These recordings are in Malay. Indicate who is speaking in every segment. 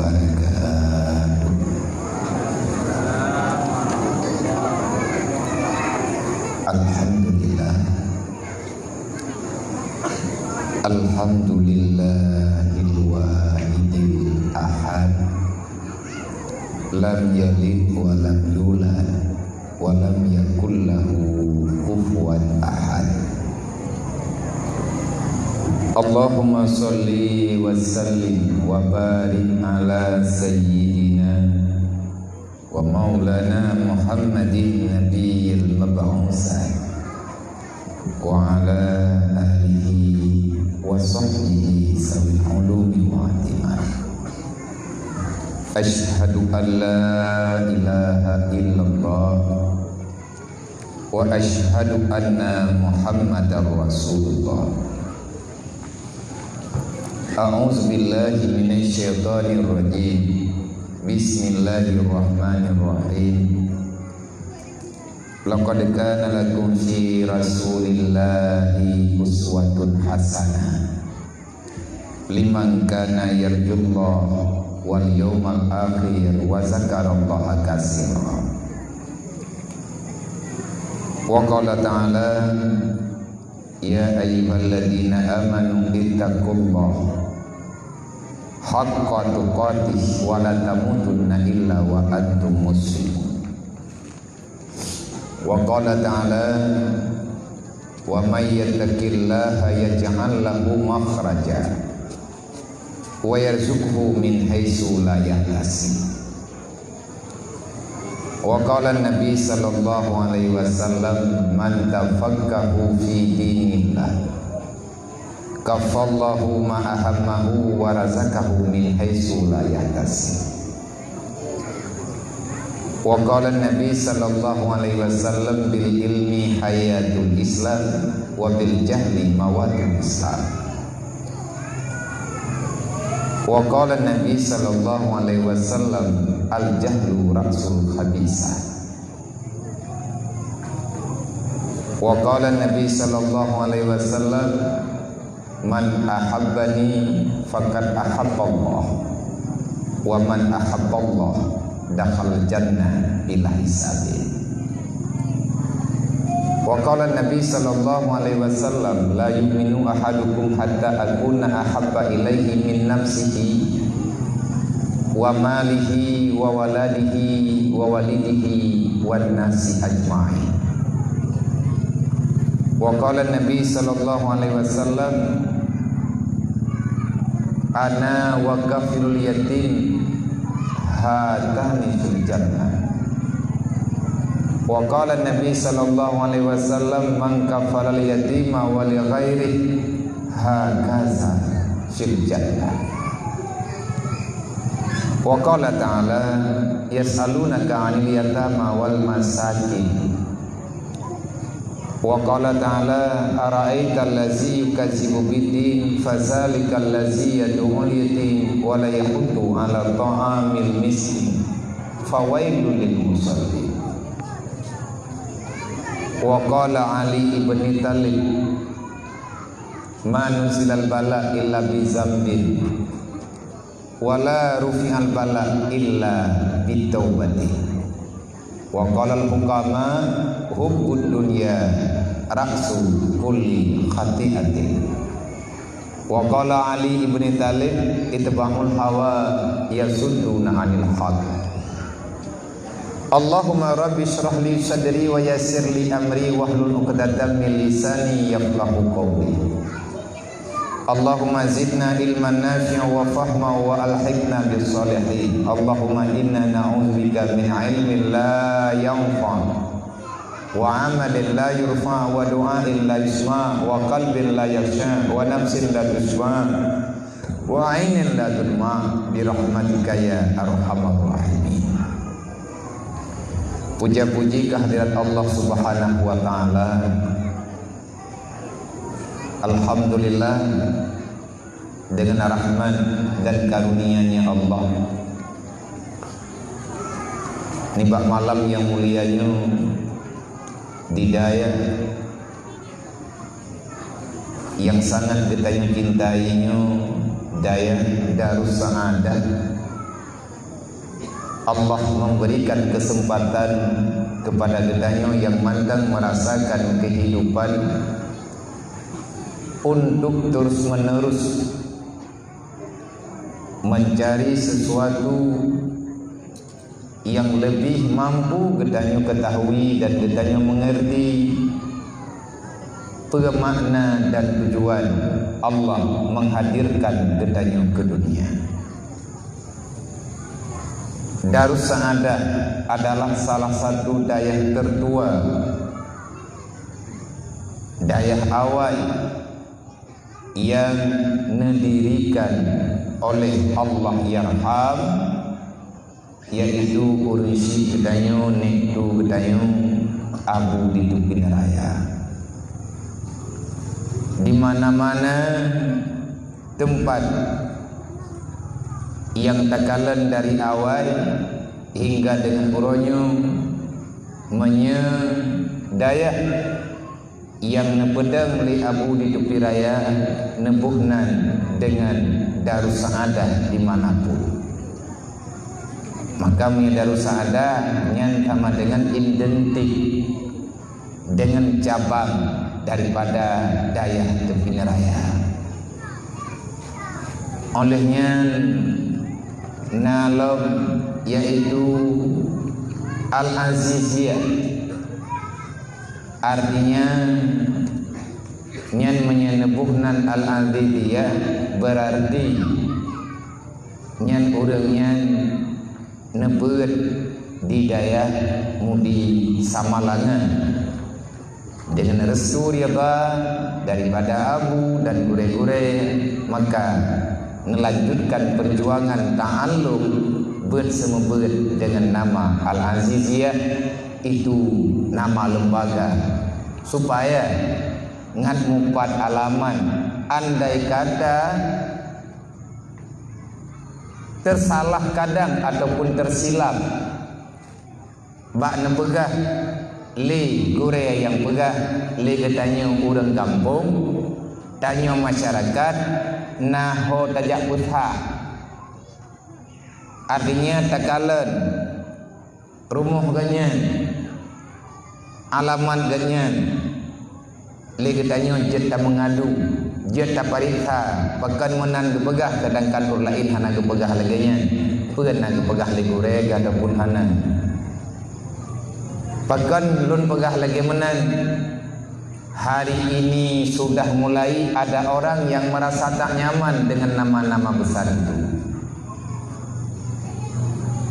Speaker 1: wabarakatuh. Alhamdulillah, alhamdulillahil wahidil ahad, lam yalid wa lam yulad wa lam yakul lahu kufuwan ahad. Allahumma sholli wa sallim wa barik ala sayyidina wa maulana Muhammadin nabiyil mab'utsah wa ala alihi wa sahbihi sawil ulumi wa atimah. Ashhadu an la ilaha illallah wa ashhadu anna Muhammadar Rasulullah. A'udzu billahi minasy syaithanir rajim. Bismillahirrahmanirrahim. Laqad kana lakum fi Rasulillahi uswatun hasanah liman kana yarjullaha wal yawmal akhir wa zakarallaha katsiran. Wa qala ta'ala ya ayyuhalladzina amanu ittaqullaha haqqa tuqatih wa la tamutunna illa wa antum muslimun. Wa qala ta'ala wa may yattaqillaha yaj'al lahu makhraja wa yarzuqhu min haitsu la yahtasib. Wa qala an-nabi sallallahu alaihi wasallam man tafaqahu fi dinillah kafallahu ma ahammahu wa razaqahu min haitsu la yahtasib. Wa qala an-nabi sallallahu alaihi wasallam bil ilmi hayatul islam wa bil jahli mawatul islam. Wa qala an-nabi sallallahu alaihi wasallam al jahlu ra'sul khabisah. Wa qala an-nabi sallallahu alaihi wasallam man ahabbani faqad ahabballah wa man ahabballah dakhal jannah bila hisabin. Wa qala an-nabi sallallahu alaihi wasallam la yu'minu ahadukum hatta akuna ahabba ilaihi min nafsihi wa malihi wa waladihi wa walidihi wan nasi ajma'in. Wa qala an-nabi sallallahu alaihi wasallam ana wa kafilul yatim hatani fil jannah. Wa qala an-nabi sallallahu alaihi wasallam man kafala al-yatima wa li ghairihi hakaza fil jannah. Wa qala ta'ala yas'alunaka 'anil yatama wal masakin. Wa qala ta'ala ara'aita allazi yukazzibu bid-din fazalika allazi yad'ul yatim wa la yahuddu 'ala ta'amil miskin fawailul lil musallin. Wa qala Ali ibn Talib ma nuzilal bala illa bi zambin wa la rufi'al bala illa bi taubati. Wa qala al-hukama hubbud dunya ra'su kulli khati'atin. Wa qala Ali ibn Talib itba'ul hawa yasudduna 'anil haq. Allahumma rabbi shrah li sadri wa yassir li amri wahlul 'uqdatam min lisani yafqahu qawli. Allahumma zidna ilman nafi'an wa fahma wa alhiqna bis salihin. Allahumma inna na'udzubika min ilmin la yanfa' wa amalin la yurfa' wa du'ain la yusma' wa qalbin la yakhsha wa nafsin la tusma' wa 'ainin la tudma' bi rahmatika ya arhamar rahimin. Puja-puji kehadirat Allah Subhanahu wa taala. Alhamdulillah, dengan rahmat dan karunia-Nya Allah, nibak malam yang mulianya didaya yang sangat kita cintainya, daya Darus Saadah Allah memberikan kesempatan kepada gedanya yang mandang merasakan kehidupan untuk terus menerus mencari sesuatu yang lebih mampu gedanya ketahui dan gedanya mengerti makna dan tujuan Allah menghadirkan gedanya ke dunia. Darus Saadah adalah salah satu dayah tertua, dayah awal yang didirikan oleh Allah Yarham, yaitu urisi gedanyo nektu gedanyo Abu di Tupin Raya. Di mana-mana tempat yang takalan dari awal hingga dengan uronyo menyedayah yang nepedang li Abu di Tupin Raya nebuhnan dengan Darus Saadah dimanapun. Maka Darus Saadah nyan sama dengan identik dengan cabang daripada dayah Tupin Raya. Olehnya nalom yaitu Al-Aziziyah, artinya nyan menyenebuhnan Al-Aziziyah berarti nyan urangnya nebut di dayah mudi Samalangan dengan restu riba daripada Abu dan gure-gure, maka melanjutkan perjuangan ta'allum bersemebut dengan nama Al-Aziziyah, itu nama lembaga, supaya ngat mupat alaman andai kata tersalah kadang ataupun tersilap bak nepegah li gure yang pegah li katanya urang kampung tanya masyarakat naho tajak putha, artinya takalan rumah ganyan alamat ganyan li katanya jeta mengadu jeta pariksa pakan menan gepegah kadang-kadang lain hana gepegah laganya pun hana gepegah li gure ataupun hana pakan lun pegah lagi menan. Hari ini sudah mulai ada orang yang merasa tak nyaman dengan nama-nama besar itu.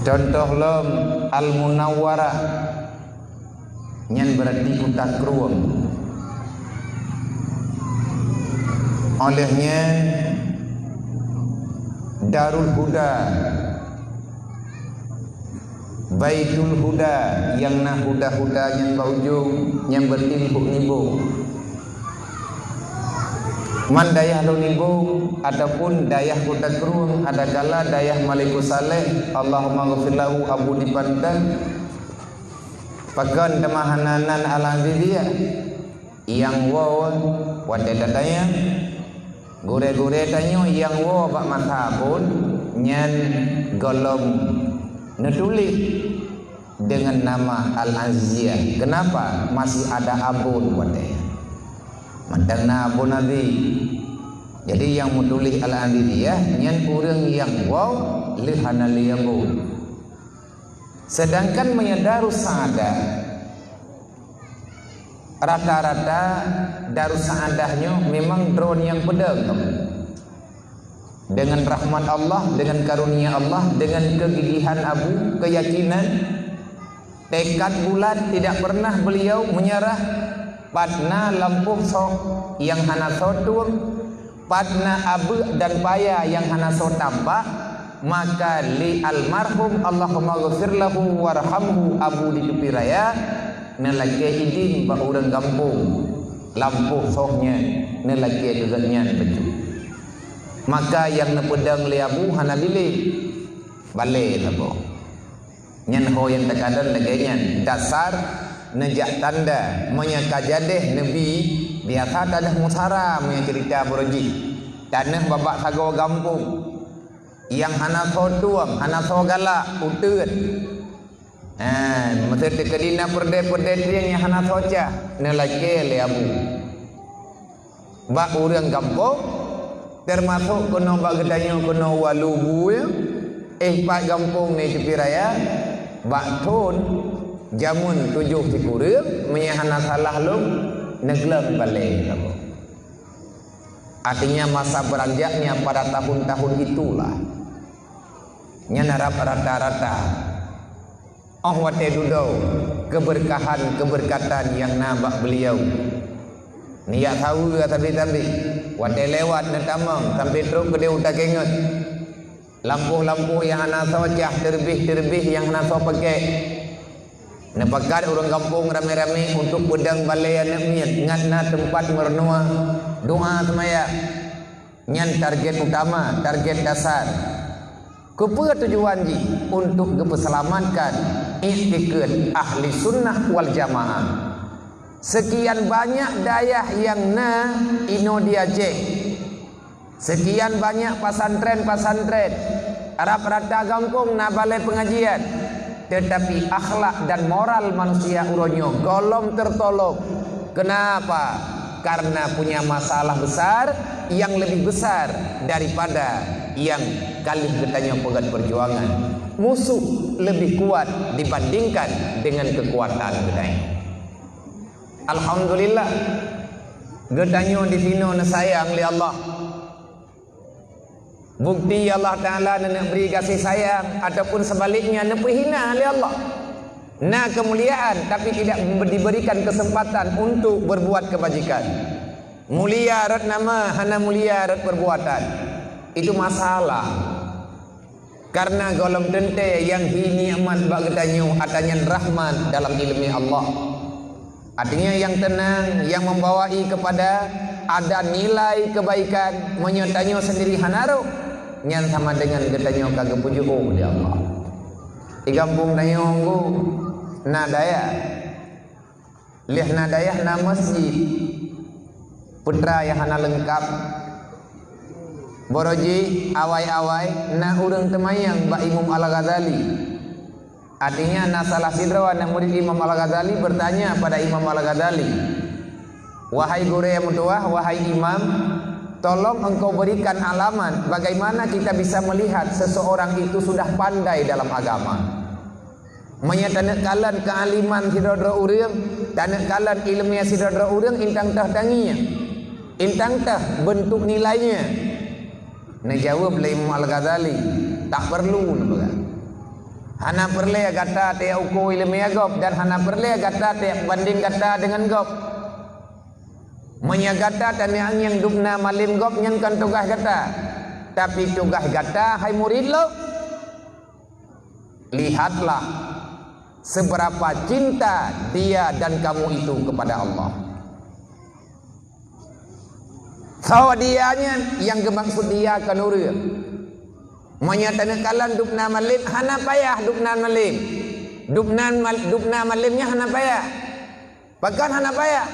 Speaker 1: Contoh lom Al-Munawwarah nyan berarti kota Krueng. Olehnya Darul Huda, Baitul Huda, yang nah huda-huda yang baujung yang bertimbuk nibung man dayah lo nibung ataupun dayah kota Krueng, ada kala dayah Malikus Saleh Allahumma ghafirlahu Abu dipantan pakan temahananan Al-Aziziyah yang wow wadada dayah gure-gure tanyo yang wow pak mata pun nyan golom netulis dengan nama Al-Aziziyah. Kenapa? Masih ada abun wadaya mandangna abun Nabi. Jadi yang menulis Al-Aziziyah nyan urang yang wow lihana liyabun. Sedangkan Darus Saadah rata-rata Darus Saadahnya memang drone yang pedang, dengan rahmat Allah, dengan karunia Allah, dengan kegigihan Abu, keyakinan, tekad bulat, tidak pernah beliau menyerah. Padna lampuh sok yang hana sotur, padna abu dan paya yang hana so tampak, maka li almarhum Allahumma ghafir lahu warhamhu Abu di Tupin Raya nelake idin ba urang kampung lampuh soknya nelake degatnya betul. Maka yang nepedang li Abu hana bilih balik labo nyan ho yang takadan laganya dasar nejak tanda menyakajadeh Nabi biasa tadah musara punya cerita beroji tanah babak sago gampung yang hana tho tuang, hana tho galak uteut. Masa kedina perde-perde yang hana tho cah nelake le abu. Ba urang kampung termasuk kono ba gedanyo kono walubu ya. Pak kampung ni tepi raya ba thon jamun 7 tikurang menyahana salah lu neglem balik. Artinya masa beranjaknya pada tahun-tahun itulah nyanarap rata-rata wate dudau keberkatan yang nabak beliau niat tahu tapi wate lewat netamang sampai terus ke dia utak ingat lampu-lampu yang hana socah terbih yang hana so pakai nepakat orang kampung rame-rame untuk pedang balai anak miat ngatna tempat merenua doa semaya nyan target utama target dasar kepa tujuan ji untuk keperselamatkan i'tiqad ahli sunnah wal jamaah. Sekian banyak dayah yang ino diajak, sekian banyak pasantren Arab rata kampung na balai pengajian, tetapi akhlak dan moral manusia uronyo golong tertolong. Kenapa? Karena punya masalah besar yang lebih besar daripada yang kali ketanya pegat perjuangan. Musuh lebih kuat dibandingkan dengan kekuatan gedanya. Alhamdulillah gedanya di sini sayang li Allah. Bukti Allah Ta'ala nak beri kasih sayang ataupun sebaliknya nak hina li Allah. Nah kemuliaan tapi tidak diberikan kesempatan untuk berbuat kebajikan. Mulia rat nama hana mulia rat perbuatan. Itu masalah. Karena golong tente yang hini amat bak getanyo atanya rahmat dalam ilmu Allah. Artinya yang tenang, yang membawai kepada ada nilai kebaikan, menyertanya sendiri hanaro nyan sama dengan getanyo kagak puju di Allah. Di kampung tanyongku nadaya lihat nadaya na masjid putra yang hana lengkap boroji awai-awai na urang temayang ba Imam Al-Ghazali. Artinya na salah sidrawan na murid Imam Al-Ghazali bertanya pada Imam Al-Ghazali, wahai guru yang mutuah, wahai imam, tolong engkau berikan alamat bagaimana kita bisa melihat seseorang itu sudah pandai dalam agama. Menyatakan kalan kealiman sidodro urang, tanak kalan ilmiah sidodro urang intang tah tanginya, intang tah bentuk nilainya. Najawab oleh Imam Al-Ghazali, tak perlu nampak. Hana perle kata te uku ilmiah gop dan hana perle kata te banding kata dengan gop. Menyagata dan yang dubna malim gop nyankan tugas kata. Tapi tugas kata hai murid lo, lihatlah seberapa cinta dia dan kamu itu kepada Allah. Sawa dianya yang gemaksud dia kanura. Menyatakan kalan dubna malim hana payah dubna malim. Dubna malimnya hana payah. Bahkan hana payah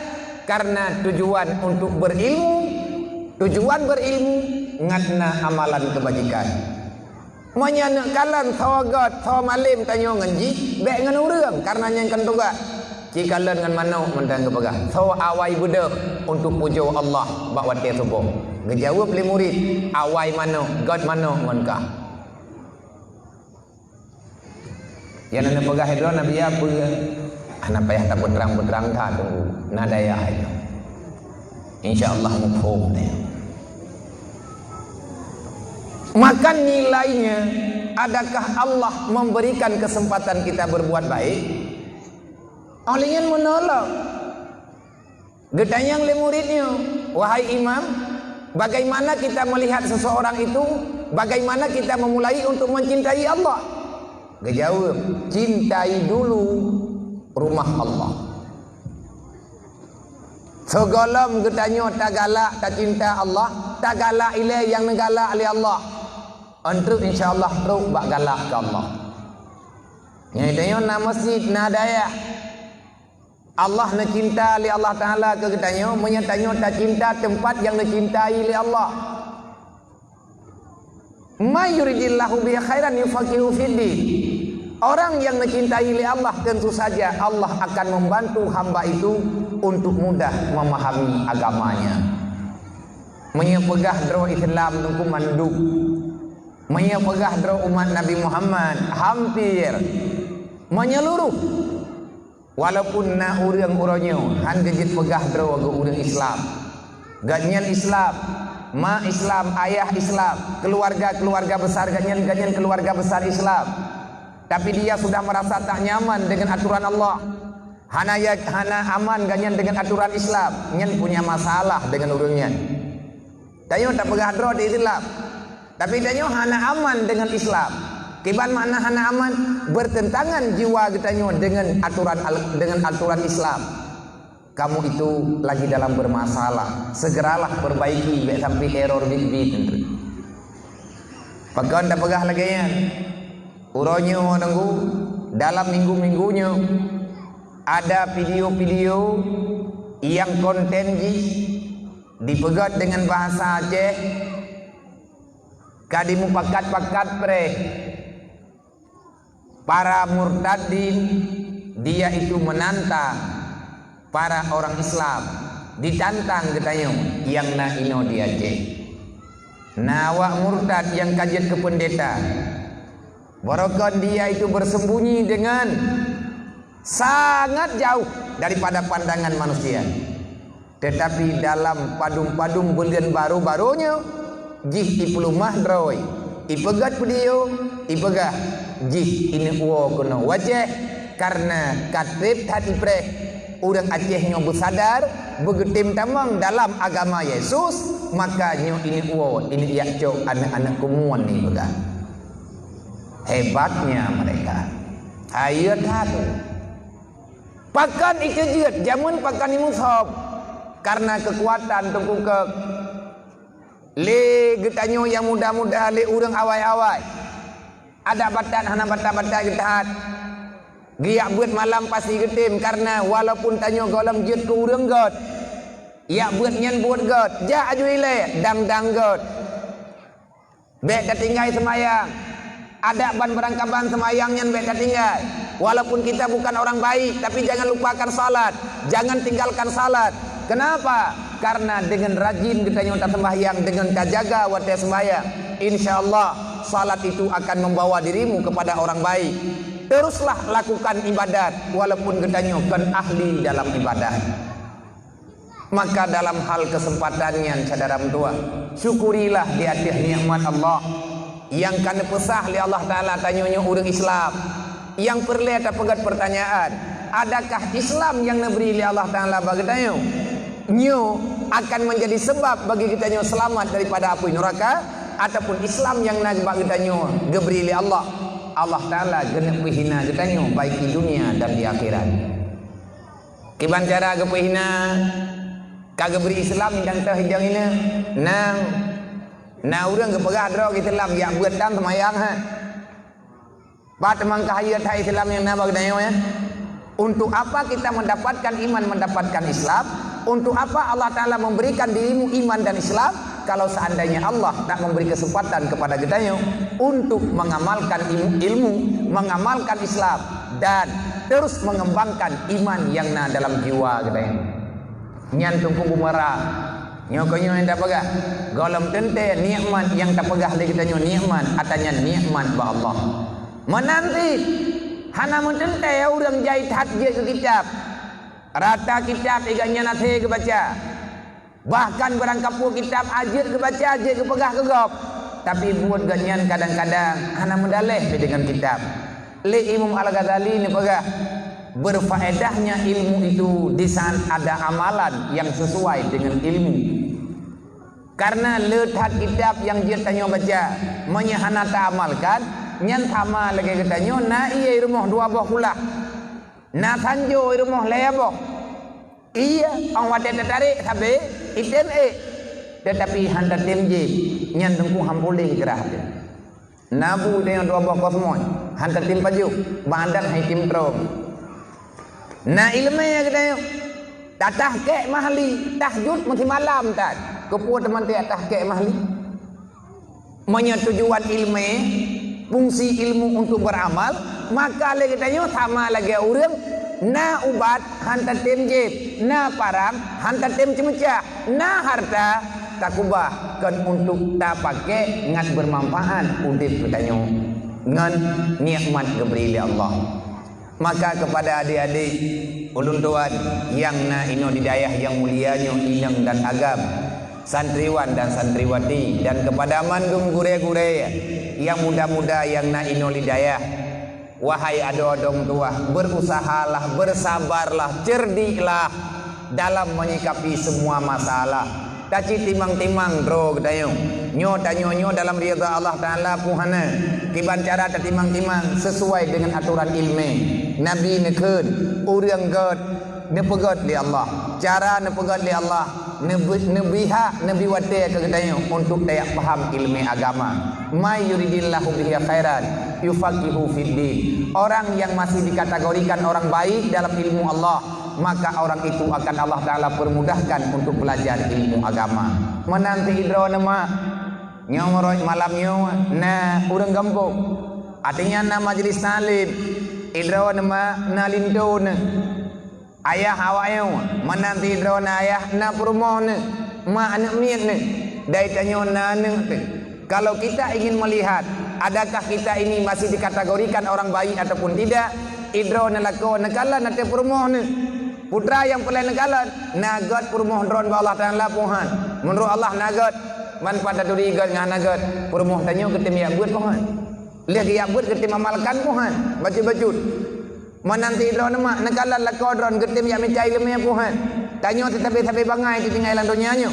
Speaker 1: karena tujuan untuk berilmu, ngatna amalan kebajikan. Menyana kalan sawagat sawa malim tanyo nganji bek ngan urang karena nyangkan tugas. Jika len ngan mano mendang kepegah. Sawa awai budak untuk pujo Allah bak wate subuh. Ngejawab le murid, awai mano, god mano ngonkah. Yang nana pegah itu nabi apa? Anak payah tak puterang dah tunggu nadaya itu. Insyaallah mufhum dia. Maka nilainya, adakah Allah memberikan kesempatan kita berbuat baik? Olehnya menolak. Getanyang le muridnya, wahai imam, bagaimana kita melihat seseorang itu? Bagaimana kita memulai untuk mencintai Allah? Gejawab, cintai dulu rumah Allah. Segala getanyo tak galak tak cinta Allah, tak galak ile yang negalak ali Allah. Untuk insyaallah terus bak galak ke Allah. Nyanyi na masjid na daya. Allah na cinta li Allah Taala ke getanyo, menyatanyo tak cinta tempat yang dicintai li Allah. May yuridillahu bihi khairan yufaqihu fiddin. Orang yang mencintai Allah tentu saja Allah akan membantu hamba itu untuk mudah memahami agamanya. Menyepegah dro Islam tungku manduk. Menyepegah dro umat Nabi Muhammad hampir menyeluruh. Walaupun na urang-uranyo han gejit pegah dro aga urang Islam. Ganyan Islam, ma Islam, ayah Islam, keluarga besar ganyan keluarga besar Islam. Tapi dia sudah merasa tak nyaman dengan aturan Allah. Hana aman ganyan dengan aturan Islam. Nyen punya masalah dengan urangnya. Tanyo tak pegah dro di Islam. Tapi tanyo hana aman dengan Islam. Kiban mana hana aman bertentangan jiwa getanyo dengan aturan Islam. Kamu itu lagi dalam bermasalah. Segeralah perbaiki sampai error bit. Pakan dah pegah lagi ya. Uronyo nunggu dalam minggu-minggunya ada video-video yang konten dipegat dengan bahasa Aceh. Kadimu pakat-pakat pre para murtadin, dia itu menantang para orang Islam, ditantang katanya yang na ino dia Aceh. Nawak murtad yang kajian ke pendeta. Barokah dia itu bersembunyi dengan sangat jauh daripada pandangan manusia. Tetapi dalam padung-padung bulan baru-barunya jih ipulumah droi ipegat video ipegah jih ini uo kuno wajah karena katib hati preh urang Aceh nyo bersadar begetim tamang dalam agama Yesus, maka nyo ini uo ini yakco anak-anak kumuan ni pegah. Hebatnya mereka. Ayat hatu. Pakan ikejut jamun pakan imusob karena kekuatan tungku ke le getanyo yang muda-muda le urang awai-awai. Ada batat hana batat-batat getahat. Giak buat malam pasti getim karena walaupun tanyo golam jut ke urang god. Ya buat nyan buat god. Ja ajuile dang god. Bek ketinggai semayang. Ada ban berangkaban semayang nyan bek ketinggai. Walaupun kita bukan orang baik, tapi jangan lupakan salat. Jangan tinggalkan salat. Kenapa? Karena dengan rajin kita nyontak sembahyang, dengan kajaga wadah sembahyang, insyaallah salat itu akan membawa dirimu kepada orang baik. Teruslah lakukan ibadat walaupun getanyo kan ahli dalam ibadat. Maka dalam hal kesempatan yang cadaram tua, syukurilah di atas nikmat Allah yang kan pesah li Allah Taala tanyonyo urang Islam. Yang perlu ada pegat pertanyaan, adakah Islam yang neberi li Allah Taala bagi tanyo? Nyo akan menjadi sebab bagi kita nyo selamat daripada api neraka, ataupun Islam yang nak bagi kita nyo geberi li Allah Taala genep hina kita nyo baik di dunia dan di akhirat. Kiban cara gepehina kagak beri Islam yang teh hijang ini nang urang gepegah dro Islam ya buat dan semayang ha. Bat mangkah ayat Islam yang nabag dayo ya. Untuk apa kita mendapatkan iman, mendapatkan Islam? Untuk apa Allah Ta'ala memberikan dirimu iman dan Islam? Kalau seandainya Allah tak memberi kesempatan kepada kita untuk mengamalkan ilmu, mengamalkan Islam, dan terus mengembangkan iman yang na dalam jiwa kita ini. Nyantung kubu merah, nyokonyo yang tak pegah, golem tente nikmat yang tak pegah lagi kita nikmat, atanya nikmat ba Allah. Menanti hana mentente urang jahit hadje ke kitab. Rata kitab iganya nate ke baca. Bahkan berangkapu kitab ajir ke baca, ajir ke pegah ke gop. Tapi buat ganyan kadang-kadang hana mendaleh dengan kitab. Le Imam Al-Ghazali ni pegah berfaedahnya ilmu itu di saat ada amalan yang sesuai dengan ilmu. Karena letak kitab yang dia tanya baca menyahana tak amalkan nyan sama lagi katanya na iya rumah dua boh pula na tanjo rumah lebo iya ang wadah tertarik sampai iten tetapi hantar temje nyan tengku hampulih gerah nabu dengan dua boh kosmoy hantar tim paju bandar hai tim tro na ilmu ya katanya tatah kek mahli tahjud mesti malam tak kepuat teman dia tatah kek mahli
Speaker 2: Menyetujuan ilmu, fungsi ilmu untuk beramal, maka lagi tanya sama lagi orang na ubat hantar temjet, na parang hantar tem cemecah, na harta takubah kan untuk tak pakai ngat bermanfaat untuk bertanya ngan nikmat geberi Allah. Maka kepada adik-adik ulun tuan yang na ino di dayah yang mulianya inang dan agam, santriwan dan santriwati, dan kepada mandung gure-gure yang muda-muda yang na ino lidayah, wahai adodong tua, berusahalah, bersabarlah, cerdiklah dalam menyikapi semua masalah. Taci timang-timang dro getayo nyo tanyo dalam ridha Allah Ta'ala puhana kiban cara tatimang-timang sesuai dengan aturan ilmu Nabi nekeun urang god nepegot li Allah, cara nepegot li Allah, nebiha nebi wate ke getayo untuk dayak paham ilmu agama. May yuridillahu bihi khairan yufaqihu fid din. Orang yang masih dikategorikan orang baik dalam ilmu Allah, maka orang itu akan Allah Ta'ala permudahkan untuk belajar ilmu agama. Menanti idro nama nyomoroj malamnya na urang kampung, artinya na majlis nalim idro nama na lindon ayah awayo menanti idro na ayah na permohon ma anak miat ne dai tanyo na ne. Kalau kita ingin melihat adakah kita ini masih dikategorikan orang baik ataupun tidak, idro na lako nakala na te permohon putra yang pelai negalan nagat permoh dron ba Allah Ta'ala Tuhan menurut Allah nagat man pada duri gat ngah nagat permoh tanyo ketim ya buat Tuhan lihat ya buat ketim amalkan Tuhan baca-bacut menanti dron nama negalan lako dron ketim ya mencai lemnya Tuhan tanyo tetapi bangai di tinggalan dunianya,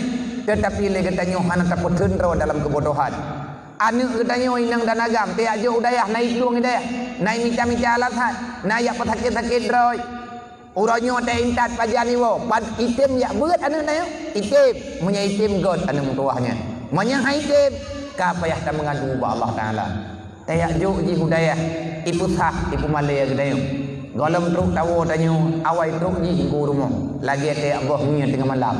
Speaker 2: tetapi le tanyo hana takut hendro dalam kebodohan. Anu ketanyo inang dan agam tiak jo udayah naik luang idayah naik mica-mica alathat naik patakit-takit droy uranyo te intat pajani wo pad item ya beut anu nayo item munya item god anu tuahnya munya item ka payah ta mengadu ba Allah Taala tayak jo ji hudayah ipu sah ipu malaya gedayo golem truk tawo tanyo awai truk ji hinggu rumah lagi tayak boh nya tengah malam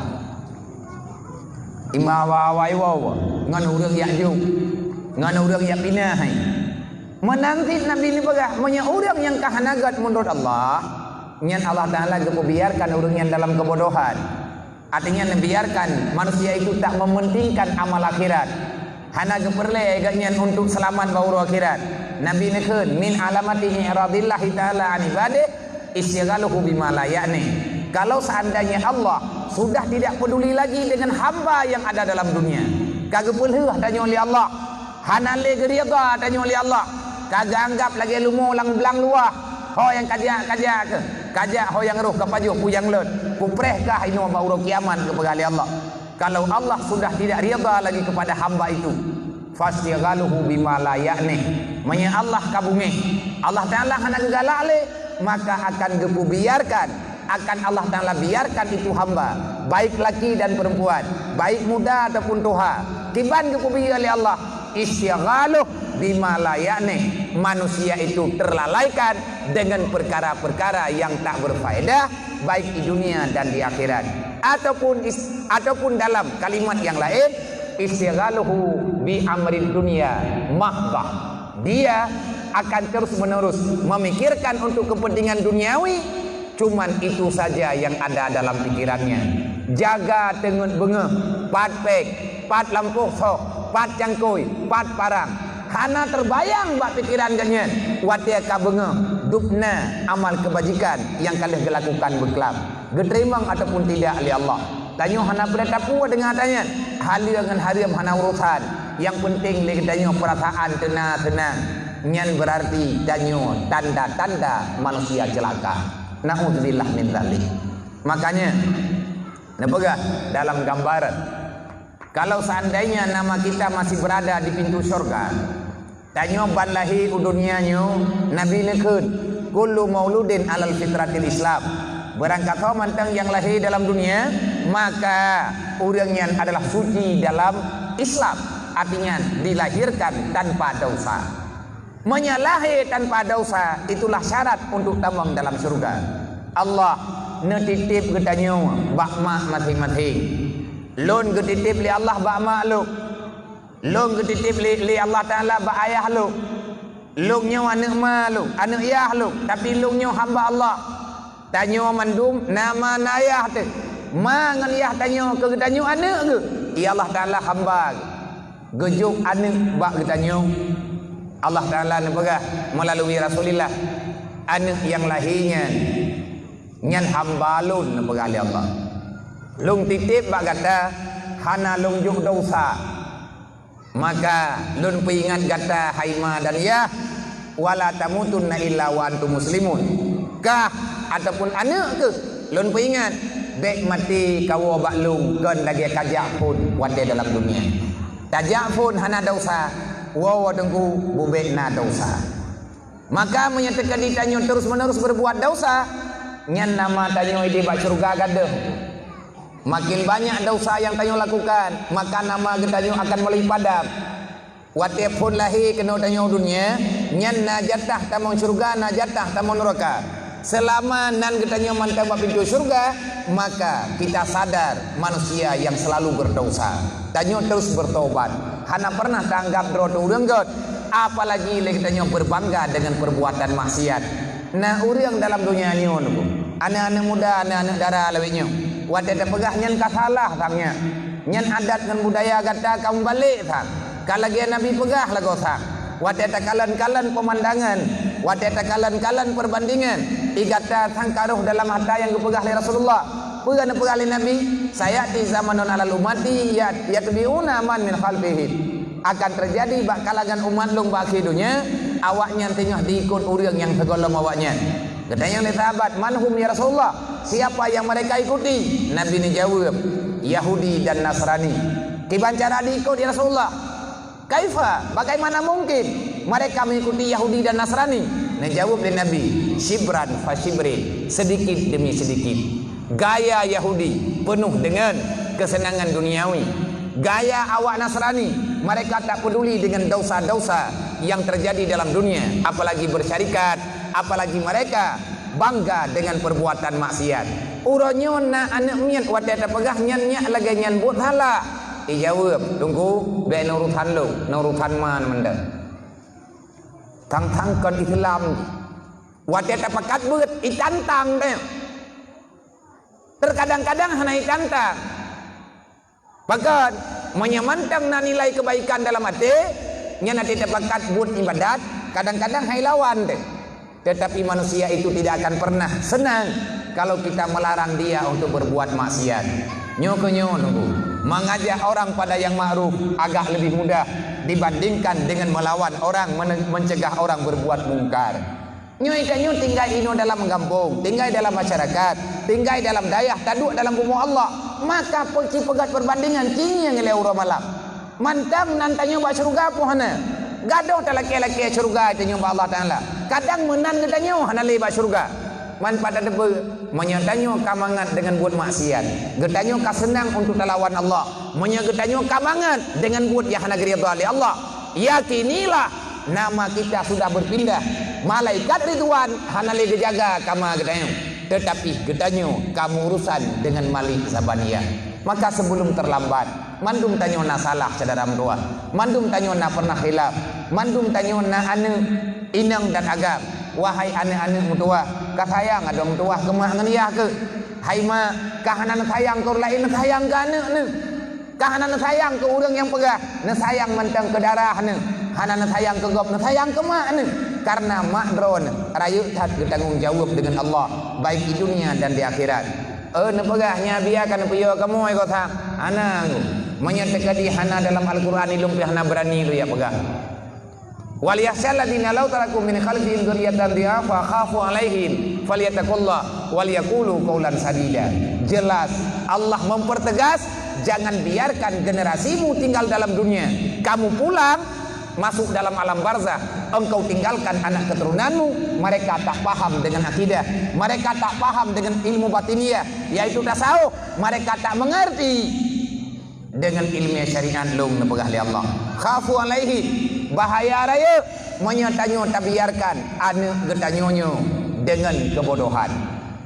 Speaker 2: imawa awai wo ngan urang ya jo ngan urang ya pinah hai menanti nabi ni bagah munya urang yang kahanagat menurut Allah nyan Allah Ta'ala biarkan urangnya dalam kebodohan. Artinya membiarkan manusia itu tak mementingkan amal akhirat. Hana geperle agaknya untuk selamat bauru akhirat. Nabi nekeun min alamati i'radillahi ta'ala an ibadih isyaghaluhu bima la ya'ni. Kalau seandainya Allah sudah tidak peduli lagi dengan hamba yang ada dalam dunia, kagak peleuh tanya oleh Allah, hana le geridha tanya oleh Allah, kagak anggap lagi lumo lang belang luah, ho yang kajak ke kajak ho yang roh kapaju puyang lut kuprehkah ino bauro kiaman kepada Allah. Kalau Allah sudah tidak ridha lagi kepada hamba itu, fastighaluhu bima la ya'ni, manya Allah kabunge Allah Ta'ala hana galale, maka akan gepu biarkan, akan Allah Ta'ala biarkan itu hamba baik laki dan perempuan, baik muda ataupun tua, tiban gepu biar oleh Allah istighaluh bima la ya'ni, manusia itu terlalaikan dengan perkara-perkara yang tak berfaedah baik di dunia dan di akhirat, ataupun dalam kalimat yang lain istighaluhu bi amrin dunia mahdah, dia akan terus-menerus memikirkan untuk kepentingan duniawi, cuman itu saja yang ada dalam pikirannya. Jaga tengut bengeh pat pek pat lampuh sok pat cangkoi pat parang hana terbayang bak pikiran ganyan watia ka bengeh dupna amal kebajikan yang kalian lakukan berkelam geterimang ataupun tidak oleh Allah. Tanyo hana bertapu dengan tanya hal dengan hariam hana urusan, yang penting le tanyo perasaan tenang nyan berarti tanyo tanda-tanda manusia celaka. Naudzubillah min dzalik. Makanya nepegah dalam gambaran kalau seandainya nama kita masih berada di pintu surga, tanyo balahi udunyanyo Nabi nekeun kullu mauludin alal fitratil Islam, berangkat mantang yang lahir dalam dunia maka urangnya adalah suci dalam Islam, artinya dilahirkan tanpa dosa. Menyalahi tanpa dosa itulah syarat untuk tambang dalam surga. Allah netitip getanyo bakma masing-masing. Lon getitip li Allah bakma lu Long ketitip li Allah Ta'ala ba ayah lu. Long nyo anak ma lu, anak ayah lu, tapi long nyo hamba Allah. Tanyo mandum nama ayah tu. Ma ngan ayah tanyo ke tanyo anak ke? Ya Allah Ta'ala hamba ke. Gejuk anak bak ke tanyo. Allah Ta'ala nepegah melalui Rasulullah anak yang lahirnya nyan hamba lun nepegah li Allah. Lung titip bak kata hana lung juk dosa. Maka lun peringat kata haima dan ya wala tamutunna illa wa antum muslimun. Kah ataupun anak ke lun peringat dek mati kawo bak lung kan lagi kajak pun wate dalam dunia. Tajak pun hana dosa, wawa tengku bubek na dosa. Maka menyatakan ditanya terus menerus berbuat dosa, nyan nama tanya ide bak surga gadah. Makin banyak dosa yang tanyo lakukan, maka nama tanyo akan melih padam. Wate pun lahir kena tanyo dunia, nyan na jatah tamon surga, na jatah tamon neraka. Selama nan tanyo mantap pintu surga, maka kita sadar manusia yang selalu berdosa. Tanyo terus bertobat. Hana pernah tanggap drodo uranggot, apalagi lagi tanyo berbangga dengan perbuatan maksiat. Nah, urang dalam dunia ni ono. Anak-anak muda, anak-anak darah lawinyo. Wate terpegah nyan kasalah tangnya. Nyan adat dan budaya kata kamu balik tang. Kalagi Nabi pegah lagu tang. Wate takalan-kalan pemandangan, wate takalan-kalan perbandingan. Igata sangkaruh dalam harta yang dipegah oleh Rasulullah. Pegah nepegah oleh Nabi, saya di zamanun alal umati yatbiuna man min khalfihi. Akan terjadi bak kalangan umat lung bak hidunya, awaknya tengah diikut urang yang segolong awaknya. Katanya oleh sahabat, manhum ya Rasulullah? Siapa yang mereka ikuti? Nabi ni jawab, Yahudi dan Nasrani. Kiban cara diikut ya Rasulullah? Kaifa? Bagaimana mungkin mereka mengikuti Yahudi dan Nasrani? Najawab oleh Nabi, shibran fa shibrin, sedikit demi sedikit. Gaya Yahudi penuh dengan kesenangan duniawi. Gaya awak Nasrani, mereka tak peduli dengan dosa-dosa yang terjadi dalam dunia, apalagi bersyarikat, apalagi mereka bangga dengan perbuatan maksiat. Uronyo na anak mian wate terpegah nyan lagi nyan buat hala. Dijawab, tunggu be nurutan lu, nurutan man menda. Tang kon Islam. Wate terpekat buat itantang deh. Terkadang-kadang hanya itantang. Bahkan menyamantang na nilai kebaikan dalam hati, nya nanti terpekat buat ibadat, kadang-kadang hai lawan deh. Tetapi manusia itu tidak akan pernah senang kalau kita melarang dia untuk berbuat maksiat. Nyokonyo nunggu. Mengajak orang pada yang ma'ruf agak lebih mudah dibandingkan dengan melawan orang, mencegah orang berbuat mungkar. Nyo tinggal ino dalam kampung, tinggal dalam masyarakat, tinggal dalam dayah, taduk dalam bumi Allah. Maka pergi pegat perbandingan kini yang ngelew malam. Mantang nantanyo ba surga pohana. Gaduh tak laki-laki surga itu nyumbah Allah Ta'ala. Kadang menan getanyo hana leba surga. Man pada debe menyatanyo kamangat dengan buat maksiat. Getanyo kasenang untuk lawan Allah. Menyagetanyo kamangat dengan buat yang hana ridha li Allah. Yakinilah nama kita sudah berpindah. Malaikat Ridwan hana le jaga kama getanyo. Tetapi getanyo kamu urusan dengan Malik Sabaniyah. Maka sebelum terlambat, mandum tanyo na salah saudara mertua, mandum tanyo na pernah khilaf, mandum tanyo na ane inang dan agam. Wahai ane-ane mertua, kasayang ada mertua kemak nganiah ke? Hai ma, kahanan sayang kau lain sayang ke ane ne? Kahanan sayang ke orang yang pegah, ne sayang mentang ke darah ne, hanan sayang ke gop, ne sayang ke mak ne. Karena mak drone rayu tak bertanggung jawab dengan Allah baik di dunia dan di akhirat. Nepegahnya biarkan piyo kamu ikut hak anak menyatakan di hana dalam Al-Quran ilum hana berani lu ya pegah. Wal yakhshal ladina law taraku min khalfihim dzurriyyatan dhi'afa khafu 'alaihim falyattaqullah wal yaqulu qawlan sadida. Jelas Allah mempertegas, jangan biarkan generasimu tinggal dalam dunia. Kamu pulang masuk dalam alam barzah, engkau tinggalkan anak keturunanmu, mereka tak paham dengan akidah, mereka tak paham dengan ilmu batiniah yaitu tasawuf, mereka tak mengerti dengan ilmu syariat lung nepegah li Allah. Khafu alaihi, bahaya raya menyatanyo tak biarkan anak getanyonyo dengan kebodohan.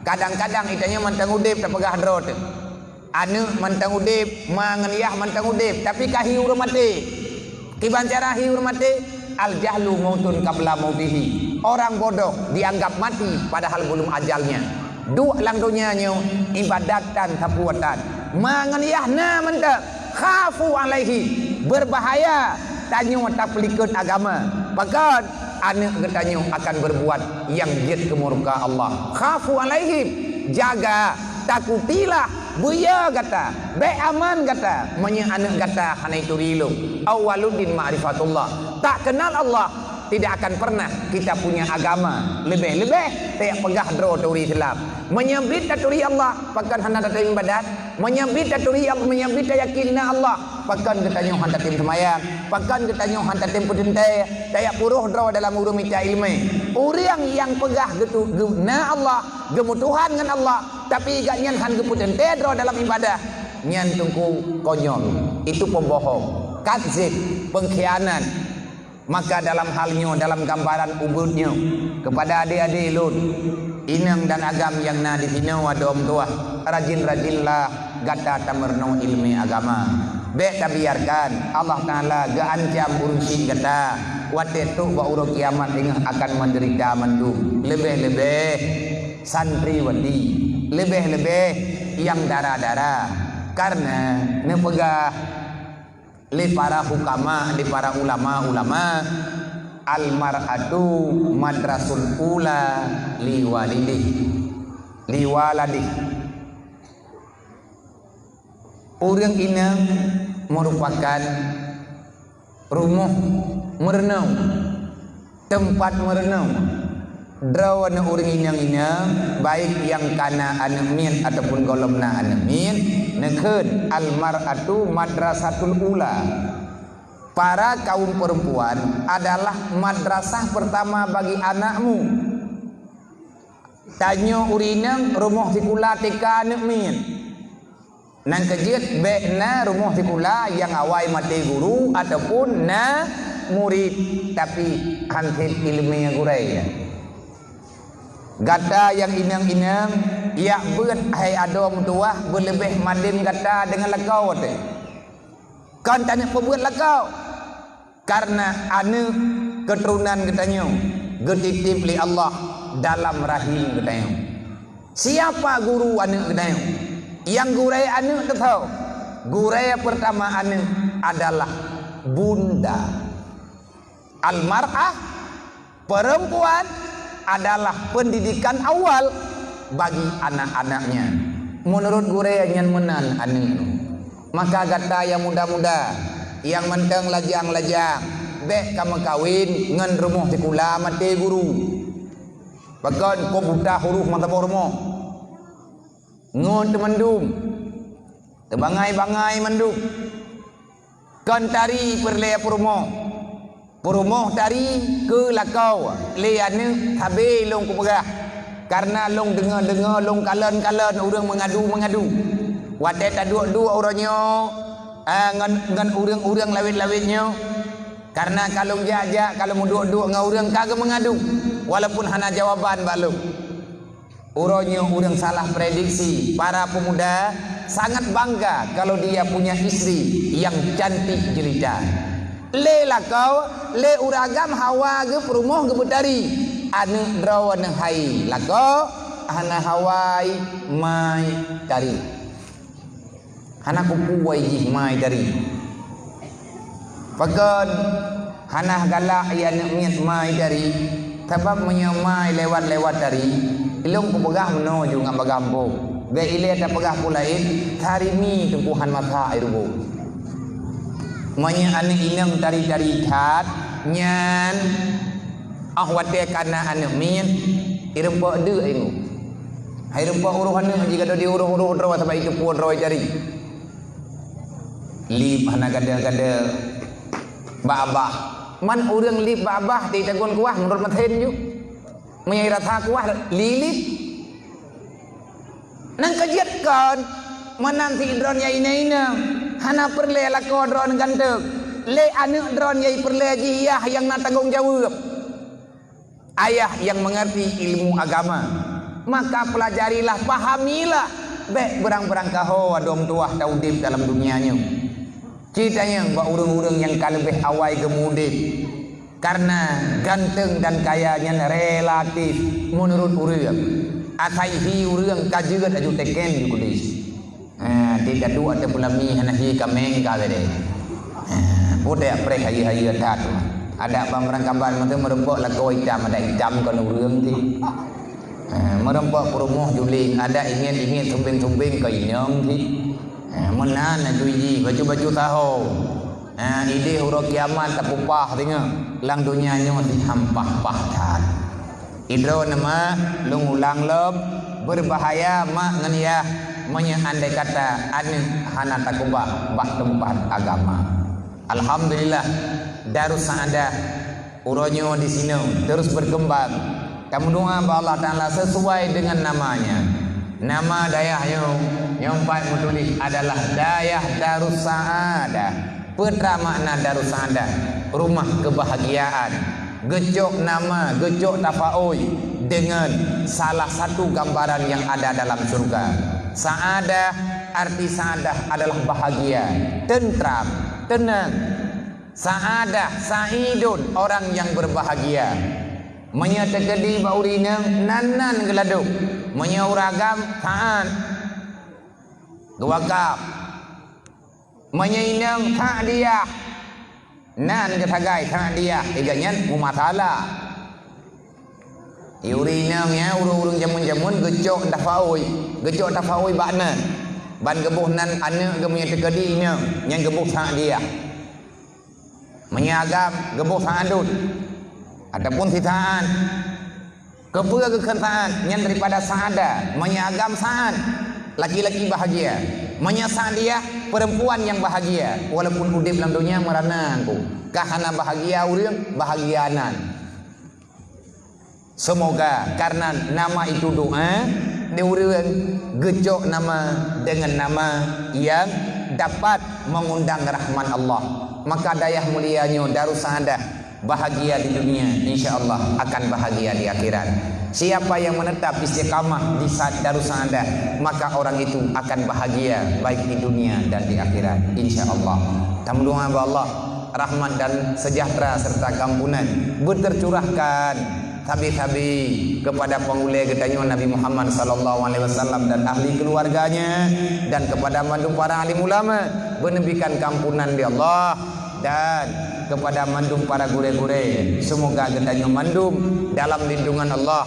Speaker 2: Kadang-kadang itanya mantang udip tak pegah drot, anak mantang udip manganiah mantang udip tapi kahi urang mati. Kiban carahi hormati al jahlu mautun qabla mautihi. Orang bodoh dianggap mati padahal belum ajalnya. Dua lang dunianya ibadatan tapuatan. Manganiyahna menta khafu alaihi, berbahaya tanyo tak pelikut agama. Bahkan anak getanyo akan berbuat yang jid kemurka Allah. Khafu alaihim, jaga takutilah buya kata be aman kata menya anak kata hana itu rilu awaludin ma'rifatullah, tak kenal Allah tidak akan pernah kita punya agama lebih-lebih tak pegah dro turi Islam menyambit turi Allah pakan hana datang ibadat menyambit turi Allah menyambit yakinna Allah pakan ketanyo hanta tim semayang pakan ketanyo hanta tim putente daya puruh dro dalam urung mita ilmu orang yang pegah gitu guna Allah gemu Tuhan dengan Allah tapi gak nyan han geputente dro dalam ibadah nyan tungku konyol itu pembohong kadzib pengkhianat. Maka dalam halnya dalam gambaran ubudnya kepada adik-adik Lut inang dan agam yang na di sini wadom tua rajin-rajinlah gata tamerno ilmi agama be tabiarkan Allah Taala gaancam urusi gata wate tu wa urang kiamat ingah akan menderita mendung lebih-lebih santriwati lebih-lebih yang darah-darah karena nepegah li para hukama, li para ulama-ulama al-mar'atu madrasul ula li waladi orang ini merupakan rumah merenung tempat merenung drawana orang ini baik yang kana anemin ataupun golomna anemin nekeun al-mar'atu madrasatul ula. Para kaum perempuan adalah madrasah pertama bagi anakmu. Tanyo urinang rumah sikula tika anemin. Nang kejit bekna rumah sikula yang awai mati guru ataupun na murid tapi hantid ilmiah gurai ya. Gata yang inang-inang ya beut hai adom tuah berlebih madin gata dengan lekau te. Kan tanya pembuat lekau karena anu keturunan katanya getitip li Allah dalam rahim katanya. Siapa guru anu katanya? Yang gurai anu tahu. Gurai pertama anu adalah bunda. Al-mar'ah perempuan adalah pendidikan awal bagi anak-anaknya. Menurut gure yang menan anu. Maka gata yang muda-muda, yang menteng lajang-lajang, bek kamu kawin ngan rumah sikula mati guru. Bahkan ko buta huruf mata pormo. Ngon temandum. Tebangai-bangai mandum. Kan tari perlea pormo. Perumoh dari ke lakau liane tabe long kupegah karena long dengar long kalen orang mengadu wate taduk orangnya ngan orang lawit-lawitnya karena kalau jajak kalau muduk dengan orang kagak mengadu walaupun hana jawaban balung orangnya orang salah prediksi. Para pemuda sangat bangga kalau dia punya istri yang cantik jelita. Le lakau le uragam hawa ge perumoh ge betari anu drawan hai lakau hana hawai mai tari hana kupu wai mai tari pakan hana galak ya nak miat mai tari sebab menyamai lewat tari ilung kupegah meno juga bagambo be ile ta pegah pulain tari mi tumpuhan mata airubo manya anak inang tari-tari tat nyan ahwate kana anak min irempa de ingu irempa uruhan jika do diuruh-uruh rawa sampai itu pun rawa cari lip hana gada-gada babah man urang lip babah ti tagon kuah menurut mathen ju menyai ratha kuah lilit nang kajiatkan menanti dron ya ina hana perle lakon dron gantek le anu dron yai perle jiyah yang nak tanggung jawab ayah yang mengerti ilmu agama maka pelajarilah pahamilah be berang-berang kaho adom tuah taudib dalam dunianya Ceritanya buat orang-orang yang lebih awal kemudian karena ganteng dan kayanya relatif menurut orang. Atai orang kajian aju teken juga dis. Tidak dua ada pulami hanahi kameng kali deh. Udah prek hari-hari ada tu. Ada pameran kabar macam merempok lah kau hitam ada hitam kan orang ti. Merempok perumuh juling ada ingin tumbing-tumbing kau inyong ti. Menan na duji baju-baju tahu. Ide huruf kiamat tak pupah tengok. Lang dunia nya masih hampah pahtan. Idro nama lungulang leb berbahaya mak ngania menya andai kata ane hana takubah bak tempat agama. Alhamdulillah Darus Saadah uronyo di sini terus berkembang. Kamu doa Allah Taala sesuai dengan namanya. Nama dayahnya yang empat menulis adalah Dayah Darus Saadah. Putra makna Darus Saadah, rumah kebahagiaan. Gejok nama, gejok tafaul dengan salah satu gambaran yang ada dalam surga. Saadah, arti saadah adalah bahagia, tentram, tenang. Saadah, saidun, orang yang berbahagia. Menyategedi baurinang nanan geladuk. Menyauragam taat gewakap menyainang ta'diyah nan ketagai ta'diyah iganyan mumatala yurinang ya urung-urung jamun-jamun gecok tafaui bakna ban gebuh nan ane gemnya tegedi nya yang gebuh ta'diyah menyagam gebuh ta'adud ataupun sitaan kepura kekentaan yang daripada saada menyagam saat laki-laki bahagia menyasar dia perempuan yang bahagia walaupun udip dalam dunia merana aku kahana bahagia urang bahagianan semoga karena nama itu doa di urang gejok nama dengan nama yang dapat mengundang rahman Allah maka dayah mulianya Darus Saadah bahagia di dunia, insya-Allah akan bahagia di akhirat. Siapa yang menetap istiqamah di Darus Saadah, maka orang itu akan bahagia baik di dunia dan di akhirat, insya-Allah. Tamu doa Allah, rahmat dan sejahtera serta kampunan bertercurahkan tabi-tabi kepada pengulai gedanya Nabi Muhammad sallallahu alaihi wasallam dan ahli keluarganya dan kepada mandum para alim ulama menebikan kampunan di Allah dan kepada mandum para gure-gure semoga gedanya mandum dalam lindungan Allah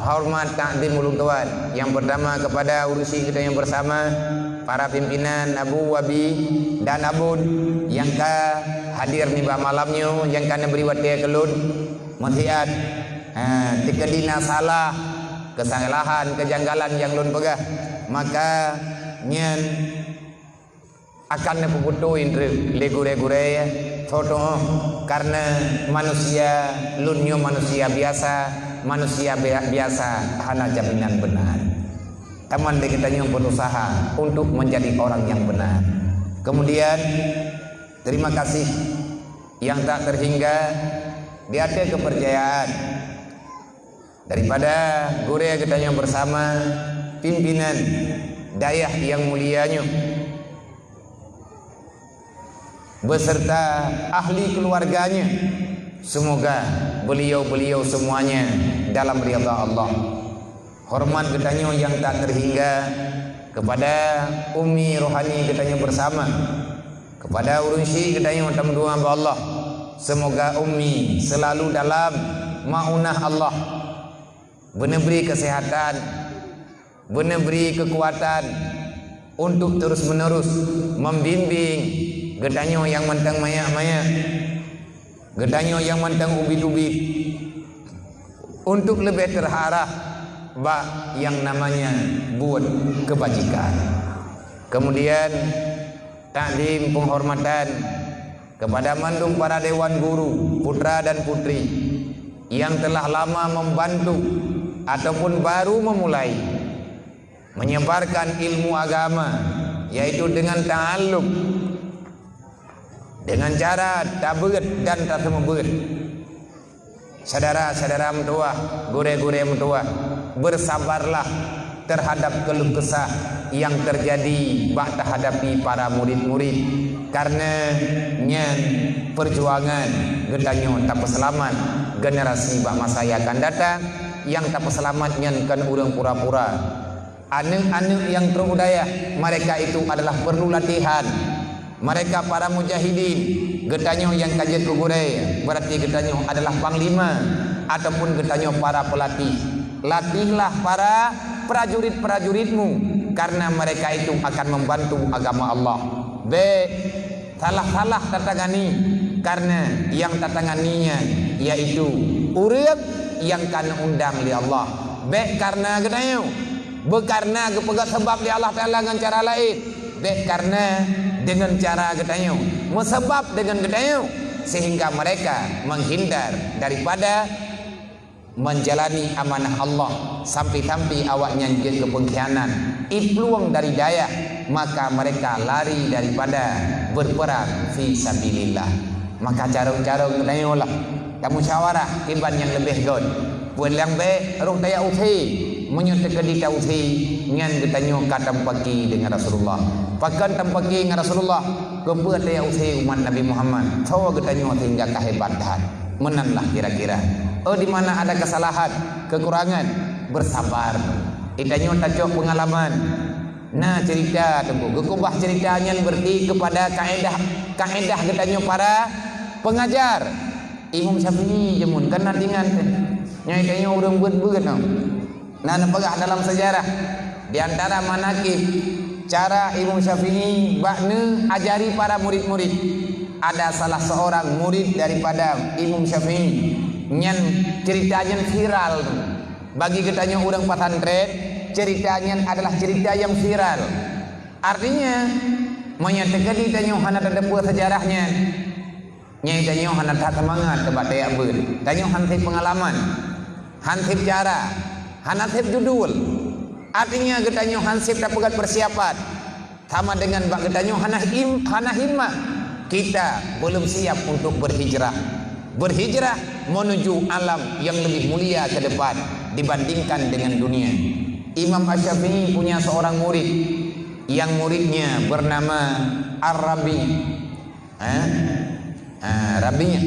Speaker 2: hormat takdim ulung tuan yang pertama kepada urusi kita yang bersama para pimpinan Abu Wabi dan Abun yang hadir nih malamnya yang kana beri watia kelun matiat tikadina salah kesalahan kejanggalan yang lun pegah maka nyen akan nepuputuin legure-gure ya foto karena manusia lunyo manusia biasa hana jaminan benar teman kita yang berusaha untuk menjadi orang yang benar kemudian terima kasih yang tak terhingga di ada kepercayaan daripada gure kita yang bersama pimpinan dayah yang mulianya beserta ahli keluarganya semoga beliau-beliau semuanya dalam ridha Allah hormat ketanya yang tak terhingga kepada Umi rohani ketanya bersama kepada urunsi ketanya minta doa Allah semoga Umi selalu dalam maunah Allah benar beri kesehatan benar beri kekuatan untuk terus menerus membimbing gedanyo yang mentang maya-maya gedanyo yang mentang ubit-ubit untuk lebih terarah bak yang namanya buat kebajikan kemudian takdim penghormatan kepada mandum para dewan guru putra dan putri yang telah lama membantu ataupun baru memulai menyebarkan ilmu agama yaitu dengan ta'allum dengan cara tak berat dan tak berat saudara-saudara mentua gure-gure mentua bersabarlah terhadap keluh kesah yang terjadi bak hadapi para murid-murid karena nyan perjuangan getanyo tak selamat generasi bak masa yang akan datang yang tak selamat nyan kan urang pura-pura anak-anak yang terudaya mereka itu adalah perlu latihan mereka para mujahidin getanyo yang kajian kugurai berarti getanyo adalah panglima ataupun getanyo para pelatih latihlah para prajurit-prajuritmu karena mereka itu akan membantu agama Allah. B. Salah-salah tatangani karena yang tatanganinya yaitu urang yang kan undang li Allah. B. Karena gedayo. B. Karena kepegat sebab li Allah Ta'ala dengan cara lain. B. Karena dengan cara gedayo. Mesebab dengan gedayo sehingga mereka menghindar daripada menjalani amanah Allah sampai-sampai awaknya jadi kepengkhianan ipluang dari daya maka mereka lari daripada berperang fi sabilillah maka cara-cara kedayolah kamu musyawarah tiban yang lebih god buat yang baik ruh daya uthi menyutai kedita uthi ngan getanyo katam pagi dengan Rasulullah pakan tampaki dengan Rasulullah kebuat daya uthi umat Nabi Muhammad tahu getanyo hingga kehebatan menanlah kira-kira di mana ada kesalahan, kekurangan, bersabar. Itanyo tajok pengalaman. Nah cerita tu, gekubah ceritanya berarti kepada kaedah getanyo para pengajar. Imam Syafi'i jemun kan dengan nyai tanyo urang beut-beut no. Nah nepegah dalam sejarah di antara manakib cara Imam Syafi'i bakne ajari para murid-murid. Ada salah seorang murid daripada Imam Syafi'i nyan ceritanya viral bagi ketanya orang pesantren ceritanya adalah cerita yang viral artinya menyatakan ditanya hana terdapat sejarahnya nyai tanya hana tak semangat kebat daya ber tanya hansip pengalaman hansip cara hansip judul artinya ketanya hansip tak pegat persiapan sama dengan bak ketanya hana himmah kita belum siap untuk berhijrah menuju alam yang lebih mulia ke depan dibandingkan dengan dunia. Imam Asy-Syafi'i punya seorang murid yang muridnya bernama Ar-Rabi. Rabinya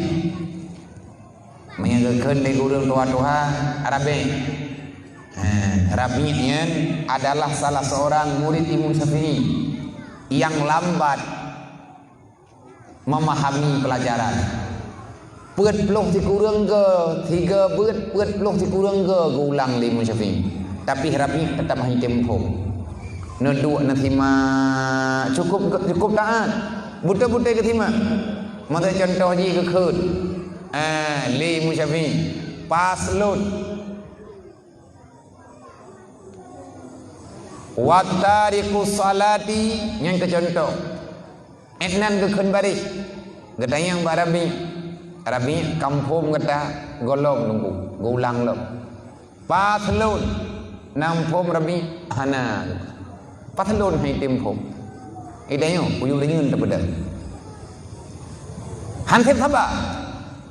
Speaker 2: menyanggakan dari urang tua-tua Arabi. Rabinya adalah salah seorang murid Imam Syafi'i yang lambat memahami pelajaran. Peut peluh si kurang ke 3 peut peluh si kurang ke ulang 5 Syafi'i tapi Rabi tetap hanya tempoh neduk nathima cukup taat buta-buta ke thima mata contoh ji ke khut 5 Syafi'i pas lut watariku salati yang ke contoh etnan ke khun baris getayang barabi Arabi kampung kata golong nunggu gulang lo pathlon nam phom Arabi hana pathlon hai tim phom idayo uyung dengan terpeda hansip sabah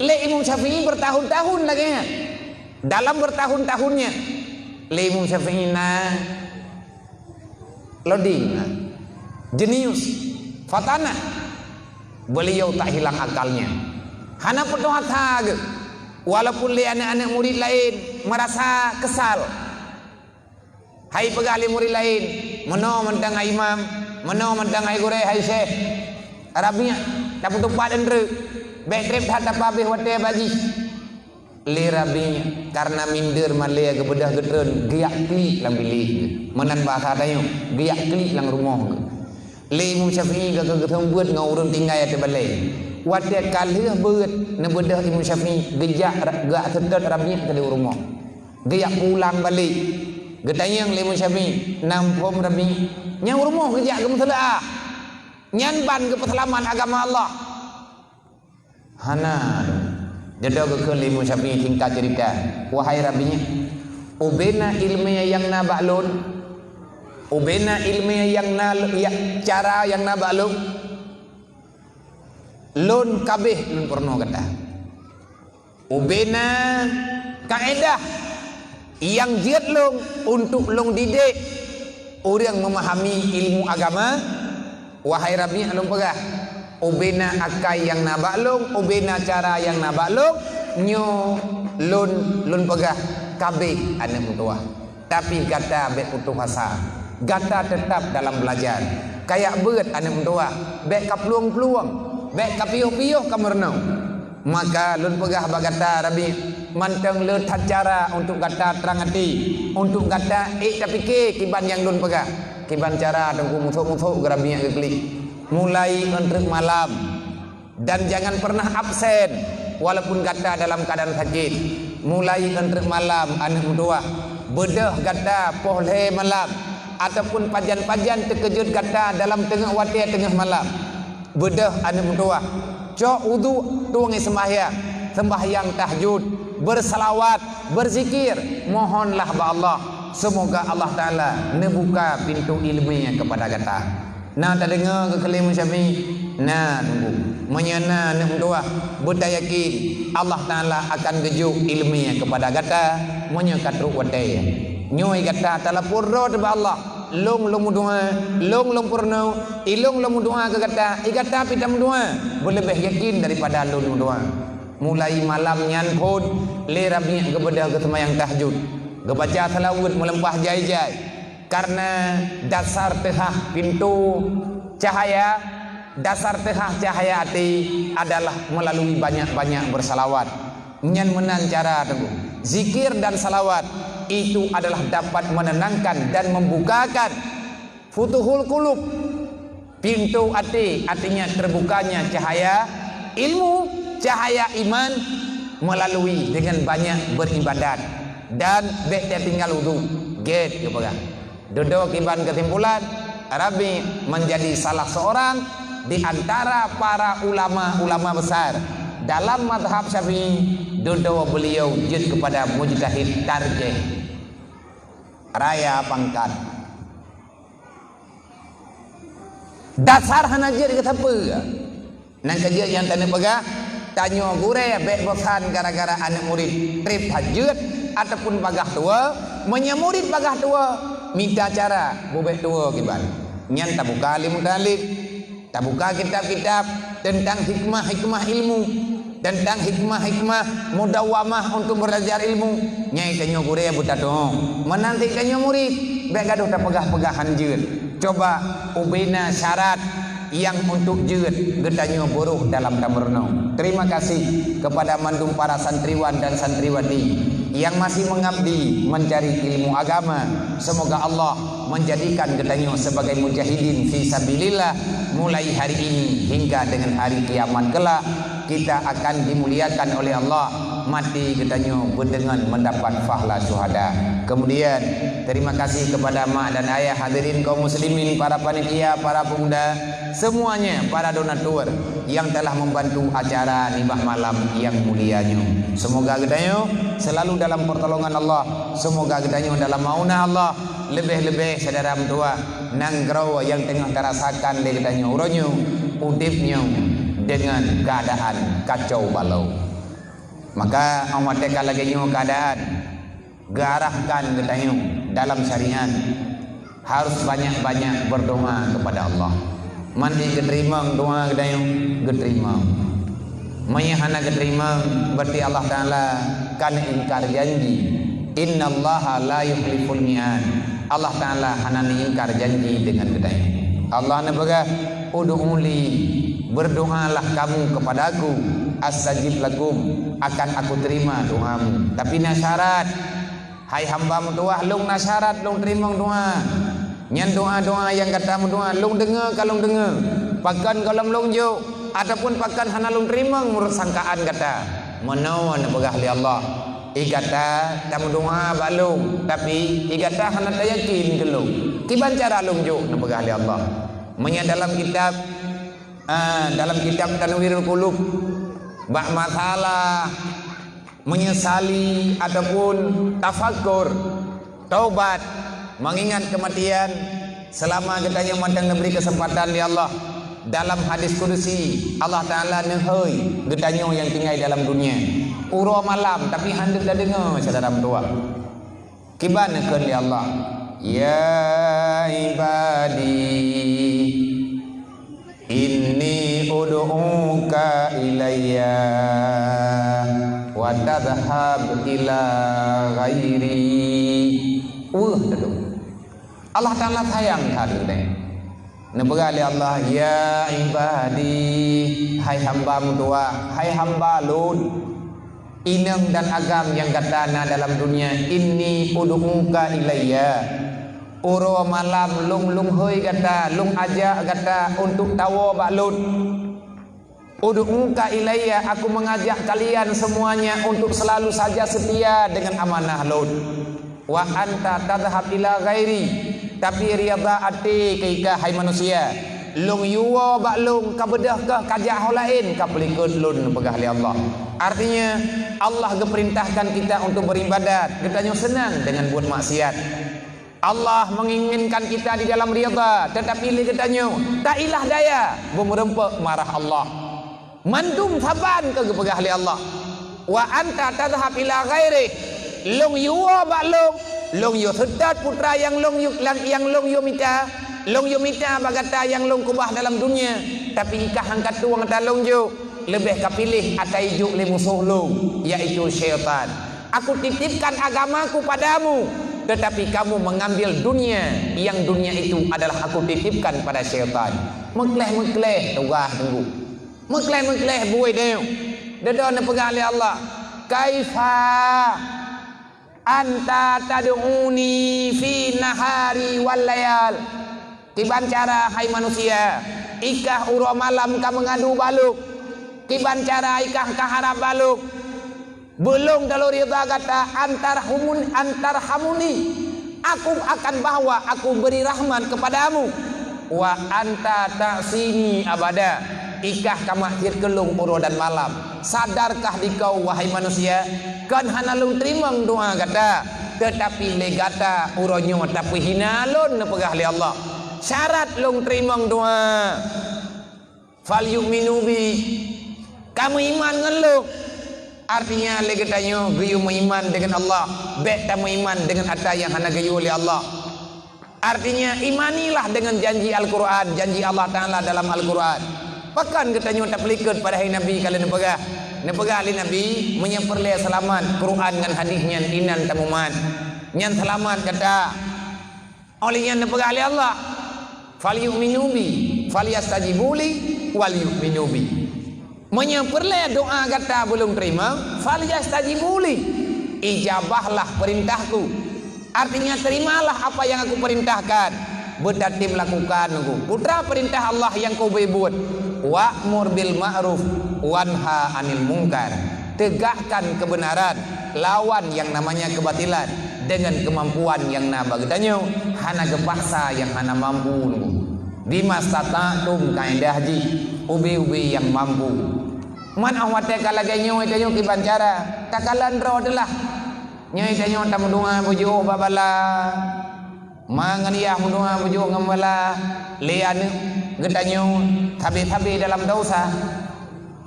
Speaker 2: le Imam Syafi'i bertahun-tahun lagi dalam bertahun-tahunnya le Imam Syafi'i na loading jenius fatana beliau tak hilang akalnya hana pedoh hatag walaupun li anak-anak murid lain merasa kesal hai pegali murid lain meno mentang imam meno mentang ai gore hai syekh Arabnya tak putuk badan re baik trip tak pabeh wate baji li rabinya karena minder malia ke bedah getreun giak klik lang bilih menan bahasa dayo giak klik lang rumah li Imam Syafi'i ke ketemu buat ngau urang tinggal ya te balai wadah kalih beut ne bedah Imam Syafi'i gejak gak tetet Rabi ke rumah gejak pulang balik getayang Imam Syafi'i nampom Rabi nyang rumah gejak ke masalah nyan ban ke perselaman agama Allah hana jadau ke Imam Syafi'i tingkat cerita wahai Rabinya ubena ilmiah yang na ba'lun ubena ilmiah yang na cara yang na ba'lun lon kabeh lon porno kata ubena kaedah yang jiat long untuk long didik orang memahami ilmu agama wahai Rabi alum pegah ubena akai yang nabak long, ubena cara yang nabak long, nyo lun pegah kabeh anak mutua. Tapi kata bek putus asa, kata tetap dalam belajar. Kayak beut anak mutua, bek kapluang-pluang, bek kapiuh-piuh kamerno. Maka lun pegah bagata Rabi manteng le cara untuk kata terang hati, untuk kata tapi kiban yang lun pegah. Kiban cara tengku musuh-musuh gerabinya keklik. Mulai untuk malam dan jangan pernah absen walaupun kata dalam keadaan sakit. Mulai untuk malam anak mutua bedah kata pohle malam ataupun pajan-pajan terkejut kata dalam tengah waktu tengah malam. Bedah anak mutua cok wudu tuangi sembahyang tahajud, bersalawat, berzikir, mohonlah ba Allah semoga Allah Taala membuka pintu ilmunya kepada kata. Nah tak dengar ke kelim Syafi, nah tunggu menyana nak doa bertayakin Allah Taala akan gejuk ilmunya kepada kata menyakatru wadai nyoi kata tala purro ba Allah long doa long purno ilong doa ke kata ikata pitam doa berlebih yakin daripada long doa. Mulai malam nyan pun le rabi kepada ke sembahyang tahajud kebaca salawat melempah jai-jai karena dasar tehah pintu cahaya, dasar tehah cahaya hati adalah melalui banyak-banyak bersalawat. Nyan menan cara tunggu zikir dan salawat itu adalah dapat menenangkan dan membukakan futuhul qulub, pintu hati, artinya terbukanya cahaya ilmu, cahaya iman melalui dengan banyak beribadat dan bek tinggal wudu get kepada duduk iban kesimpulan Rabi menjadi salah seorang di antara para ulama-ulama besar dalam mazhab Syafi'i. Duduk beliau jud kepada mujtahid tarjih raya pangkat dasar hanajir kata apa nang kerja yang tanya pegah tanya gure bek bosan gara-gara anak murid trip hajud ataupun bagah tua menyemurid bagah tua minta cara bubek tua kiban nyan tak buka alim talib tak buka kitab-kitab tentang hikmah ilmu, tentang hikmah mudawamah untuk belajar ilmu nyai kanyo gure buta dong menanti kanyo murid bek gaduh tak pegah-pegahan jeut coba ubena syarat yang untuk jeut getanyo buruh dalam tamerno. Terima kasih kepada mandum para santriwan dan santriwati yang masih mengabdi mencari ilmu agama. Semoga Allah menjadikan getanyo sebagai mujahidin fi sabilillah mulai hari ini hingga dengan hari kiamat kelak. Kita akan dimuliakan oleh Allah, mati getanyo dengan mendapat pahala syuhada. Kemudian terima kasih kepada mak dan ayah hadirin kaum muslimin, para panitia, para pemuda, semuanya, para donatur yang telah membantu acara nibah malam yang mulianya. Semoga getanyo selalu dalam pertolongan Allah, semoga getanyo dalam maunah Allah. Lebih-lebih saudara mentua nanggrau yang tengah terasakan di getanyo uronyo udipnya dengan keadaan kacau balau. Maka amatkan lagi nyo keadaan garahkan getanyo dalam syariat harus banyak-banyak berdoa kepada Allah. Mandi keterima doa getanyo keterima. Mayahana keterima berarti Allah Taala kan ingkar janji. Innallaha la yukhliful mi'ad. Allah Taala hana ingkar janji dengan getanyo. Allah nabaga ud'uli, berdoalah kamu kepadaku, astajib lakum, akan aku terima doamu. Tapi nasyarat, hai hamba tuah long nasyarat long terima doa. Nyan doa-doa yang katamu doa long dengar kalau dengar. Pakan kalau long jo ataupun pakan hana long terima menurut sangkaan kata. Menawan begah li Allah. Igata tamu doa balung tapi igata hana tayakin kelong. Kiban cara long jo begah li Allah. Menya dalam kitab Tanwirul Qulub bak masalah menyesali ataupun tafakur taubat mengingat kematian selama kita mandang memberi kesempatan di Allah. Dalam hadis kudusi Allah Ta'ala nehoi getanyo yang tinggal dalam dunia uro malam tapi handuk dah dengar saudara mentua kiban nekeun di Allah ya ibadi inni udu ilayya wa tadhhab ila ghairi. Allah Ta'ala sayang tadi. Nebera Allah, ya ibadi, hai hamba tua, hai hamba Lut, inang dan agam yang katana dalam dunia ini udu'uka ilayya. Uro malam lung hoi kata, lung aja kata untuk tawa bak Lut. Udu'uka ilayya, aku mengajak kalian semuanya untuk selalu saja setia dengan amanah Lut. Wa anta tadhhab ila ghairi, tapi riyadha ati keika hai manusia lung yuwa bak lung kabedah ke kajak hal lain ka pelikut lun pegah li Allah. Artinya Allah geperintahkan kita untuk beribadat, kita senang dengan buat maksiat. Allah menginginkan kita di dalam riyadha, tetapi li katanya tak ilah daya berempek marah Allah. Mandum saban ke pegah li Allah. Wa anta tadhhab ila ghairi, long yuwa bak long yu sedat putra yang long yu mita bagata yang long kubah dalam dunia, tapi ikah angkat tuang ta long yu lebih kapilih atai juk li musuh long, yaitu syaitan. Aku titipkan agamaku padamu, tetapi kamu mengambil dunia, yang dunia itu adalah aku titipkan pada syaitan. Mekleh tugah tunggu mekleh buai deu dedon pegang oleh Allah. Kaifa anta tad'uni fi nahari wal layal, kiban cara hai manusia ikah uro malam ka mengadu baluk, kiban cara ikah kaharap baluk belum dalam rida kata antar hamuni, aku akan bawa, aku beri rahmat kepadamu. Wa anta ta'sini abada, ikah kamakhir kelung uro dan malam. Sadarkah dikau wahai manusia, kan hana lung terimang doa kata, tetapi legata uronyo tapi hina lon pegah li Allah. Syarat lung terimang doa. Fal yu'minu bi, kamu iman dengan lu. Artinya legatanyo gayu iman dengan Allah, bet tamu iman dengan apa yang hana gayu oleh Allah. Artinya imanilah dengan janji Al-Quran, janji Allah Ta'ala dalam Al-Quran. Bahkan katanya tak pelikut pada hari Nabi kalian nepegah ali Nabi menyemperleh selamat Quran dengan hadisnya inan tamuman nyan selamat kata olehnya nepegah ali Allah fal yu'minu bi fal yastajibu li wal yu'minu bi, menyemperleh doa kata belum terima fal yastajibu li, ijabahlah perintahku, artinya terimalah apa yang aku perintahkan, bertatib lakukan aku putra perintah Allah yang kau buat. Wa'mur bil ma'ruf wanha 'anil munkar, tegakkan kebenaran, lawan yang namanya kebatilan dengan kemampuan yang nabagetanyo, hana gepaksa yang hana mampu bimastata'tum kaedah haji ubi-ubi yang mampu. Man awate kalagenyo itanyo kibancara takalan ro adalah nyai tanyo tamu doa bujo babala manganiah doa bujo ngambala liane getanyo tabi-tabi dalam dosa.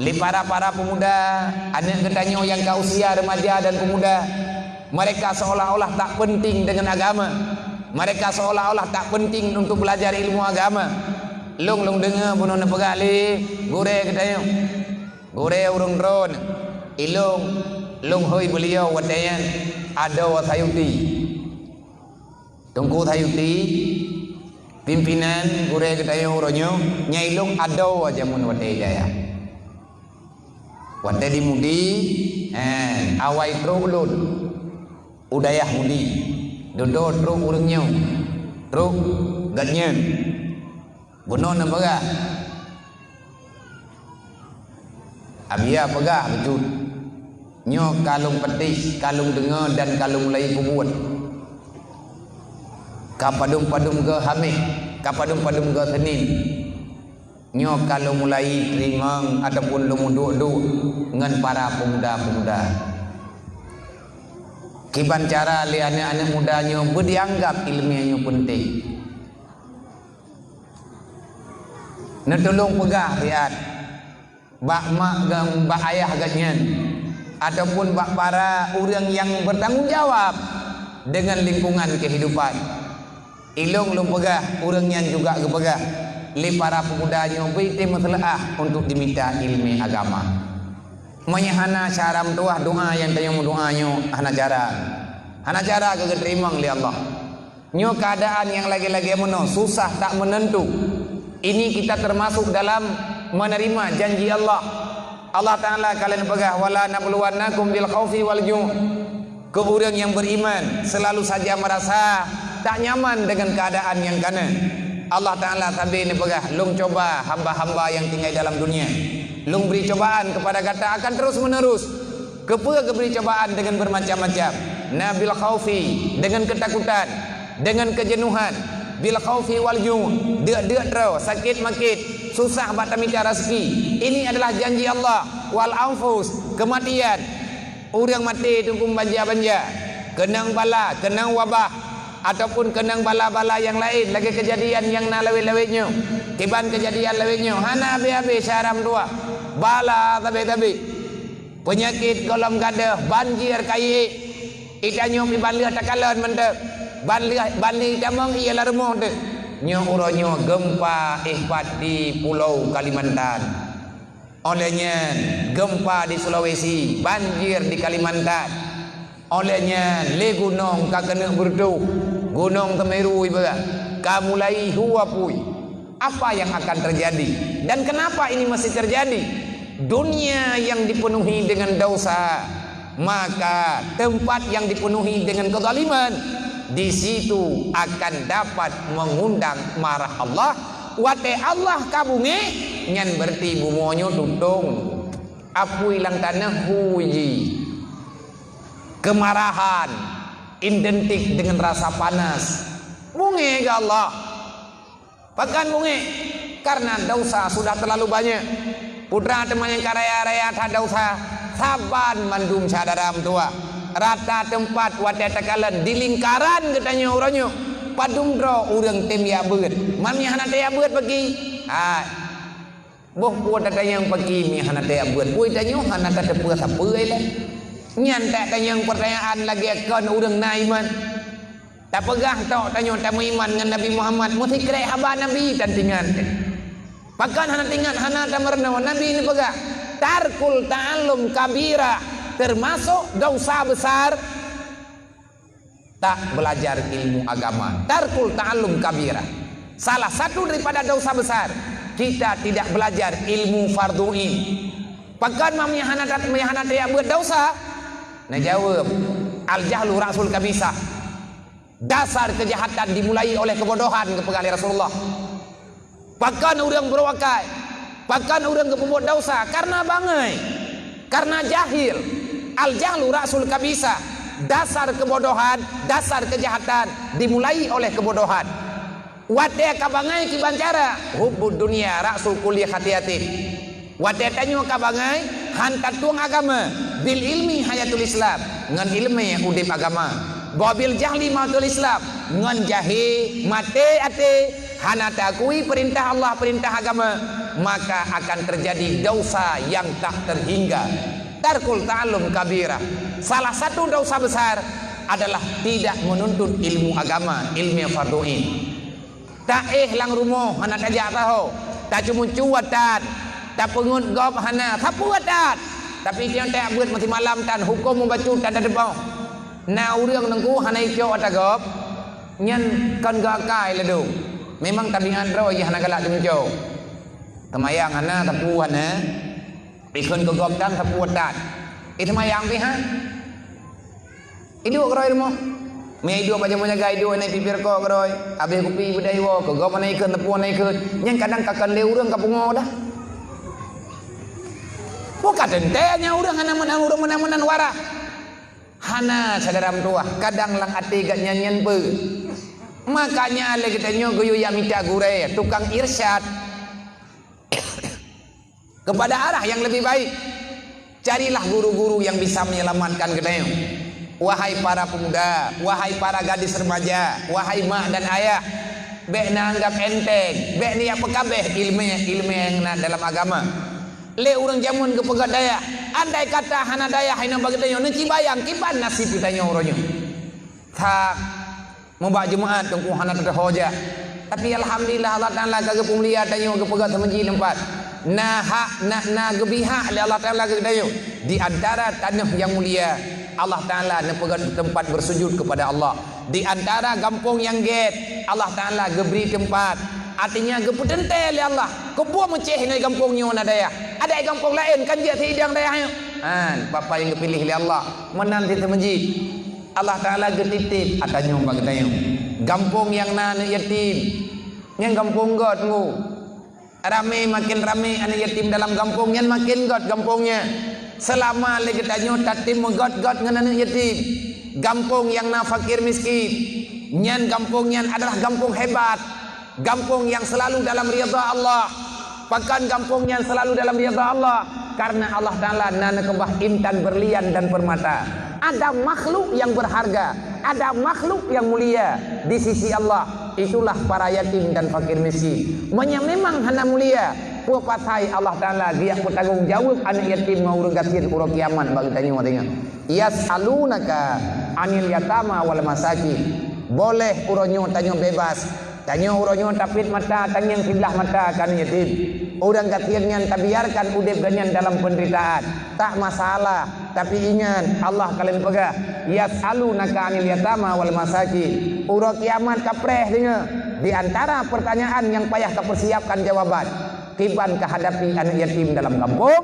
Speaker 2: Li para pemuda, anak getanyo yang ke usia remaja dan pemuda, mereka seolah-olah tak penting dengan agama, mereka seolah-olah tak penting untuk belajar ilmu agama. Long dengar bunuh nepegali gore getanyo gore urung drone ilung hoi beliau wadayan ada wasayuti tungku sayuti pimpinan gure ketayo uronyo nyailung ado aja mun wate jaya wate di mudi awai trulun udayah mudi dodo tru urangnya tru gatnyen bonon pegah abia pegah betul nyo kalung petis kalung dengar dan kalung lai kubut kapadum-padum ke hamid, kapadum-padum ke senin. Nyo kalau mulai terimang ataupun lumuduk-duk dengan para pemuda-pemuda. Kiban cara li anak-anak mudanya berdianggap ilmiahnya penting. Netulung pegah riat. Bak mak gang bak ayah ganyan ataupun bak para orang yang bertanggung jawab dengan lingkungan kehidupan. Ilung lum pegah, urangnya juga kepegah. Li para pemudanya beti masalah untuk diminta ilmu agama. Menyahana cara mendoa doa yang tanya doanya hana cara ke terima oleh Allah. Nyo keadaan yang lagi-lagi susah tak menentu. Ini kita termasuk dalam menerima janji Allah. Allah Ta'ala kalian pegah wala nabluwannakum bil khaufi wal ju'. Ke orang yang beriman selalu saja merasa tak nyaman dengan keadaan yang kana. Allah Ta'ala tabi ni pegah lung coba hamba-hamba yang tinggal dalam dunia. Lung beri cobaan kepada kata akan terus menerus. Keberi cobaan dengan bermacam-macam. Nabil khaufi dengan ketakutan, dengan kejenuhan, bil khaufi wal ju', deuk terus, sakit makit, susah batang minta rezeki. Ini adalah janji Allah. Wal anfus, kematian. Orang mati tunggu banja-banja, kenang bala, kenang wabah, ataupun kenang bala-bala yang lain, lagi kejadian yang na lawit-lawitnya, kiban kejadian lawitnya, hana habis-habis syaram dua, bala tabi-tabi, penyakit kolam gadah, banjir kai, ikannya banlih takalan mentek, banlih tamang ialah remah tu, nyo uronyo gempa ihpat di Pulau Kalimantan. Olehnya gempa di Sulawesi, banjir di Kalimantan. Olehnya le gunung kakena berdu, gunung Semeru ibu, kamulai huapui. Apa yang akan terjadi dan kenapa ini masih terjadi? Dunia yang dipenuhi dengan dosa, maka tempat yang dipenuhi dengan kezaliman, di situ akan dapat mengundang marah Allah. Wate Allah kabunge nyan berti bumonyo tutung apu ilang tanah huji. Kemarahan identik dengan rasa panas. Bunge ke Allah. Bahkan bunge karena dosa sudah terlalu banyak. Putra teman yang karaya-raya tak dosa saban mandum cadaram tua. Rata tempat wate tekalan di lingkaran katanya orangnya. Padung dro urang tem ya beut. Mami hana te ya beut bagi. Boh puat tanya yang bagi mi hana te ya beut. Pui tanya hana ta tepeu sapeuy le. Nyan tak tanya yang pertanyaan lagi akon urang naiman. Tak pegah tok tanya tamu iman dengan Nabi Muhammad. Mesti krek haba Nabi dan tingan. Bahkan hana tingan hana ta merna Nabi ini pegah. Tarkul ta'allum kabira termasuk dosa besar. Tak belajar ilmu agama. Tarkul ta'allum kabira. Salah satu daripada dosa besar, kita tidak belajar ilmu fardu'in. Bahkan mamnya hana dia buat dosa. Nah jawab, al jahlu rasul kabisah. Dasar kejahatan dimulai oleh kebodohan kepada Rasulullah. Bahkan orang berwakai, bahkan orang berbuat dosa karena bangai, karena jahil. Al jahlu rasul kabisah. Dasar kebodohan, dasar kejahatan dimulai oleh kebodohan. Wate kabangai kibancara hubbud dunia rasul kulli khatiatin. Wate tanyo kabangai hantat tuang agama bil ilmi hayatul Islam ngan ilmi udip agama. Babil jahli mautul Islam ngan jahi mate ate hana takui perintah Allah perintah agama, maka akan terjadi dosa yang tak terhingga. Tarkul ta'allum kabira. Salah satu dosa besar adalah tidak menuntut ilmu agama, ilmu fardu'in. Tak lang rumah hana tajak tahu, tak cuma cuatan, tak pengut gop hana, tak puatan. Tapi dia tak buat mati malam tan hukum membaca tan ada bau. Na urang nengku hana ijo ata gop. Nyen kan gakai ledu. Memang tabiat ro ya hana galak jumjo. Temayang hana tapu hana. Ikon ke gop tan tapu tan. Itu mayang pi ha. Idu keroi mo. Me idu baca menjaga idu naik pipir ko keroi. Habis kopi budai wo ke gop naik ikon tapu naik ikon. Yang kadang kakan le urang kapungo dah. Bukan dentenya urang hana menang wara. Hana sadaram tua kadang lang ati gak nyanyian be. Makanya le kita nyo guyu ya minta gure tukang irsyad kepada arah yang lebih baik. Carilah guru-guru yang bisa menyelamatkan kita. Wahai para pemuda, wahai para gadis remaja, wahai mak dan ayah, bek na anggap enteng, bek ni apa kabeh ilmu yang dalam agama. Le urang jamun ke pegat daya, andai kata hana daya hina bagi tanya nanti bayang kiban nasib kitanya orangnya. Tak membak jemaat tengku hana terhoja. Tapi alhamdulillah Allah Taala kagak pumulia tanya ke pegat semenji tempat. na gebihak oleh Allah Taala kedayo di antara tanah yang mulia Allah Taala tempat bersujud kepada Allah. Di antara kampung yang get Allah Taala geberi tempat, artinya gepedentai oleh Allah. Kebuah menceh dengan kampungnya mana daya. Ada kampung lain kan dia tidang dayanya. Papa yang dipilih oleh Allah menanti temenji. Allah Taala getitip atanya bagatayo. Kampung yang na yatim. Yang kampung got ngu. Rame makin rame anak yatim dalam kampung yang makin got kampungnya. Selama lagi tanyo tatim got-got dengan anak yatim. Kampung yang na fakir miskin. Nyan kampung yang adalah kampung hebat. Kampung yang selalu dalam ridha Allah. Bahkan kampung yang selalu dalam ridha Allah. Karena Allah Ta'ala nana kebah intan berlian dan permata. Ada makhluk yang berharga, ada makhluk yang mulia di sisi Allah. Itulah para yatim dan fakir miskin. Memang hana mulia. Puapatai Allah Ta'ala dia bertanggung jawab anak yatim mau regatir urut kiamat bagi tanya katanya. Yas'alunaka anil yatama wal masakin. Boleh uronyo tanya bebas. Tanya uronyo tapit mata, tanya sebelah mata kan yatim. Orang katiannya tak biarkan udip ganyan dalam penderitaan. Tak masalah. Tapi ingat Allah kalian pegah. Yas'alunaka anil yatama wal masakin. Urut kiamat kapreh dengar. Di antara pertanyaan yang payah kepersiapkan jawaban. Kiban kehadapi anak yatim dalam kampung.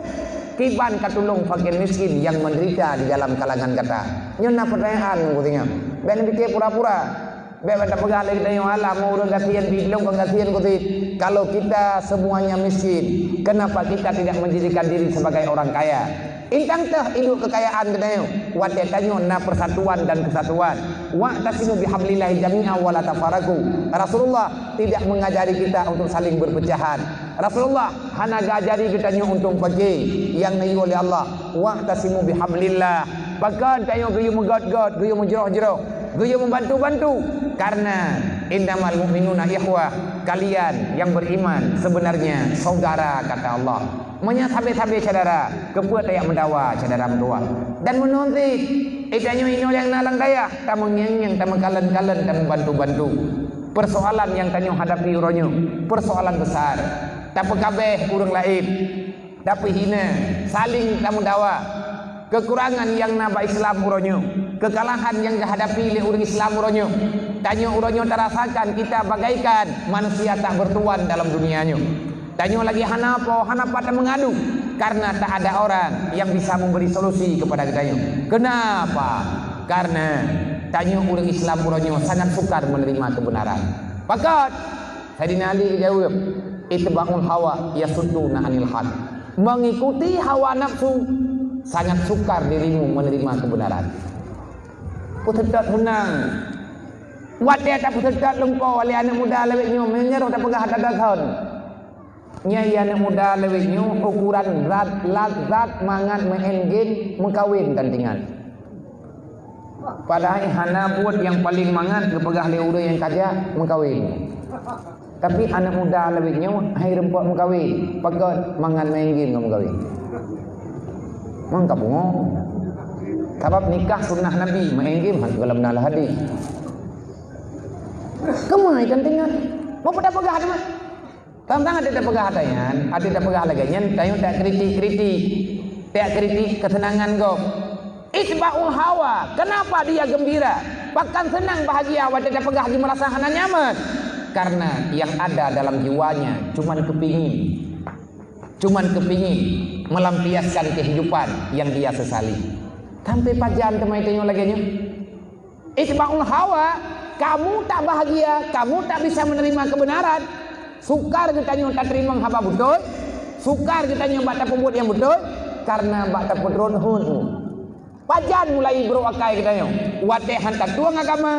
Speaker 2: Kiban katulung fakir miskin yang menderita di dalam kalangan kata. Nyona pertanyaan katanya. Ben pikir pura-pura. Bebas tak pegang lagi tanya Allah mau urang kasihan bilong kasihan kutit. Kalau kita semuanya miskin, kenapa kita tidak menjadikan diri sebagai orang kaya? Intang teh induk kekayaan katanya. Wa tanyo na persatuan dan kesatuan. Wa tasimu bihablillahi jami'a wa la tafaraku. Rasulullah tidak mengajari kita untuk saling berpecahan. Rasulullah hanya ngajari kita untuk pergi yang nayu oleh Allah. Wa tasimu bihablillah. Bahkan tanyo guyu megot-got, guyu menjeroh-jeroh, guyu membantu-bantu. Karena innamal mu'minuna ikhwah, kalian yang beriman sebenarnya saudara kata Allah. Menya sabe-sabe saudara, kepuat yang mendawa saudara mendawa. Dan menonti ikanyo inyo yang nalang daya, tamu yang tamu kalen-kalen tamu bantu-bantu. Persoalan yang tanyo hadapi uronyo, persoalan besar. Tapi kabeh urang lain, tapi hina, saling tamu dawa. Kekurangan yang naba Islam uronyo, kekalahan yang dihadapi oleh orang Islam uronyo. Tanyo uronyo terasakan kita bagaikan manusia tak bertuan dalam dunianya. Tanyo lagi hanapa tak mengadu karena tak ada orang yang bisa memberi solusi kepada kita. Kenapa? Karena tanyo orang Islam uronyo sangat sukar menerima kebenaran. Pakat Sayyidina Ali jawab, itba'ul hawa yasudduna anil haq. Mengikuti hawa nafsu sangat sukar dirimu menerima kebenaran. Putetat menang. Wadah tak putetat lengkau oleh anak muda leweknya menyerah tak pegah tak dakan. Nyai anak muda leweknya ukuran zat mangat mengengin mengkawin gantingan. Padahal hana buat yang paling mangat kepegah lewuda yang kaja mengkawin. Tapi anak muda leweknya hai rempok mengkawin. Pakat mangat mengengin mengkawin. Mangkap bungo. Sebab nikah sunnah Nabi mengengim dalam nalah hadis. Kemai gantingan. Mau pada pegah ada mah. Tentang ada pegah hatayan, ada pegah lagi nyen, tayo tak kritik. Tak kritik kesenangan kau. Isba'ul hawa. Kenapa dia gembira? Bahkan senang bahagia wa tak pegah di merasakan nyaman. Karena yang ada dalam jiwanya cuman kepingin melampiaskan kehidupan yang dia sesali. Sampai pajan temai tanya lagi nya. Isba'ul hawa, kamu tak bahagia, kamu tak bisa menerima kebenaran. Sukar kita nyo tak terima haba betul. Sukar kita nyo bak tak pembuat yang betul karena bak tak pedron hun. Pajan mulai beroakai kita nyo. Wate hantar tuang agama,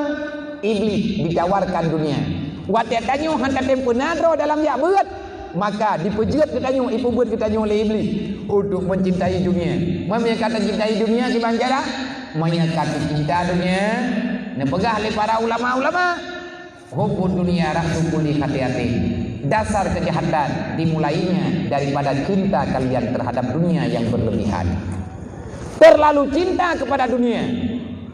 Speaker 2: iblis ditawarkan dunia. Wate tanyo hantar tempo nadro dalam ya beut. Maka dipejet kita nyo, ipubuat kita nyo oleh iblis untuk mencintai dunia. Memang kata cintai dunia gimana cara? Kata cinta dunia. Nepegah oleh para ulama-ulama. Hubbud dunia rasul kulli hati-hati. Dasar kejahatan dimulainya daripada cinta kalian terhadap dunia yang berlebihan. Terlalu cinta kepada dunia,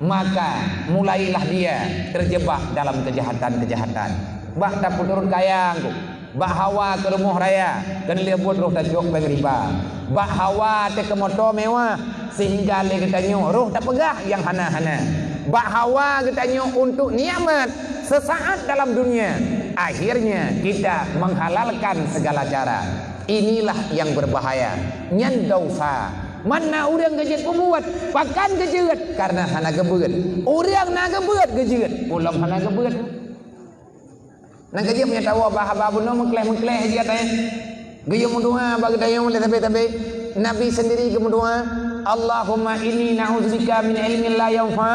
Speaker 2: maka mulailah dia terjebak dalam kejahatan-kejahatan. Bak tak turun kayang bak hawa ke rumah raya kena dia buat roh tak jok bagi riba, bak hawa te ke motor mewah sehingga le katanya roh tak pegah yang hana-hana, bak hawa katanya untuk nikmat sesaat dalam dunia, akhirnya kita menghalalkan segala cara. Inilah yang berbahaya. Nyan dosa. Mana orang gejet pembuat pakan gejet karena hana gebeut. Orang na gebeut gejet, ulam hana gebeut. Nang gejet punya tahu apa bunuh mengkleh dia teh. Gaya mendoa bagi daya mulai tapi Nabi sendiri ke mendoa, Allahumma inni na'udzubika min ilmin la yanfa.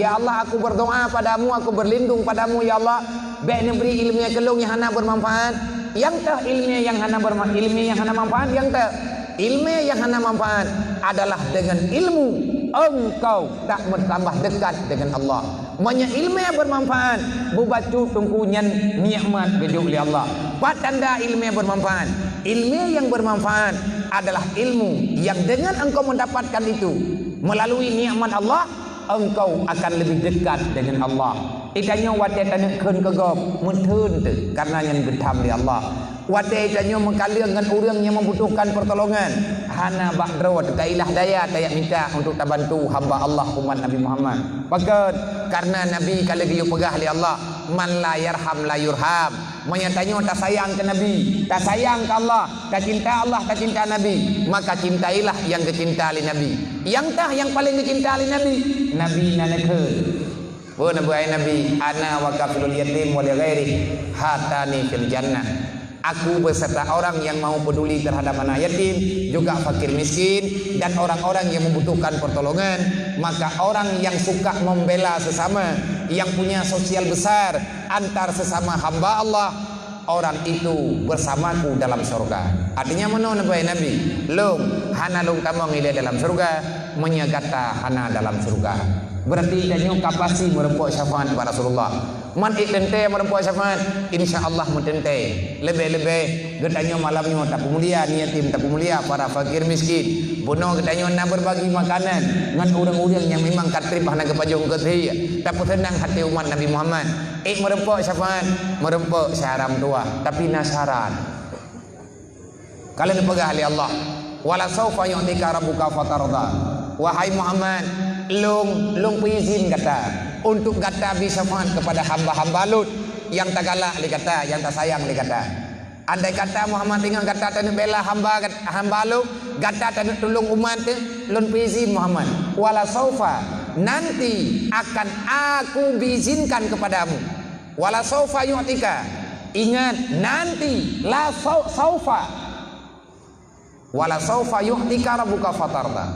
Speaker 2: Ya Allah, aku berdoa padamu, aku berlindung padamu ya Allah. Baik beri ilmu yang kelung yang hana bermanfaat. Yang tak ilmu yang hana bermanfaat, ilmu yang hana manfaat, yang tak ilmu yang hana manfaat adalah dengan ilmu engkau tak bertambah dekat dengan Allah. Manya ilmu yang bermanfaat bubacu tungkunyan nikmat gejuk li Allah. Patanda ilmu yang bermanfaat. Ilmu yang bermanfaat adalah ilmu yang dengan engkau mendapatkan itu melalui nikmat Allah, engkau akan lebih dekat dengan Allah. Itanya wate tanah keun kegop menteun tu karena yang gedam li Allah. Wate itanya mengkalir dengan orang yang membutuhkan pertolongan. Hana bakdro tak ilah daya tayak minta untuk tabantu hamba Allah umat Nabi Muhammad. Bahkan karena Nabi kalau dia pegah li Allah, man la yarham la yurham. Menyatanya tak sayang ke Nabi, tak sayang ke Allah, tak cinta Allah, tak cinta Nabi, maka cintailah yang kecinta li Nabi. Yang tah yang paling kecinta li Nabi, Nabi nanakeun. Wa Nabi, ana wa kafilul yatim wa li ghairi hatani fil jannah. Aku beserta orang yang mau peduli terhadap anak yatim, juga fakir miskin dan orang-orang yang membutuhkan pertolongan. Maka orang yang suka membela sesama, yang punya sosial besar antar sesama hamba Allah, orang itu bersamaku dalam surga. Artinya mana Nabi? Long hana long tamang ile dalam surga, menyagata hana dalam surga. Berarti danyo kapasi merempok syafaat kepada Rasulullah. Man itente merempok syafaat, insyaallah mentente. Lebih-lebih gedanyo malamnya tak mulia niatim tak mulia para fakir miskin. Bono gedanyo na berbagi makanan ngan orang-orang yang memang katrip hana kepajong kethi. Tak tenang hati umat Nabi Muhammad. Merempok syafaat, merempok syaram tua, tapi nasyarat. Kalian pegah ali Allah. Wala saufa yu'tika rabbuka fatarda. Wahai Muhammad, long izin kata untuk kata bisa syafaat kepada hamba-hamba Lut yang tak galak li kata, yang tak sayang li kata. Andai kata Muhammad tinggal kata tanu bela hamba Lut, kata tanu tolong umat tu, long izin Muhammad. Wala saufa, nanti akan aku biizinkan kepadamu. Wala saufa yu'tika. Ingat nanti la saufa. Wala saufa yu'tika rabbuka fatarda.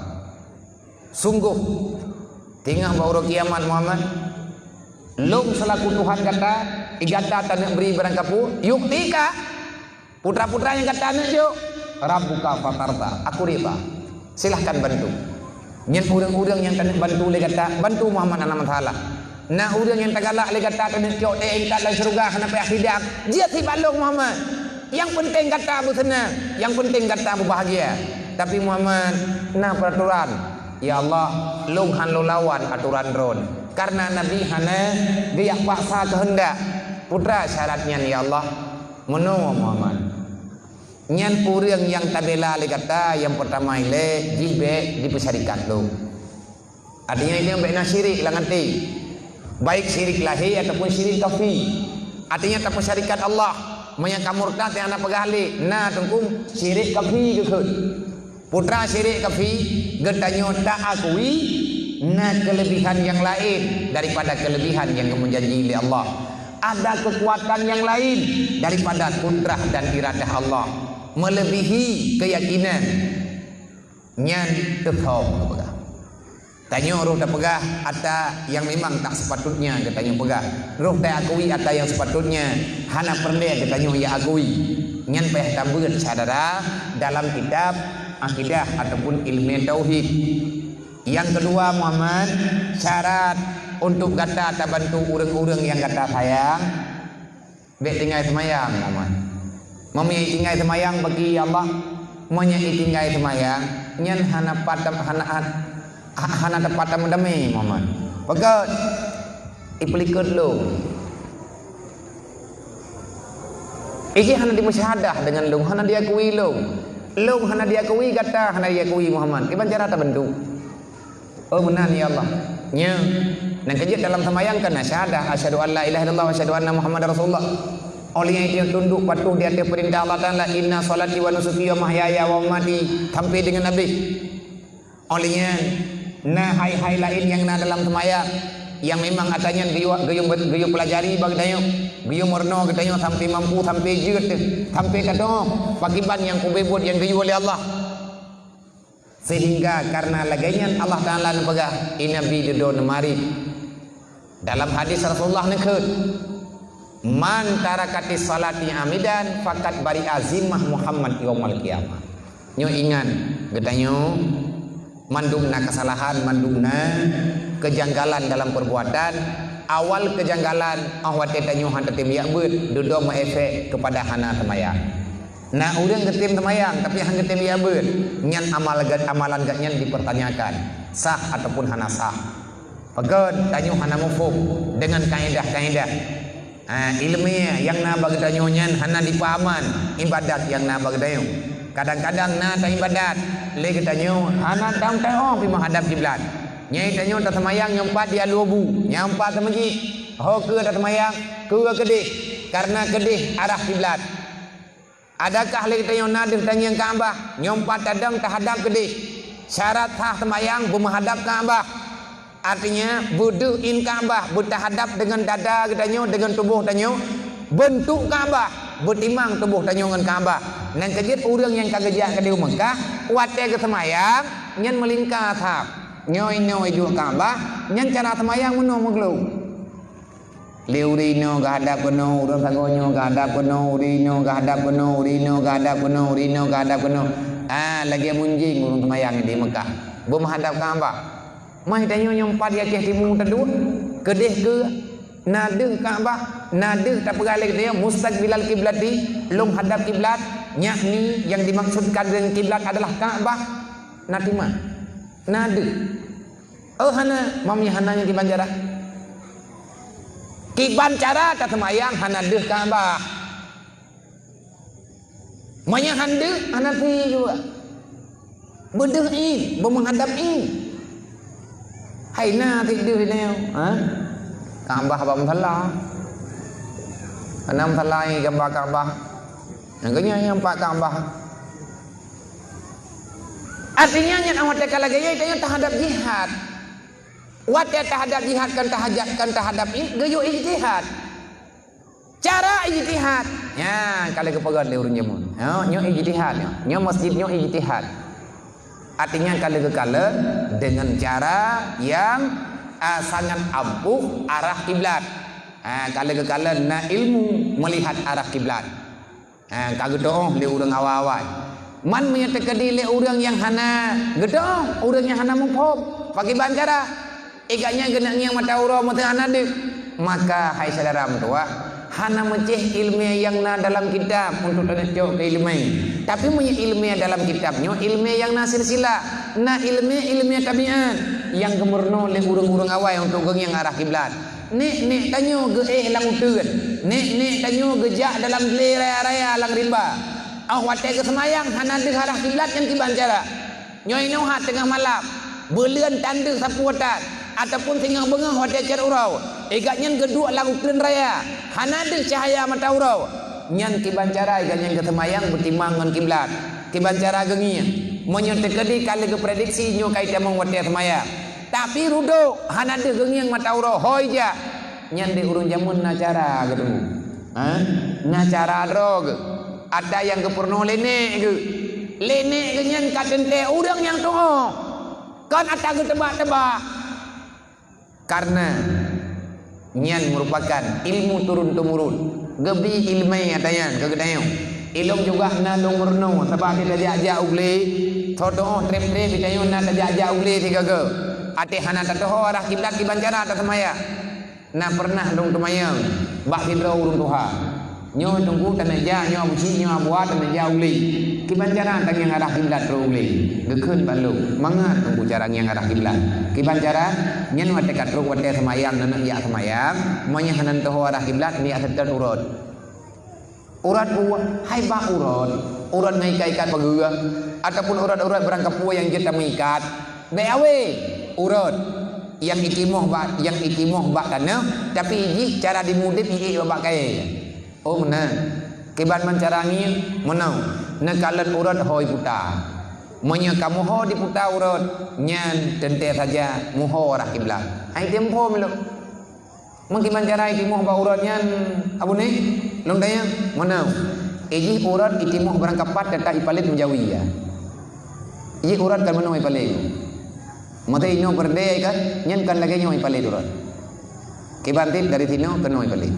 Speaker 2: Sungguh tinggal baru kiamat Muhammad long selaku Tuhan kata igata tak beri barang kapu yuk tika putra-putra yang kata nak yuk rabbuka fatarta aku riba silahkan bantu nyen urang-urang yang tak bantu le kata bantu Muhammad anak taala nah urang yang tak galak le kata tak yuk engkat dalam surga hana pe akhidat dia si balong Muhammad yang penting kata bu senang yang penting kata bu bahagia tapi Muhammad nah peraturan ya Allah, long han lo lawan aturan ron. Karena Nabi hana dia paksa kehendak. Putra syaratnya ya Allah, meno Muhammad. Nyan urang yang tabela le kata yang pertama ile jibe dipesarikan lo. Artinya ini yang baik syirik lah nganti. Baik syirik lahi ataupun syirik kafi. Artinya tak pesarikan Allah. Menyangka murtad yang anak pegali. Nah tengkum syirik kafi ke. Putra syirik kafi getanyo tak akui na kelebihan yang lain daripada kelebihan yang menjanji oleh Allah. Ada kekuatan yang lain daripada kudrah dan iradah Allah melebihi keyakinan nyan tepau pegah. Tanyo roh tak pegah ada yang memang tak sepatutnya getanyo pegah. Roh tak akui ada yang sepatutnya hana pernah getanyo ya akui. Nyan payah tambun saudara dalam kitab akidah ataupun ilmu tauhid. Yang kedua Muhammad, syarat untuk kata bantu urang-urang yang kata sayang bek tinggal semayang Muhammad. Mempunyai tinggal semayang bagi Allah, mempunyai tinggal semayang nyan hana tepat mendemi Muhammad. Pegat iplikat lo. Iji hana dimusyahadah dengan long, hana diakui long hana diakui kata, hana diakui Muhammad. Iban cara tak bentuk. Oh benar ya Allah. Nya, dan kejadian dalam sembahyang kan syahadah asyhadu an la ilaha illallah wa asyhadu anna Muhammadar Rasulullah. Oleh yang dia tunduk patuh di atas perintah Allah Taala, inna salati wa nusuki wa mahyaya wa mamati, sampai dengan Nabi. Olehnya nah hai lain yang dalam sembahyang yang memang katanya gayu pelajari bagi dayo gayu morno katanya sampai mampu sampai jeut sampai kata pagiban yang kubebut yang gayu oleh Allah, sehingga karena laganya Allah Taala nepegah inabi dedo nemari dalam hadis Rasulullah nekut man tarakati salati amidan fakat bari azimah Muhammad yaumul qiyamah. Nyo ingat katanya mandungna kesalahan, mandungna kejanggalan dalam perbuatan, awal kejanggalan awat tetanyo hanta tim yakbeut dodo efek kepada hana temayang. Nah urang ketim temayang tapi hang ketim yakbeut nyan amalan gak nyan dipertanyakan sah ataupun hana sah. Pagod tanyo hana mufum dengan kaedah-kaedah ilmiah yang na bagi tanyo nyan hana dipahaman ibadat yang na bagi tanyo. Kadang-kadang na ta ibadat le katanya anak tang teh pi menghadap kiblat. Nyai tanya ta semayang nyempat dia lubu, nyampat ke masjid. Ho ke ta semayang, ke kedih karena kedih arah kiblat. Adakah le katanya nadir tanya Ka'bah, nyempat tadang terhadap kedih. Syarat sah semayang menghadap Ka'bah. Artinya buduin Ka'bah, berhadap dengan dada katanya dengan tubuh tanya bentuk Ka'bah. Bertimang tubuh tanyo dengan Ka'bah. Nan kejit urang yang kagejak ke di Mekah, wate ke semayang nyan melingkar thap. Nyoi ju Ka'bah, nyan cara semayang meno meglu. Liurino gadap kono, urang sagonyo gadap kono, urino gadap kono, urino gadap kono, urino gadap kono. Lagi munjing urang semayang di Mekah. Bom hadap Ka'bah. Mai tanyo nyompat ya ke timur tedu, kedeh ke nadeh Ka'bah, nadeh tak pergalih dia mustaqbilal kiblati, long hadap kiblat, yakni yang dimaksudkan dengan kiblat adalah Ka'bah. Natima nadeh hana mami hananya di banjara kiban cara tak semayang hana deh Ka'bah manya hande hana pi juga bedeh in menghadap in haina tidur neo Ka'bah bam salah enam salah gambar Ka'bah yang kenyang empat Ka'bah. Artinya yang awak tekala gaya itu terhadap jihad. Wate terhadap jihad kan terhadap gayo ijtihad. Cara ijtihad. Ya, kalau kepegat le urang jamun. Nyo ijtihad, nyo masjid nyo ijtihad. Artinya kalau kekala dengan cara yang sangat ampuh arah kiblat. Kalau kekala na ilmu melihat arah kiblat. Kagedo le urang awal-awal. Man menyatakan le urang yang hana gedong, urang yang hana mumphom pagi bancara iganya genang yang mata uro mata hana de, maka hai saudara tua hana meceh ilmiah yang na dalam kitab untuk tenecok ke ilmiah, tapi punya ilmiah dalam kitabnya ilmiah yang na silsilah, na ilmiah tabiat yang gemurno le urang-urang awal untuk geng yang arah kiblat. Nek tanyo ge lang uteun, nek tanyo gejak dalam le raya-raya lang rimba. Wate ke semayang hana de arah kiblat yang kibancara. Nyoi hat tengah malam, beuleun tanda sapuatan ataupun tengah bengah wate cer urau. Egaknya gedua lang uteun raya. Hana de cahaya mata urau. Nyan kibancara egaknya ke semayang bertimbang ngan kiblat. Kibancara genginya. Monyo tekedi kali ke prediksi nyo kait among wate semayang. Tapi rudo hana de gengiang mata urau hoija. Nyan de urun jamun na cara ketemu. Na cara drog. Ada yang kepurno lenek ke nyan katente udang yang toh kan ada ke tebak-tebak karena nyan merupakan ilmu turun-temurun gebi ilmai atayan kegedayo ilmu juga na longurno sebab kita jajak ugle todo trep-trep bitayo na jajak ugle tiga ke ate hana tatoh arah kiblat kibancara ta semaya na pernah dong temayang bak hidro urun Tuhan nyo tunggu tanaja nyo buci nyo buat tanaja uli kibancara tang yang arah kiblat ro uli gekeun balu mangat tunggu jarang yang arah kiblat kibancara nyen wate katru wate semayang nana ya semayang monya hanan toho arah kiblat ni asetan urut Urat hai ba urat ngaikat bagua ataupun urat-urat berangkap pua yang kita mengikat. Beawe urat yang ikimoh ba kana tapi iji cara dimudip iji ba kai. Oh menang. Kiban mencarangi menang. Nekalan urat hoi puta. Monya kamu ho di puta urat nyan tente saja muho arah kiblat. Hai tempo melu. Mengkiban cara ikimoh ba urat nyan abu ni long tanya menang. Iji urat ikimoh berangkap pat data ipalit menjauhi ya. Iji urat kan menang ipalit. Mata ino berdaya kan nyan kan lagi nyo ipalit urat. Kibantit dari tino kan no ipalit.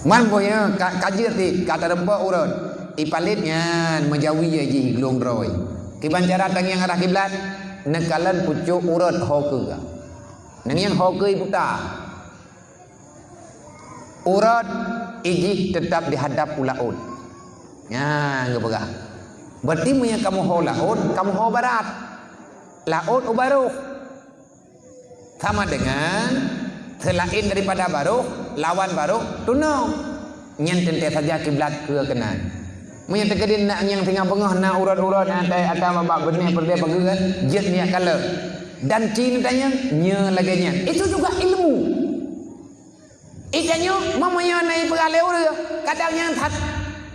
Speaker 2: Man punya kajian ti kata rempa urat ipalitnya menjauhi aji glong roy. Kiban cara tang yang arah kiblat nekalan pucuk urat hoke ga. Nang yang hoke puta. Urat iji tetap dihadap ulaut. Ya, enggak pegang. Berarti punya kamu ho laut, kamu ho barat. Laut baruh. Sama dengan selain daripada baruh, lawan baruh tunau. Nyen tente saja kiblat ke kanan. Munya terkedin nak yang tengah bengah nak urat-urat atau babak benih perdaya pageran jet niat kala. Dan cintanya nya laganya. Itu juga ilmu. Ikannya mamanya naik peraleu dia. Kadangnya tak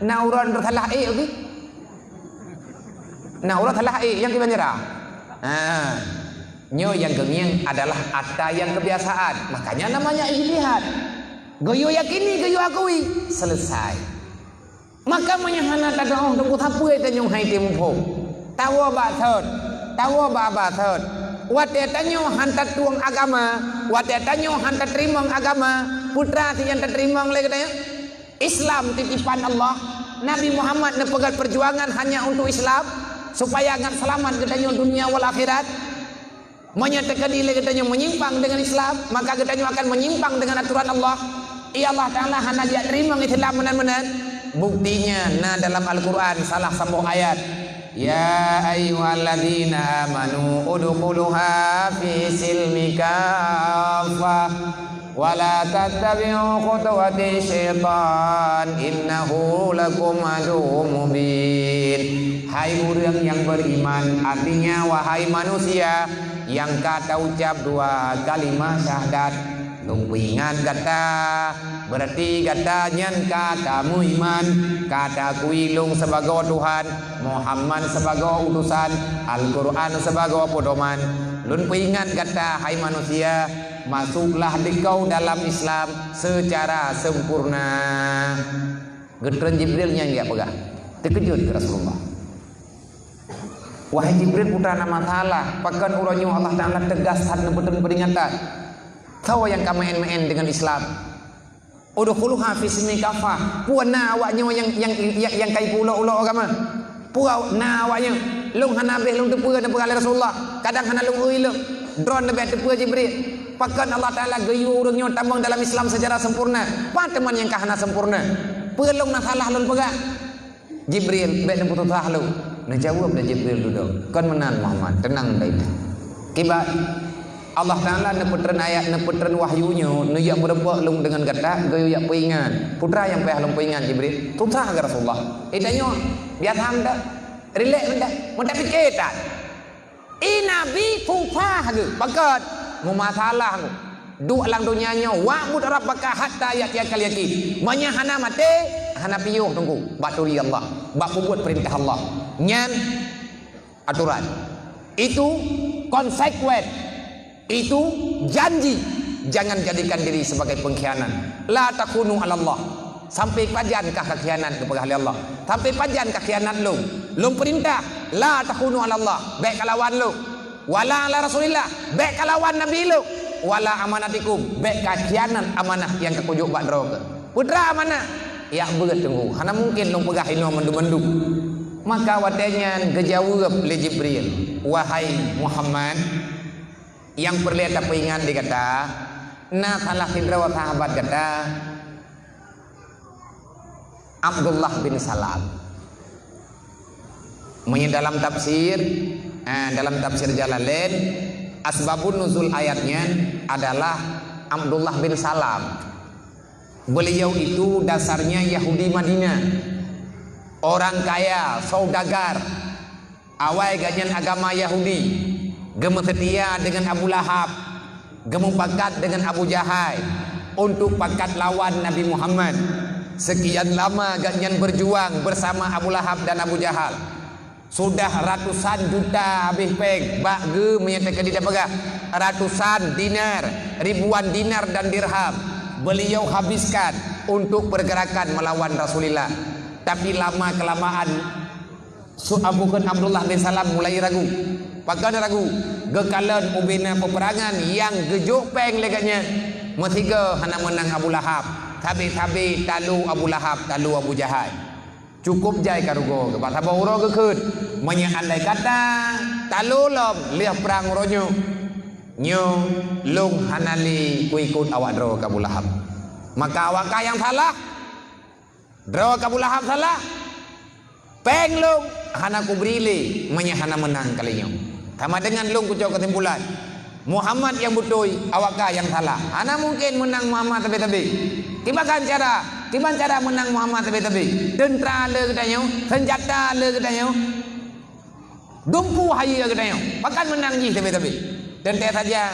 Speaker 2: na urat tersalah okey. Na urat salah yang kita nyerah. Nyo yang gengiang adalah atta yang kebiasaan. Makanya namanya ijtihad. Goyo yakini, goyo akui, selesai. Maka menyahana tadau tunggu tapue tanyong hai tempo. Tawa ba thot, tawa ba thot. Wate tanyo hantat tuang agama, wate tanyo hantat terimang agama, putra ti yang terimang lagi katanya. Islam titipan Allah. Nabi Muhammad nepegat perjuangan hanya untuk Islam supaya agar selamat katanya dunia wal akhirat. Menyatakan diri katanya menyimpang dengan Islam, maka katanya akan menyimpang dengan aturan Allah. Ya Allah Ta'ala hanya dia terima Islam benar-benar. Buktinya nah dalam Al-Quran salah sambung ayat. Ya ayyuhalladzina amanu udkhuluha fi silmi kafah wa la tattabi'u khutuwati syaitan innahu lakum aduwwum mubin. Hai orang yang beriman, artinya wahai manusia yang kata ucap dua kalimat syahadat lumpuingan kata berarti katanya kata iman kata kuilung sebagai Tuhan Muhammad sebagai utusan Al-Quran sebagai pedoman lumpuingan kata hai manusia masuklah dikau dalam Islam secara sempurna. Getren Jibrilnya enggak pegang terkejut ke Rasulullah. Wahai Jibril putra nama salah pakan uranyo Allah Ta'ala tegas hadna betul peringatan. Kau yang kamu main-main dengan Islam. Udkhuluha fi silmi kafah. Puana awaknya yang kai pulau-ulau agama. Puau na awaknya lung hanabeh lung tepua dan perala Rasulullah. Kadang hana lung uilung. Drone lebih tepua Jibril. Pakan Allah Ta'ala gayu urangnya tambang dalam Islam secara sempurna. Pa teman yang kahana sempurna. Pelung na salah lun pegak. Jibril baik dan putus sahlu. Nak jawab dah Jibril duduk. Kan menan Muhammad, tenang dah itu. Kibat Allah Ta'ala neputren ayat, neputren wahyunya, nuyak berempak lung dengan kata, gayu yak puingan. Putra yang payah lung puingan Jibril. Tutrah ke Rasulullah. Itanya, biar ham dah. Relax dah. Mudah fikir tak? Nabi tutrah ke. Bakat. Mumasalah ke. Duk lang dunianya. Wa'bud rabbaka hatta ya'tiyakal yaqin. Menyahana mati. Hana piyuh tunggu. Baturi Allah. Bak buat perintah Allah. Nyan aturan. Itu konsekuen. Itu janji. Jangan jadikan diri sebagai pengkhianat. La takunu ala Allah. Sampai pajankah kekhianat kepada Allah. Sampai pajankah khianat lu. Lu perintah. La takunu ala Allah. Baik kalawan lu. Wala ala Rasulillah. Baik kalawan Nabi lu. Wala amanatikum. Baik khianat amanah yang kekujuk bak droga. Putra amanah. Ya berat tunggu. Hana mungkin lu pegah ino mendung-mendung. Maka watanya gejawab oleh Jibril. Wahai Muhammad. Yang perlihat apa ingat dikata. Nah salah sidra wa sahabat kata. Abdullah bin Salam. Dalam tafsir. Dalam tafsir Jalalain. Asbabun nuzul ayatnya adalah Abdullah bin Salam. Beliau itu dasarnya Yahudi Madinah, orang kaya, saudagar, awal ganyan agama Yahudi, gemu setia dengan Abu Lahab, gemu pakat dengan Abu Jahal untuk pakat lawan Nabi Muhammad. Sekian lama ganyan berjuang bersama Abu Lahab dan Abu Jahal. Sudah ratusan juta habis peng, bak ge menyatakan di dapagah ratusan dinar, ribuan dinar dan dirham beliau habiskan untuk pergerakan melawan Rasulullah. Tapi lama kelamaan Abdullah bin Salam mulai ragu. Pakai ragu, gekalan ubina peperangan yang gejuk peng leganya. Mestiga hana menang Abu Lahab. Tabi-tabi talu Abu Lahab, talu Abu Jahal. Cukup jai karugo ke bahasa bauro ke keud menya andai kata talulom liah perang ronyo nyo lung hanali kuikut awak dro ke Abu Lahab, maka awak yang salah dro ke Abu Lahab salah peng lung hana kubrili menya hana menang kalinya sama dengan lung kucok kesimpulan Muhammad yang butui awak yang salah hana mungkin menang Muhammad tapi Tiba cara menang Muhammad tapi tentera le katanya, senjata le katanya, dumpu hayi katanya, bahkan menang ji tapi tentera saja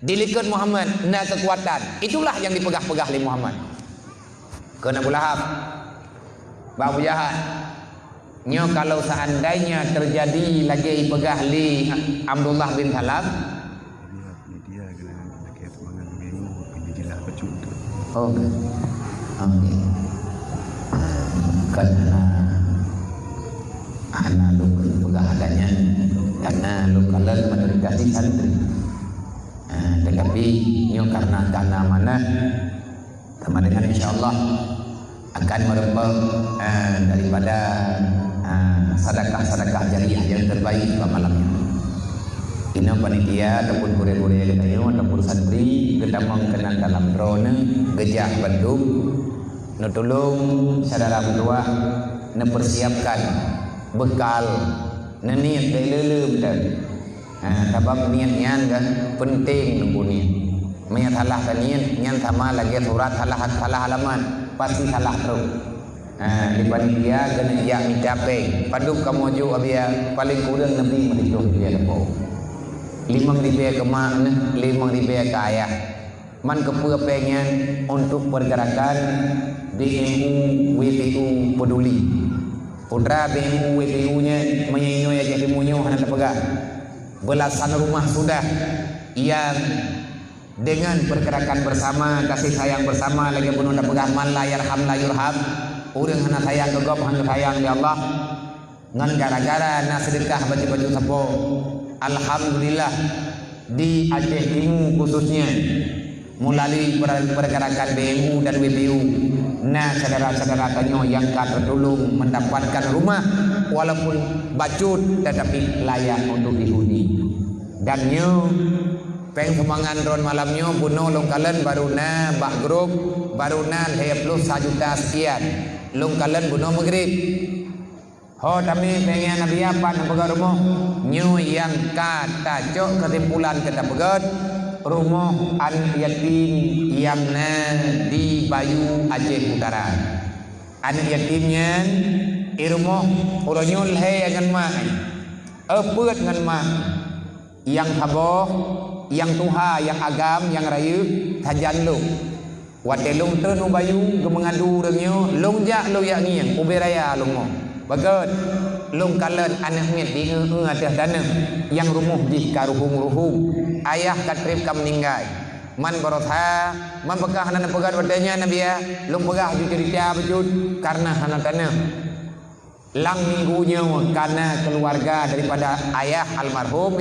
Speaker 2: dilikut Muhammad na kekuatan, itulah yang dipegang-pegang oleh Muhammad. Kena Abu Lahab, Abu Jahal. Nyo kalau seandainya terjadi lagi pegang li Abdullah bin Salam, oh. Amin. Karena anak lu pegahadannya karena lu kalian menderitasi santri. Tetapi nyo karena mana sama dengan insyaallah akan merembang daripada sedekah jariah yang terbaik pada malamnya. Ina panitia ataupun kure-kure ketayo ataupun santri kita mengkenal dalam drone gejah Bandung nutulung saudara berdua nepersiapkan bekal neniat lele betul. Sebab niatnya kan penting nunggu niat. Niat salah kan niat sama lagi surat salah halaman pasti salah terus. Di panitia kena ya mencapai paduk kamu ju abia paling kurang nabi menipu dia depo. 5.000 ke mana, 5.000 ke ayah. Man kepua pengen untuk pergerakan BMU WPU peduli. Putra BMU WPU nya menyenyo ya jadi munyo hana terpegang. Belasan rumah sudah yang dengan pergerakan bersama, kasih sayang bersama lagi penuh terpegang man la yarham la yurham. Urang hana sayang gegop hana sayang di Allah. Ngan gara-gara na sedekah baju-baju sepo. Alhamdulillah di Aceh Timur khususnya melalui pergerakan BMU dan WPU nah saudara-saudara kanyo yang tertolong mendapatkan rumah walaupun bacut tetapi layak untuk dihuni dan nyo peng semangan ron malamnya buno longkalen baruna bak grup baruna saya plus 1 juta sekian longkalen buno maghrib. Oh tapi pengen Nabi apa nak pegang rumah nyu yang kata cok kesimpulan kita pegang rumah anak yatim yang di Bayu Aceh Utara anak yatimnya rumah uranyul he dengan mak epet dengan mak yang taboh yang tuha yang agam yang rayu tajan lu watelung tenu Bayu gemengadu renyo longjak lu yak ngiang uberaya lu mo bagat lung kalen anak ngit di atas dana yang rumuh di karuhung ayah katrip kam meninggal man barotha man pegah hana pegat wadanya nabi ya lung pegah di cerita bejut karena hana tanah lang minggunya karena keluarga daripada ayah almarhum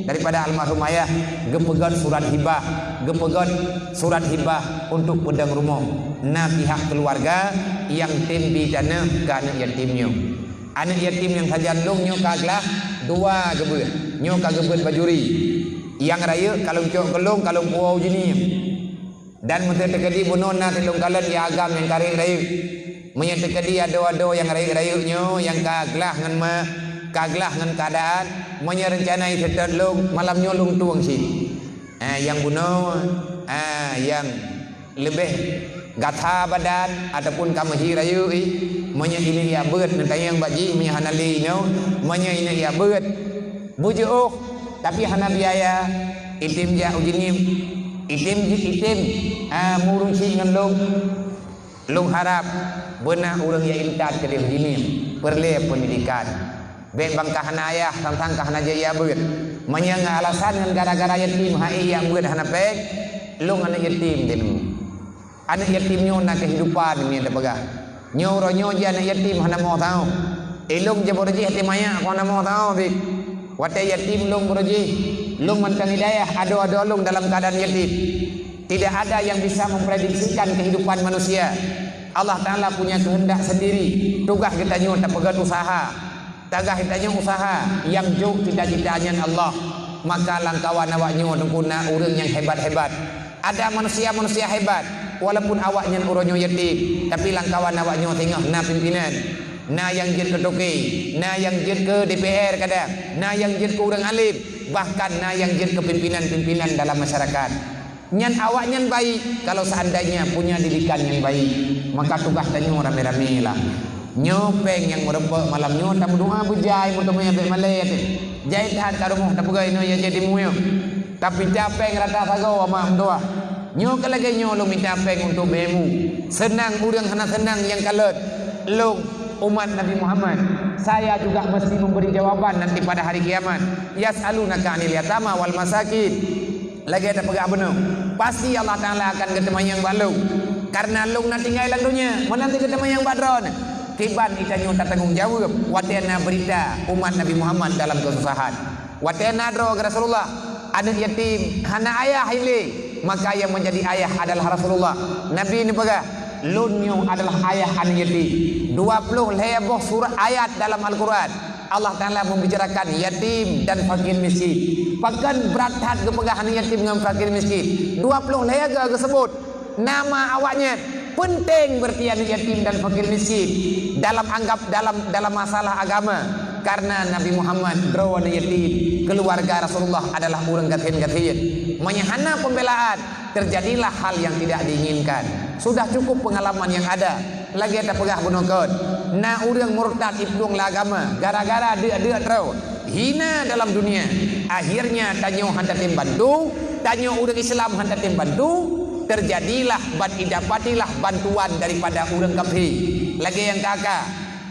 Speaker 2: daripada almarhum ayah gepegat surat hibah untuk pedang rumah nah pihak keluarga yang tim di dana ke anak yatimnya anak yatim yang sajan lung nyo kaglah 2 gebet nyo kagebet bajuri yang raya kalau cok kelung kalau puau jini dan menteri tekadi bunona telung kalan ya agam yang kari raya menyetekadi ado-ado yang raya nyo yang kaglah ngan keadaan menyerencanai setan lung malam nyo lung tuang si yang buno yang lebih Gatha badan ataupun kamu hirayu menya ini ya beut nanti yang baji menya hanali nyo menya ini ya beut bujuk tapi hana biaya itim ja ujinim itim murung si ngan lung harap benar urang ya intat ke ujinim perle pendidikan baik bangkah ayah tentang kahana jaya beut menya alasan dengan gara-gara yatim hai yang beut hana pek lung anak yatim denu anak yatim nyo na kehidupan ni ada pegah nyo ronyo je anak yatim hana mau tahu elong je boroji hati maya ko hana mau tahu dik wate yatim lung boroji lung mentang hidayah ado lung dalam keadaan yatim tidak ada yang bisa memprediksikan kehidupan manusia. Allah Ta'ala punya kehendak sendiri. Tugas kita nyo tak pegat usaha tagah kita nyo usaha yang juk cita-citanya Allah maka langkawan awak nyo tengkuna urang yang hebat-hebat. Ada manusia-manusia hebat walaupun awaknya uronyo yatim tapi langkawan awaknya tengah na pimpinan na yang jid ke toki na yang jid ke DPR kadang na yang jid ke urang alim bahkan na yang jid ke pimpinan-pimpinan dalam masyarakat nyan awaknya baik kalau seandainya punya didikan yang baik maka tugas tanyo rame-rame lah nyopeng yang merempek malam nyo tamu doa bujai mutamanya be malet jahit hat karumo tapugai no ya jadi muyo tapi capeng rata sago ama doa nyo kalagi nyo lo minta peng untuk bemu senang urang hana senang yang kalet lo umat Nabi Muhammad saya juga mesti memberi jawaban nanti pada hari kiamat yas'alunaka 'anil yatama wal masakin lagi ada pegak benar pasti Allah Ta'ala akan ketemu yang balu karena lo nak tinggal dalam dunia menanti ketemu yang badron tiban itanyo tak tanggung jawab watena berita umat Nabi Muhammad dalam kesusahan watena dro Rasulullah anak yatim hana ayah hile maka yang menjadi ayah adalah Rasulullah Nabi ini pegah lunyo adalah ayah anak yatim 20 lebih surah ayat dalam Al-Quran Allah Ta'ala membicarakan yatim dan fakir miskin bahkan berat hat kepegah anak yatim dengan fakir miskin 20 lega tersebut nama awaknya penting berarti anak yatim dan fakir miskin dalam masalah agama karena Nabi Muhammad drawan yatim keluarga Rasulullah adalah orang gatin-gatin menyahana pembelaan terjadilah hal yang tidak diinginkan sudah cukup pengalaman yang ada lagi ada pegah bunokot na urang murtad ibdung agama gara-gara dia terau hina dalam dunia akhirnya tanyo hendak bantu tanyo urang Islam hendak bantu terjadilah dapatilah bantuan daripada urang kafir lagi yang kakak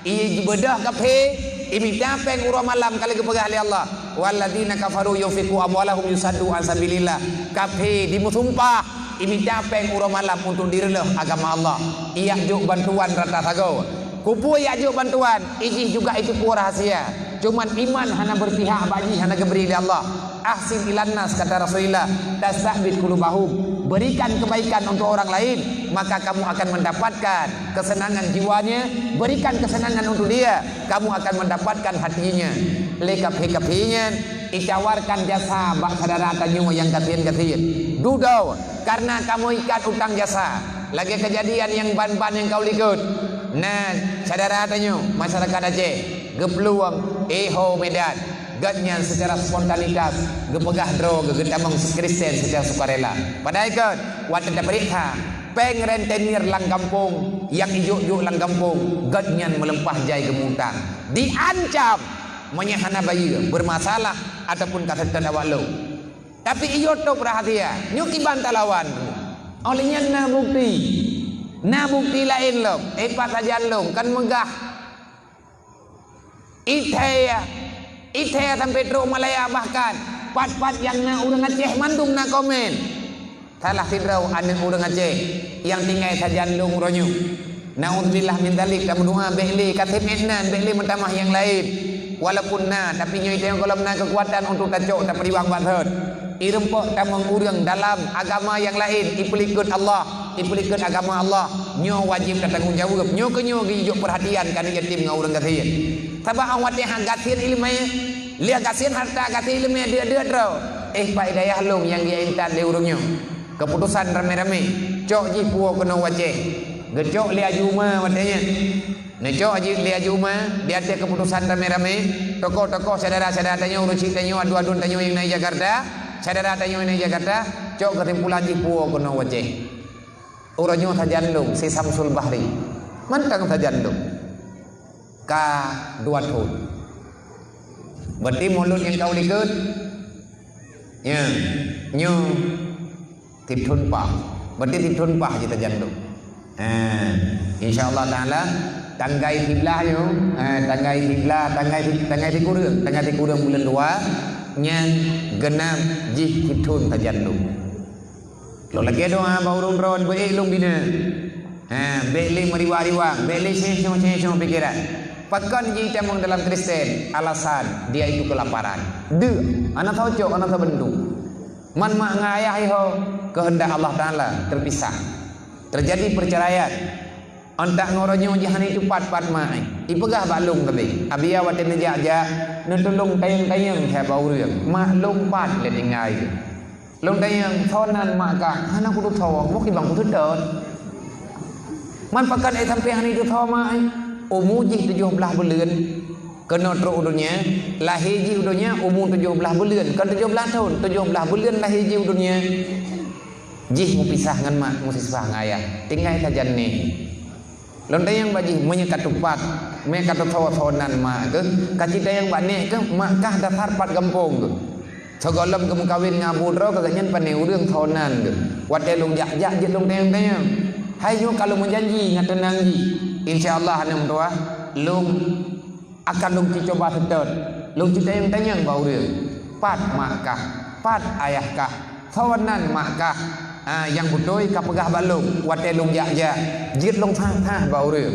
Speaker 2: ia bedah kafir iminta peng urang malam kali kepegah oleh Allah walladzina kafaru yunfiqu amwalahum yusaddu an sabilillah kafir dimusumpah iminta peng urang malam untuk direleh agama Allah ia juk bantuan rata sago kupu ia juk bantuan iji juga itu ku rahasia cuman iman hana berpihak bagi hana geberi oleh Allah ahsin ilan nas kata Rasulullah tasbit qulubahum berikan kebaikan untuk orang lain maka kamu akan mendapatkan kesenangan jiwanya berikan kesenangan untuk dia kamu akan mendapatkan hatinya lekap-lekapnya itawarkan jasa bak saudara tanyo yang katin-katin dudau karena kamu ikat utang jasa lagi kejadian yang ban-ban yang kau likut nah saudara tanyo masyarakat Aceh gepeluang eho Medan gatnya secara spontanitas gepegah dro gegetamang Kristen secara sukarela pada ikut waktu berita peng rentenir lang kampung yang ijuk-juk lang kampung gatnya melempah jai gemutang diancam menyahana bayi bermasalah ataupun kasetan awak lo tapi iyo to perhatian nyuki bantalawan olehnya na bukti lain lo pas saja lo kan megah Ite sampai Petro Malaya bahkan pat-pat yang na urang Aceh mandung na komen salah tidrau anak urang Aceh yang tinggal sajan lung ronyo naudzubillah min dzalik kamu doa beli katib ednan beli mentamah yang lain walaupun na tapi nyo itu yang kalau na kekuatan untuk tacok tak periwang banget irempok tamang urang dalam agama yang lain ipelikut Allah ipelikut agama Allah nyo wajib tanggung jawab nyo kenyo gijuk perhatian kana yatim ngau urang gatin sabah awat yang gatin ilmanya lihat gatin harta gatin ilmnya dia terau pak hidayah long yang dia intan le urangnya keputusan rame-rame cok ji puo kena wajeh gecok li ajuma watanya necok ji li ajuma dia ada keputusan rame-rame tokoh-tokoh saudara-saudara tanya urus tanyo adu-adu tanyo yang naik Jakarta saudara tanyo yang naik Jakarta cok kesimpulan ji puo kena wajeh Orangnya tajandung si Samsul Bahri. Mantang tajandung. Ka dua thun. Berarti mulut yang kau likut. Ya, nyu tithun pah. Berarti tithun pah kita tajandung. InsyaAllah ta'ala tanggai tiblahnya, tanggai tiblah, tanggai tikurang bulan 2 yang genap jih tithun tajandung. Lo lagi doa baurun ron beilung bina. Beli meriwang-riwang, beli sesong pikiran. Pakan ji temong dalam Kristen alasan dia itu kelaparan. Anak tahu anak tahu bentuk. Man mak ngayah iho kehendak Allah Taala terpisah. Terjadi perceraian. Ontak ngoronyo jahan itu pat mai. Ipegah balung tapi. Abia waten aja nutulung tayang-tayang he baurung. Mak lompat le tingai. Long tayang thonan mak ka hana kudu thaw mok ibang kudu dot. Man pakan ai sampai hani itu thaw mai. Umur 17 bulan. Kena teruk dunia. Lahir ji dunia umur 17 bulan. Kan 17 tahun, 17 bulan lahir ji dunia. Jih mu pisah ngan mak, mu sisah ngayah. Tinggal saja ni. Lontai yang baji menyekat tupat, menyekat thaw-thawanan mak ke. Kacita yang banek ke makkah dasar pat kampung ke. Segolam kamu kawin ngabudro kagaknya pandai urang thawanan ke. Wate long jak-jak je long tayang-tayang. Hayo kalau menjanji ngatenang ji. InsyaAllah anak tua long akan long coba sedot. Long tayang-tayang bau dia. Pat makkah, pat ayahkah, thawanan makkah. Yang betul kapegah balung wate long jak-jak jit long thah bau dia.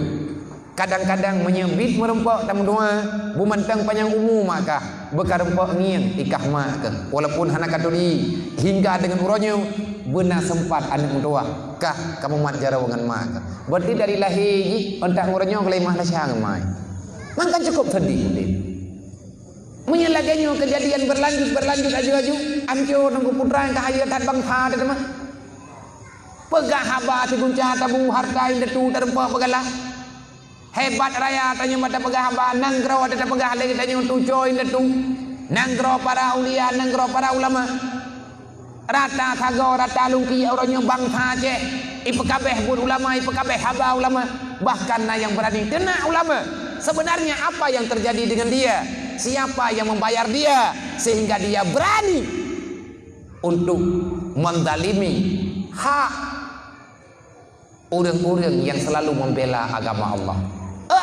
Speaker 2: Kadang-kadang menyebit merempok tam dua bumantang panjang umur makkah bekarempok ngiang ikah mak ke walaupun hana katuri hingga dengan uronyo benar sempat anak tua kah kamu mat jarawangan mak ke berarti dari lahir ji ontak uronyo kelemah lasyang mai mangkan cukup sedih menyelaganya kejadian berlanjut aju amjo nunggu putra yang kahaya tat bang tha de mah pegah haba segunca tabu harta indetu terempok pegalah hebat raya tanya mata pegah hamba nanggro ada pegah lagi tanya untuk join itu nanggro para ulia nanggro para ulama rata sago rata lungki orangnya bangsa je ipekabeh bun ulama ipekabeh haba ulama bahkan yang berani kena ulama sebenarnya apa yang terjadi dengan dia siapa yang membayar dia sehingga dia berani untuk menzalimi hak orang-orang yang selalu membela agama Allah.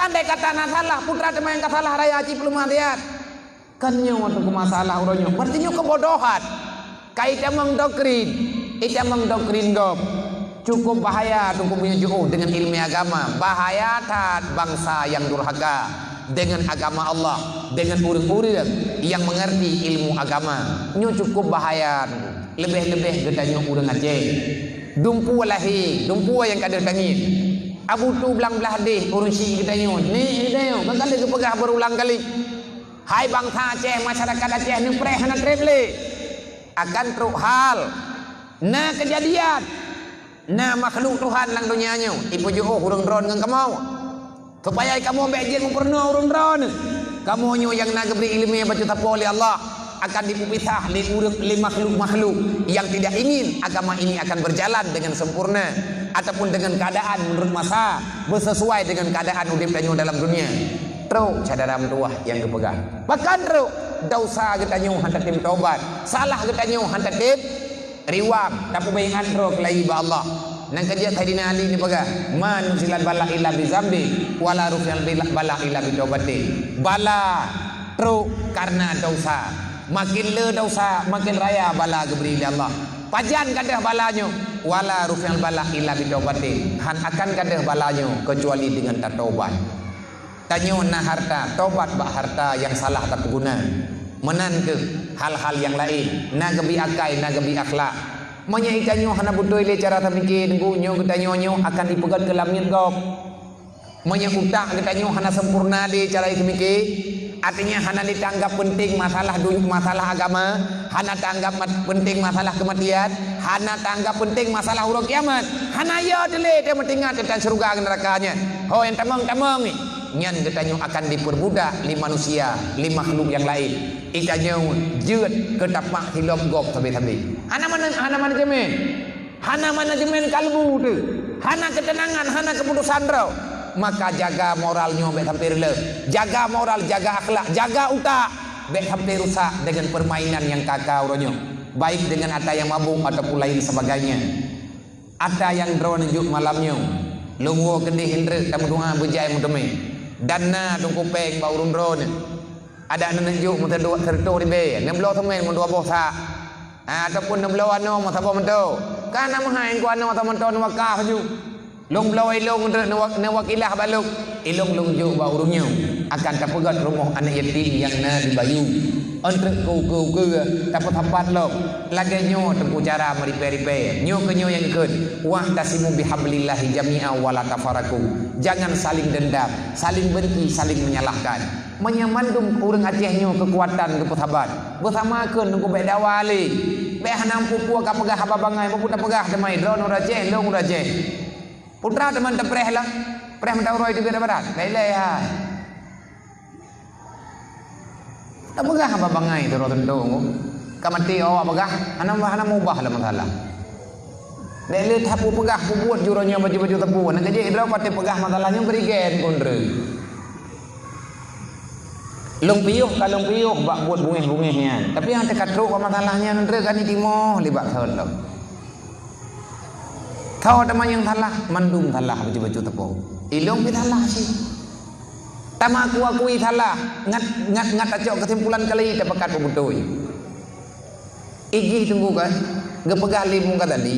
Speaker 2: Andai kata nak salah putra teman yang salah raya cip belum hadiat. Kan nyawa tu masalah orangnya. Berarti kebodohan. Kait emang doktrin gop. Cukup bahaya tu punya jauh dengan ilmu agama. Bahaya tat bangsa yang durhaka dengan agama Allah, dengan orang-orang yang mengerti ilmu agama. Nyo cukup bahaya. Lebih-lebih gedanya orang Aceh. Dumpu lahi, dumpu yang kada tangin. Abu tu belang belah deh urun si kita nyo. Ni dia kan kali kepegah berulang kali. Hai bangsa Aceh, masyarakat Aceh ni preh hana travel. Akan teruk hal. Na kejadian. Na makhluk Tuhan lang dunia nyo. Ipu jo urang dron ngan kamu. Supaya kamu ambek je memperno urang dron. Kamu nyo yang nak beri ilmu yang baca tapo oleh Allah akan dipisah li makhluk-makhluk yang tidak ingin agama ini akan berjalan dengan sempurna ataupun dengan keadaan menurut masa bersesuai dengan keadaan udip tanyo dalam dunia. Teruk cadaram tuah yang kepegang. Bahkan teruk dosa getanyo hantar tim taubat, salah getanyo hantar tim riwam tapi bayangan teruk lai ba Allah. Nang kerja Sayyidina Ali ni pegang man silat bala illa bi zambi wala rufyal bala illa bi taubati. Bala teruk karena dosa. Makin le dosa makin raya bala geberi Allah. Pajan kadah balanyo wala rufyal bala illa bi taubati. Han akan kadah balanyo kecuali dengan taubat. Tanyo na harta taubat ba harta yang salah tak guna. Menan ke hal-hal yang lain na gebi akai na gebi akhlak. Monya ikanyo hana butuh le cara tamikin gunyo ketanyo akan dipegat ke lamit gop. Monya utak ketanyo hana sempurna di cara itu mikir. Artinya hana ditanggap penting masalah dunia, masalah agama, hana tanggap penting masalah kematian, hana tanggap penting masalah huruf kiamat. Hana ya dele dia mentingat tentang surga nerakanya. Ho yang tamang ni. Nyan ketanyo akan diperbudak li manusia, li makhluk yang lain. Ikanyo jeut ke tapak hilom gop sampai-sampai. Hana manajemen kalbu tu. hana ketenangan, hana keputusan rau. Maka jaga moralnya baik sampai rela. Jaga moral, jaga akhlak, jaga utak baik sampai rusak dengan permainan yang kakau ronyo. Baik dengan ada yang mabuk ataupun lain sebagainya. Ada yang drone juk malamnya. Lungo kendih hindre tamu doa bejai muteme. Dana tungku peng bau drone. Ada anak juk muta dua serto di be. Nemblo temen mun dua bosa. Ataupun nemblo ano mata bo mento. Kana mahai ku ano mata mento nu wakah ju. Long blow ilong na wakilah baluk ilong juk bau rumnya akan tapegat rumah anak yatim yang na di bayu. Untuk ku dapat hapat lo lagi nyo tempuh cara meripe-ripe nyo ke nyo yang ikut wa tasimu bihablillahi jami'a wala tafaraku. Jangan saling dendam, saling benci, saling menyalahkan. Menyamandum urang Aceh nyo kekuatan ke sahabat bersamakeun ku bae dawali bae hanam pupu ka pegah babangai puputa pegah demai drone Aceh long Aceh putra teman tepreh lah preh mentau roi di barat lele hai. Tak pegah apa bangai tu rotan tu, kamati awak pegah, hanam ubah lah masalah. Dele tapu pegah buat juronya baju-baju tepu, nak kerja idrau kate pegah masalahnya berigen kondre. Long piuh bak buat bungih-bungihnya, tapi yang tekat teruk masalahnya nanti kan itimo libat salah. Kau teman yang salah, mandum salah baju-baju tepu. Ilong salah sih. Tama akui salah ngat acok kesimpulan kali dapat betul. Igi tunggu kan gepegah limu kata tadi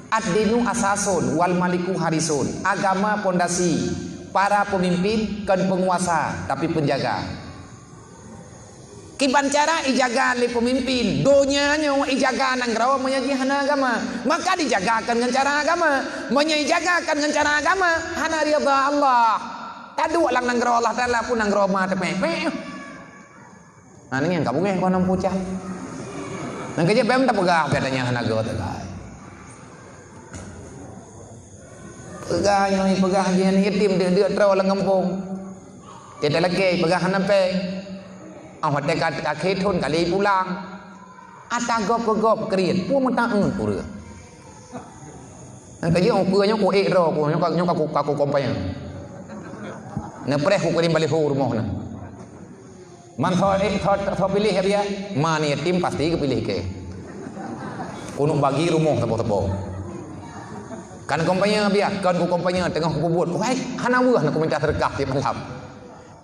Speaker 2: ad-dinu asasun wal maliku harisun. Agama pondasi, para pemimpin kan penguasa tapi penjaga. Kiban cara ijaga li pemimpin, donyanya ijaga nang rawa menyaji hana agama, maka dijagakan dengan cara agama, menjagakan dengan cara agama hana ridha Allah. Tadu lang nang Allah Taala pun nang Roma tepe. Nah ni yang kamu yang kau nam pucah. Nang kerja pem tak pegah katanya hanaga tegai. Pegah yang ni pegah dia ni yatim dia terau lang kampung. Dia lagi pegah hanampe. Awak dekat akhir tahun kali pulang. Ata gop kriat pu mentang pura. Nang kerja orang puanya ku ro ku nyok aku kompanya. Nepreh ku kirim balik rumah na. Man thot pilih dia, man yatim pasti kepilih ke. Kuno bagi rumah tepo-tepo. Kan kompanya biar, kan ku kompanya tengah ku buat. Wai, hana buah nak minta sedekah di malam.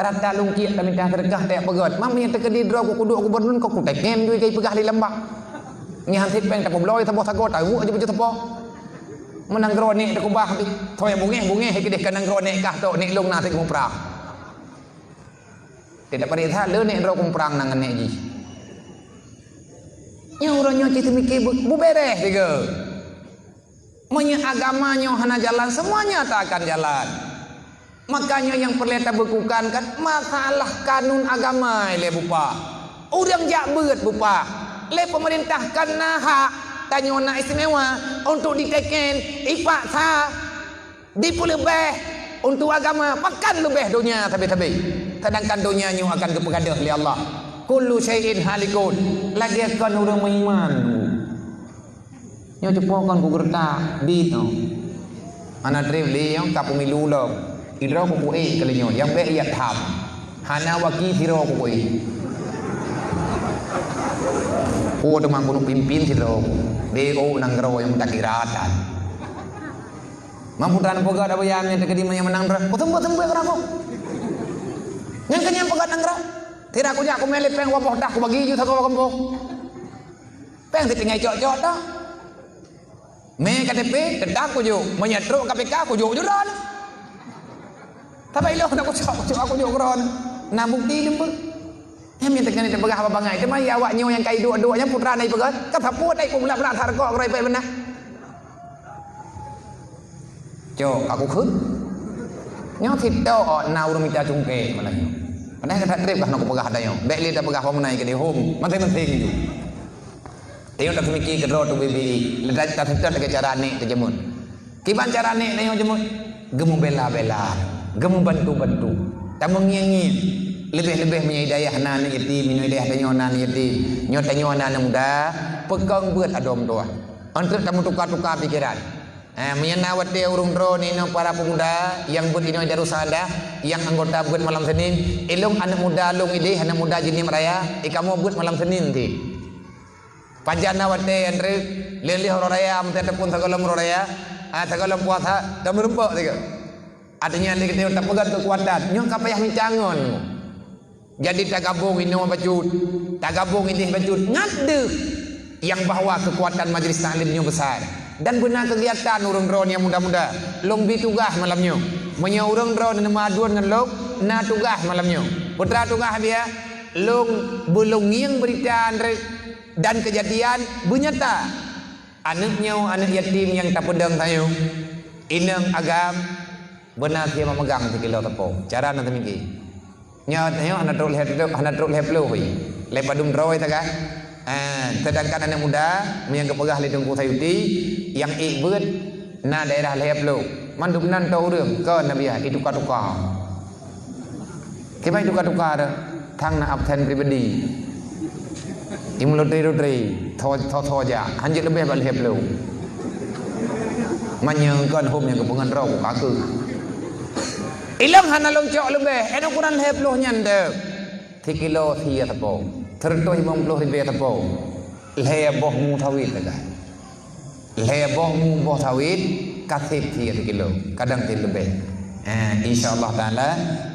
Speaker 2: Rata lungki tak minta sedekah tak pegot. Mami terkedi draw ku kudu aku berdun ku teken duit kai pegah di lembah. Ni hansit peng tak bloi tepo sago tahu aja baju tepo. Menang gronek tak ubah bi. Thoy bungeh kedeh kanang gronek kah tok nek long na tik kumprang. Tidak perintah le nek ro kumprang nang nek ji. Nya uronyo citu mikir bu beres tiga. Monya agamanya hana jalan semuanya tak akan jalan. Makanya yang perlu kita bekukan kan masalah kanun agama le bupa. Urang jak beut bupa. Le pemerintah kan hak tanyona istimewa untuk diteken ipaksa dipulebeh untuk agama pakan lebih dunia tapi sedangkan dunianya akan kepegadah oleh Allah kullu syai'in halikun lagi akan orang beriman nyo cepokan ku gertak dit no ana dream li yang ka pemilu lo idra ku kali nyo yang be ia tham hana waki siro ku teman gunung pimpin siro DO nang gero yang tak kiratan. Mamputan pegat apa yang terkedi yang menang ber. Potong berapa? Yang kenyang pegat nang gero. Tidak aku jak aku melip peng wapoh dah aku bagi ju satu kampung. Peng ditinggai cok-cok dah. Me KTP dedak aku ju, menyetruk KPK aku ju juran. Tapi lo nak aku ju gron. Nah bukti lembut. Yang minta kena pegah apa bangai. Cuma ya awaknya yang kai dua-duanya putra nai pegat. Kata puat nai pula berat harga gerai pe benar. Jo aku khut. Nyo thito nau ru minta cungke malahnya. Padahal kata trip kah nak pegah dayo. Bek li tak pegah apa menai kini home. Masing-masing ju. Tengok tak mikir ke ro tu BBI. Ledak tak thito ke cara ni terjemun. Kiban cara ni nai jemun. Gemu bela-bela. Gemu bantu-bantu. Tak mengiang-iang. Lebih-lebih punya hidayah nan yatim, punya hidayah tanyo nan yatim, nyo tanyo nan muda, pegang buat adom doa. Untuk kamu tukar-tukar pikiran. Menyenawat dia urung drone ini para pemuda yang buat ini Darussalam, yang anggota buat malam Senin. Ilung anak muda lung ini, anak muda jenis raya, kamu buat malam Senin ti. Pajana wate andre leli horo raya, mesti pun tagalam horo raya, tagalam puasa, tak merempak tiga. Artinya lagi kita tak pegang kekuatan, nyong kapayah mincangon. Jadi tak gabung ini bacut, tak gabung ini bacut, ngade yang bahawa kekuatan majlis taklimnya besar. Dan benar kegiatan urang drone yang muda-muda long bi tugas malamnya menya urang drone nama aduan dengan long na tugas malamnya putra tugas dia long belum ngiang berita dan kejadian benyata anaknya anak yatim yang tak pedang tayo inang agam benar dia memegang 3 kilo tepung cara nanti miki nyawa anak truk heplo lepadum droy tak sedangkan anak muda yang kepegah lidung Sayuti yang ikut na daerah Leheplo manduk nan tahu รื่องก็ Nabi itu tukar-tukar kita tukar-tukar thang na absen pribadi im loteri tho ja hanjit lebih bal Leheplo manyengkan hom yang kepengan rau kaku ilang hana long cok lebih enak kurang Leheplo nyande 3 kilo thia tapo terto imam puluh ribu tapo leboh mu tawid tak leboh mu boh tawid kasih 3 kilo kadang lebih insyaallah taala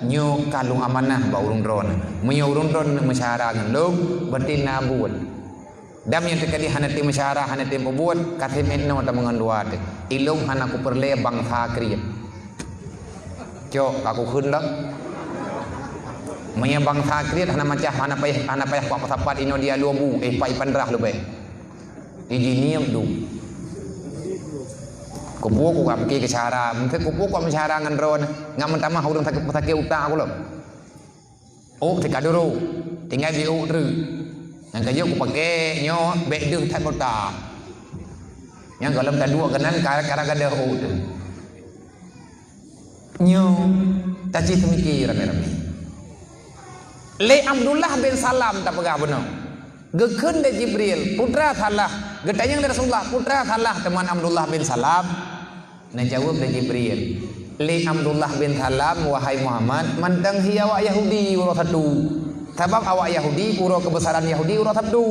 Speaker 2: nyu kalung amanah ba urung drone menyo urung drone masyarakat ngelung berarti nabut dam yang terkadi hanati masyarakat hanati pembuat kasih menno ta menganduat ilung hanaku perle bangsa kriep cok aku khun dak menya bangsa kriet hana macah hana payah kuat pasapat ino dia luabu pai pandrah lebih ijiniam du kupu ku pergi ke cara mungkin kupu ku mencara ngan ron ngamun tamah urang sakit utak aku lho oh tika dulu tinggal di udru yang kayo ku pakai nyo bek deuh tak kota yang galam ta dua kenan kara gada ud nyo taci semikir rame-rame Le Abdullah bin Salam tak pegah benar. Gekun de Jibril, putra salah. Getanyang dari Rasulullah, putra salah teman Abdullah bin Salam. Nah jawab de Jibril. Le Abdullah bin Salam, wahai Muhammad, mantang hiya awak Yahudi urut satu. Sebab awak Yahudi, uro kebesaran Yahudi urut satu.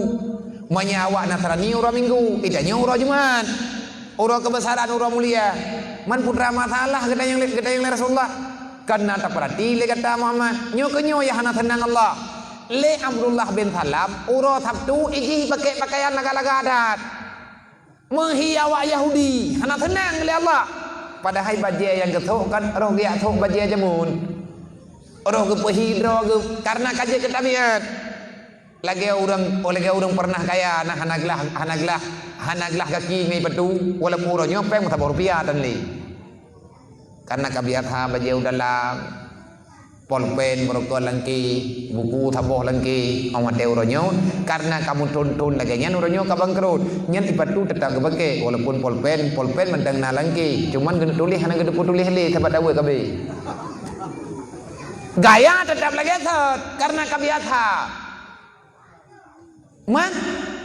Speaker 2: Manya awak Nasrani urut minggu, idanya urut Jumat. Uro kebesaran urut mulia. Man putra masalah getanyang dari Rasulullah. Karena tak perhati le kata Muhammad nyo ya hana tenang Allah le Abdullah bin Salam uro sabtu iji pakai pakaian laga-laga adat menghiawa Yahudi hana tenang le Allah padahal bajia yang ketuk kan roh dia tuk bajia jamun roh ke pehidro ke karena kaji ketabiat lagi orang pernah kaya nah hanaglah kaki ngai batu walaupun uro nyopeng mutabor rupiah dan li karena kabiat ha bajau dalam polpen merokok lengki buku taboh lengki awat euronyo karena kamu tuntun lagi nyan euronyo kabangkrut nyan ipatu tetap gebeke walaupun polpen mendang na lengki cuman gede tulis hana gede tulis le sahabat dawe kabe gaya tetap lagi set karena kabiat ha man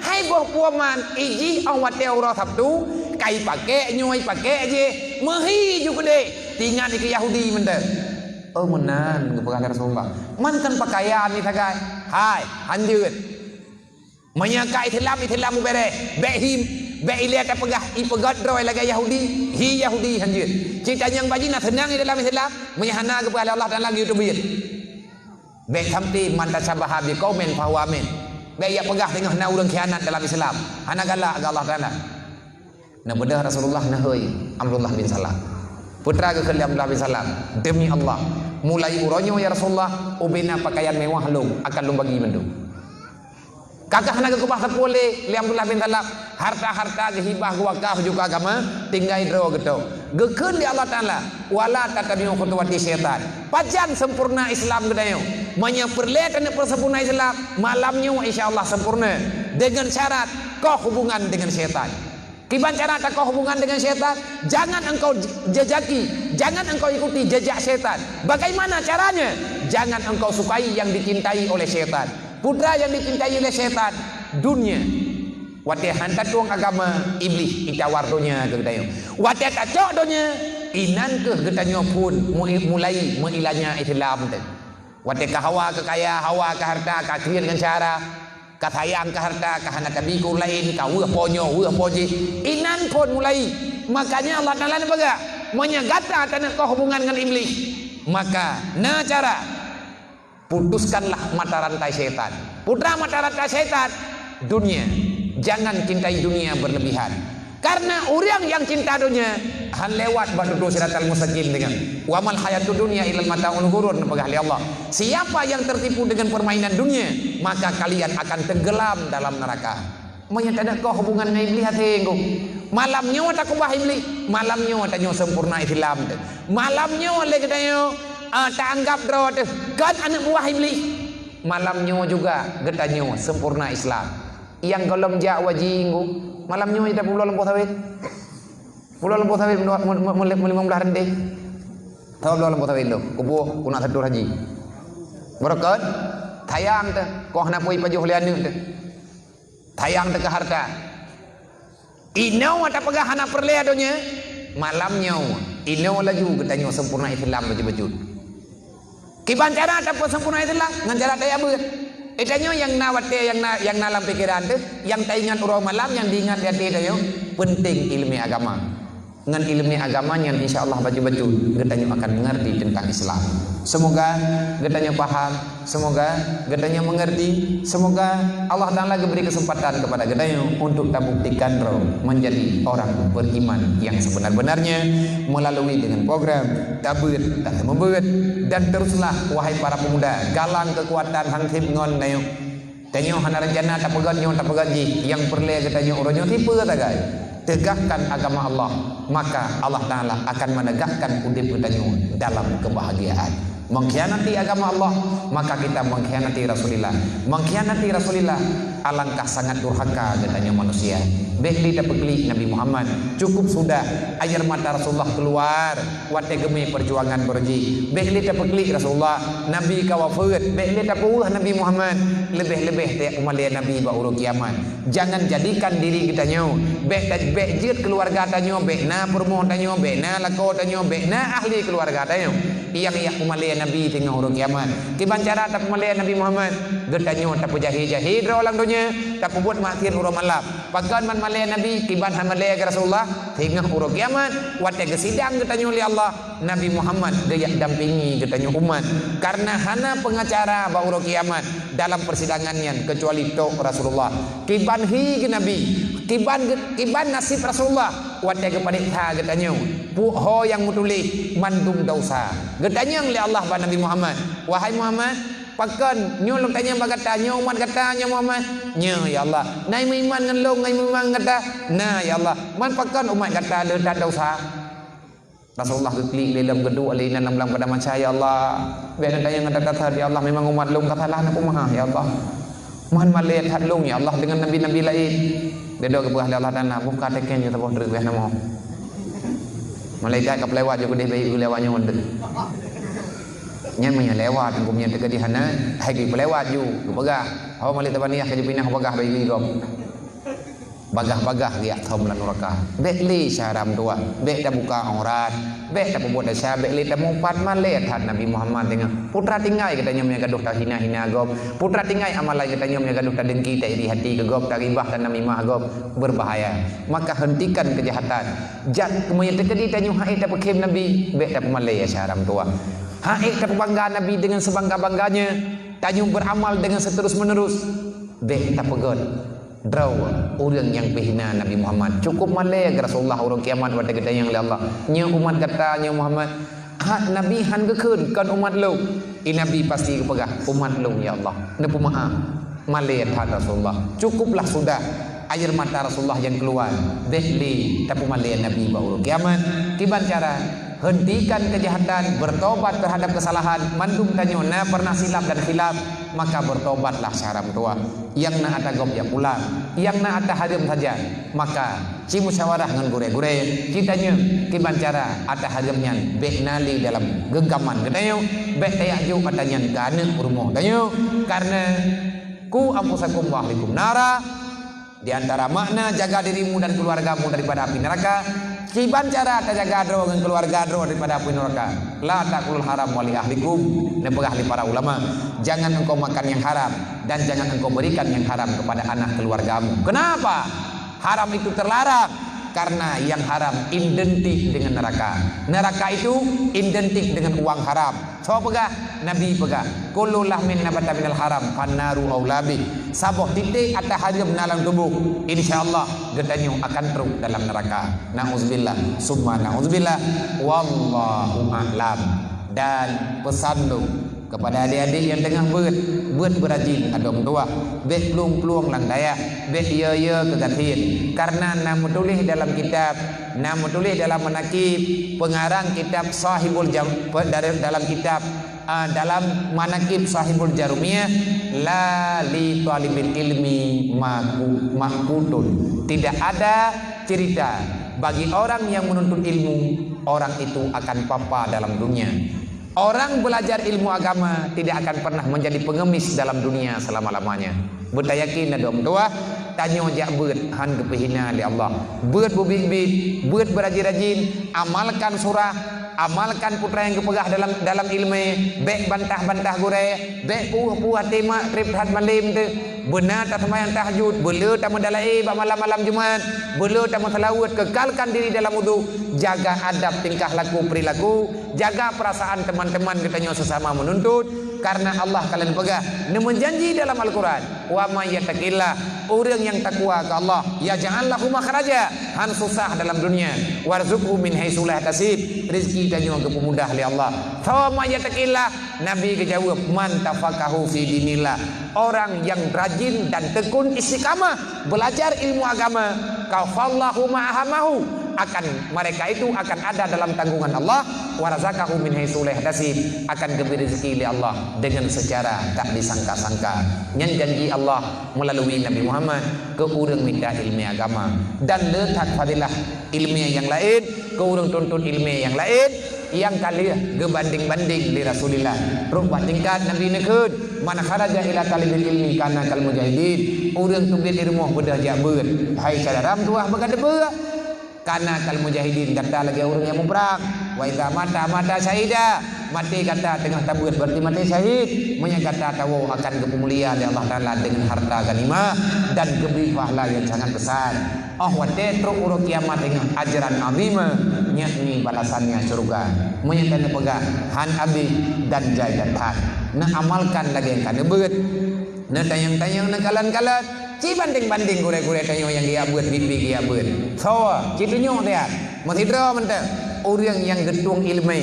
Speaker 2: hai boh puaman iji awat euro sabtu kai pakai nyoi pakai aje mehi juga deh tinggal di Yahudi mende oh menan kepegang Rasulullah mantan pakaian ni tagai hai hanjut menyakai Islam bere behim beile ka pegah ipegat droi lagi Yahudi hi Yahudi hanjut cerita yang bajina senang di dalam Islam menyahana kepada Allah dan lagi utubir be samti manta sabaha bi qaumin fawamin be ya pegah tengah na urang khianat dalam Islam hana galak Allah taala nah bedah Rasulullah nahoi Abdullah bin Salam putra ke Abdullah bin Salam demi Allah mulai uronyo ya Rasulullah ubina pakaian mewah lung akan lung bagi mendu kakak hana ke kubah sepule li Abdullah bin Salam harta ke hibah ke wakaf juga agama tinggal dro gitu gekeun di Allah taala wala tatabiu khutuwati syaitan pajan sempurna Islam gedayo manya perlihat persempurna Islam malamnya insyaallah sempurna dengan syarat kau hubungan dengan syaitan. Kiban cara kau hubungan dengan syaitan? Jangan engkau jejaki, jangan engkau ikuti jejak syaitan. Bagaimana caranya? Jangan engkau sukai yang dicintai oleh syaitan. Putra yang dicintai oleh syaitan, dunia. Wate hantar tuang agama iblis itawar donya ke katanya. Wate kacok donya inan ke katanya pun mulai mengilanya Islam tu. Wate ke hawa ke kaya, hawa ke harta, ke kirian dengan cara, ke sayang ke harta, ke hana kabi ku lain, ke weh poji. Inan pun mulai. Makanya Allah Taala baga menyegata tanah kau hubungan dengan iblis. Maka na cara putuskanlah mata rantai setan. Putra mata rantai setan dunia. Jangan cintai dunia berlebihan. Karena orang yang cinta dunia han lewat badudu siratal mustaqim dengan wa mal hayatud dunya ilal mataul ghurur nepegah Allah. Siapa yang tertipu dengan permainan dunia, maka kalian akan tenggelam dalam neraka. Menyatakan kau hubungan dengan iblis hatiku. Malamnya tak kubah iblis, malamnya tak nyo sempurna Islam. Malamnya oleh katanya tak anggap draw kan anak buah iblis. Malamnya juga katanya sempurna Islam. Yang golom jak wajinggu malamnya kita pulau lempo sawit mulai membelah rendah tahu pulau lempo sawit lo kubu kuna sedur haji berkat tayang tu kau nak pui pajuh lianu tu tayang tu ke harta inau ada pegah hana perleadonya malamnya inau laju katanya sempurna Islam betul-betul kiban cara ada sempurna Islam ngan cara daya ber Itanya yang nawate yang dalam pikiran tu, yang tak ingat orang malam, yang diingat hati dia penting ilmu agama. Dengan ilmu agamanya insya-Allah betul-betul getanya akan mengerti tentang Islam. Semoga getanya paham, semoga getanya mengerti, semoga Allah Taala beri kesempatan kepada getanya untuk tabuktikan roh menjadi orang beriman yang sebenar-benarnya melalui dengan program tabir dan membuat dan teruslah wahai para pemuda galang kekuatan hangtip ngon nayo. Tanyo hana rencana tak pegan ji yang perle getanya uronyo tipe tagai. Tegakkan agama Allah, maka Allah Ta'ala akan menegakkan udip kita dalam kebahagiaan. Mengkhianati agama Allah, maka kita mengkhianati Rasulullah. Mengkhianati Rasulullah, alangkah sangat durhaka katanya manusia. Bekli dapat klik Nabi Muhammad. Cukup sudah air mata Rasulullah keluar. Wate gemi perjuangan berji. Bekli dapat klik Rasulullah. Nabi kawafat. Bekli dapat Nabi Muhammad. Lebih-lebih tiap umalia Nabi bauru kiamat. Jangan jadikan diri kita nyo. Bek jid keluarga tanyo. Bek na permoh tanyo. Bek na lako tanyo. Bek na ahli keluarga tanyo. Yang umalia Nabi tengah huruf kiamat. Kiban cara tak umalia Nabi Muhammad. Getanyo tak jahil-jahil orang dunia. Tak buat makin urut malam. Pakan man malaya Nabi kiban han malaya ke Rasulullah tengah urut kiamat wate kesidang getanyo li Allah Nabi Muhammad dia dampingi getanyo umat karena hana pengacara ba urut kiamat dalam persidangannya kecuali tok Rasulullah kiban hi ke Nabi kiban nasib Rasulullah wate kepada ha getanyo ho yang mutuli mandum dosa getanyo li Allah ba Nabi Muhammad wahai Muhammad pakan nyolong tanya bagata nyoman kata nya Muhammad nya ya Allah nai iman ngan long nai memang kata nah ya Allah man pakan umat kata le tak dosa Rasulullah klik dalam gedung alina namlang pada macam ya Allah biar tanya kata kata ya Allah memang umat long kata lah aku maha ya Allah man malet hat long ya Allah dengan nabi-nabi lain dia doa kepada Allah Taala buka teken je taboh derek nama malaikat kapelewat je gede baik lewatnya wonten nyan punya lewat punya dekat di sana hai ki pelewat ju bagah hawa malik tabaniah ke pinah bagah bagi gom bagah-bagah dia thom lan neraka bek li syaram tua bek dah buka aurat bek dah buat dasar bek li dah mumpat malet hat Nabi Muhammad dengan putra tinggai katanya punya gaduh tak hina-hina gom putra tinggai amalai katanya punya gaduh tak dengki tak iri hati ke gom tak ribah dan namimah gom berbahaya maka hentikan kejahatan jat kemudian terjadi tanya hai tak pekim Nabi bek dah pemalai syaram tua haik terbangga Nabi dengan sebangga-bangganya tanjung beramal dengan seterus-menerus bek tak pegon draw orang yang behina Nabi Muhammad cukup malai ke Rasulullah orang kiamat pada kita yang Allah nya umat kata nya Muhammad hak Nabi han kekeun kan umat lu Nabi pasti kepegah umat lu ya Allah nepu maaf malai hat Rasulullah cukuplah sudah air mata Rasulullah yang keluar behli tapi malai Nabi baru kiamat kiban cara hentikan kejahatan, bertobat terhadap kesalahan, mandum tanyo na pernah silap dan khilaf, maka bertobatlah syaram tua. Yang na ada gom ya pulang, yang na ada hadim saja, maka ci musyawarah ngan gure-gure, kitanya kiban cara ada hadimnya bek nali dalam genggaman gedayo, bek tayak ju katanya gane urmo dayo, karena ku ampusakum wa ahlikum nara Di antara makna jaga dirimu dan keluargamu daripada api neraka, ciban cara terjaga dro dengan keluarga dro daripada api neraka. La takulul haram wali ahlikum. Nepegah ahli para ulama, jangan engkau makan yang haram dan jangan engkau berikan yang haram kepada anak keluargamu. Kenapa? Haram itu terlarang. Karena yang haram identik dengan neraka. Neraka itu identik dengan uang haram. So pegah, Nabi pegah. Kullu lahmin nabata minal haram fannaru aulabi. Saboh titik atas haram dalam tubuh, insyaallah getanyo akan teruk dalam neraka. Nauzubillah, summa nauzubillah. Wallahu a'lam. Dan pesan lu kepada adik-adik yang tengah buat berajin adong tua, bek peluang lang daya, bek ya kegatin. Karena nama tulis dalam kitab, nama tulis dalam manakib pengarang kitab Sahibul dalam kitab dalam manakib Sahibul Jarumiyah, la li talibil ilmi makutun. Tidak ada cerita bagi orang yang menuntut ilmu, orang itu akan papa dalam dunia. Orang belajar ilmu agama tidak akan pernah menjadi pengemis dalam dunia selama-lamanya. Bertayakin ada orang tua, tanya jak beut han kepehina di Allah. Beut bubit-bit, beut berajin-rajin, amalkan surah, amalkan putra yang kepegah dalam ilmu, bek bantah-bantah gure, bek puah tema trip hat malim tu. Benar tak sembahyang tahajud, bela tak mendalai malam-malam Jumat, bela tak selawat, kekalkan diri dalam wudu, jaga adab tingkah laku perilaku, jaga perasaan teman-teman katanya sesama menuntut. Karena Allah kalian pegah menjanji dalam Al-Quran, wa may yattaqillah, orang yang takwa ke Allah, ya ja'allahu makhraja, han susah dalam dunia, warzuqhu min haitsu la yahtasib, rezeki tanya ke pemudah li Allah. Fa may yattaqillah, Nabi kejawab, man tafaqahu fi dinillah, orang yang rajin dan tekun istiqamah belajar ilmu agama, kafallahu ma'ahamahu, akan mereka itu akan ada dalam tanggungan Allah, warazakahu min haitsu la yahtasib, akan diberi rezeki oleh Allah dengan secara tak disangka-sangka. Yang janji Allah melalui Nabi Muhammad ke urang minta ilmu agama dan letak fadilah ilmu yang lain ke urang tuntut ilmu yang lain yang kali gebanding-banding di Rasulullah. Rupa tingkat Nabi nekeun, man kharaja ila talibil ilmi kana kal mujahidin, urang tubit ilmu bedah jak beut, hai sadaram tuah bagade beut. Karena kal mujahidin kata lagi orang yang memperang, wa idza mata syahida, mati kata tengah tabut berarti mati syahid, menyangkata tahu akan kemuliaan dari Allah Taala dengan harta ganimah dan keberi pahala yang sangat besar. Wate truk urut kiamat dengan ajaran azimah, yakni balasannya surga. Menyangkata pegah han abi dan jayatan. Nak amalkan lagi yang kada beut. Nak tayang-tayang nak kalan-kalan. Ci banding-banding gure-gure tanyo yang dia buat bibi dia buat. So, citunya dia. Masih dra mentah. Orang yang getung ilmu,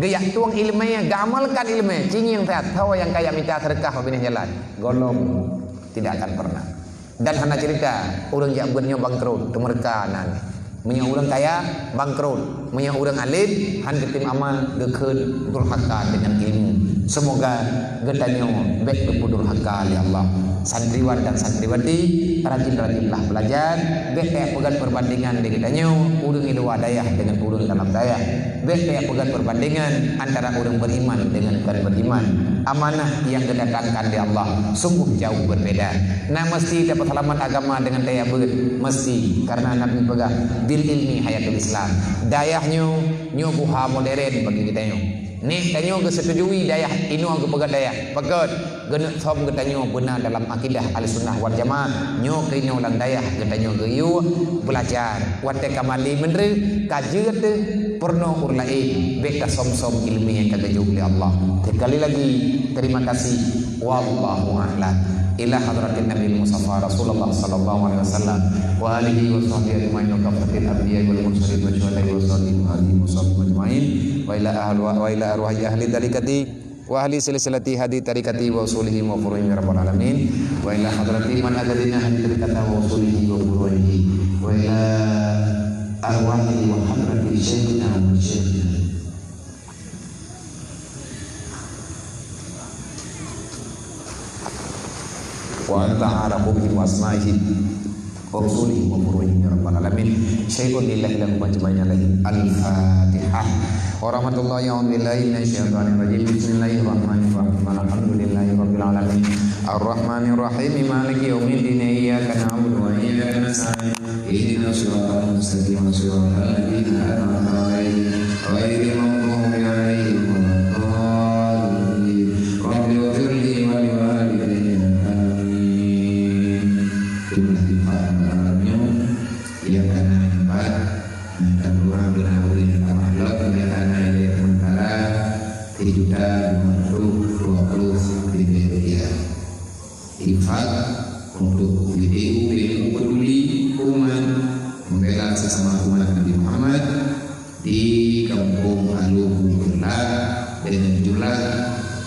Speaker 2: gaya tuang ilmu, gamalkan ilmu. Cing yang sehat. Tahu yang kaya minta sedekah begini jalan. Golong tidak akan pernah. Dan hana cerita orang yang buatnya bangkrut, mereka nan. Punya orang kaya bangkrut, punya orang alim han ketim amal gekeun durhaka dengan ilmu. Semoga getanyo bek durhaka oleh Allah. Santriwan dan santriwati rajin-rajinlah belajar, bek pegat perbandingan dengan getanyo urang luar daya dengan urang dalam daya, bek pegat perbandingan antara orang beriman dengan bukan beriman. Amanah yang didatangkan di Allah sungguh jauh berbeda. Nah mesti dapat selamat agama dengan daya beut, mesti karena Nabi pegang bil ilmi hayatul Islam. Dayahnya buha modern bagi kita nyo. Ni tanyo kesetujui dayah inu ang pegat dayah. Pegat genek som getanyo benar dalam akidah Ahlussunnah wal Jamaah. Nyo keinyo lang dayah getanyo geyu belajar. Wate kamali menre kajeut porno urlai beka som-som ilmu yang kagajub li Allah. Sekali lagi terima kasih. Wallahu a'lam. Ila hadratin Nabi Mustafa Rasulullah sallallahu alaihi wasallam wa alihi wa sahbihi ajma'in wa kafatil anbiya'i wal mursalin wa syuhada'i wa salihin wa alihi wa sahbihi ajma'in wa ila arwahi ahli tarikati wa ahli silsilati hadi tarikati wa usulihi wa furuhi rabbal alamin wa ila hadrati man adadina hadi tarikata wa usulihi wa furuhi wa ila arwahi wa hadrati syekhina wa syekhina wa anta arafu bi asma'ihi wa usulihi wa furuhi rabbal alamin. Syai'un lillahi lahu majma'ina lahi. Al-Fatihah. Wa rahmatullahi wa billahi minasyaitonir rajim. Bismillahirrahmanirrahim. Alhamdulillahi rabbil alamin. Ar-Rahmanir Rahim. Maliki yaumiddin. Iyyaka na'budu wa iyyaka
Speaker 3: nasta'in ihdinas siratal mustaqim siratal ladzina an'amta 'alaihim ghairil maghdubi 'alaihim waladdallin rabbi ighfirli wa liwalidayya amin. Jumlah infak malamnya yang karena infak dan kurang benar yang makhluk yang karena yang sementara 3.520.000 rupiah infak untuk BDU peduli umat membela sesama umat Nabi Muhammad di Kampung Alugu Gerlak dengan jumlah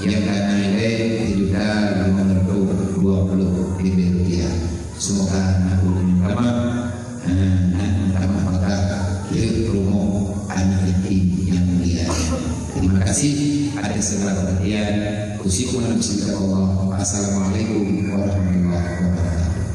Speaker 3: yang karena nilai 3.520.000 rupiah. Semoga aku minta maka promo anak yatim yang mulia. Terima kasih atas segala perhatian. Assalamualaikum warahmatullahi wabarakatuh.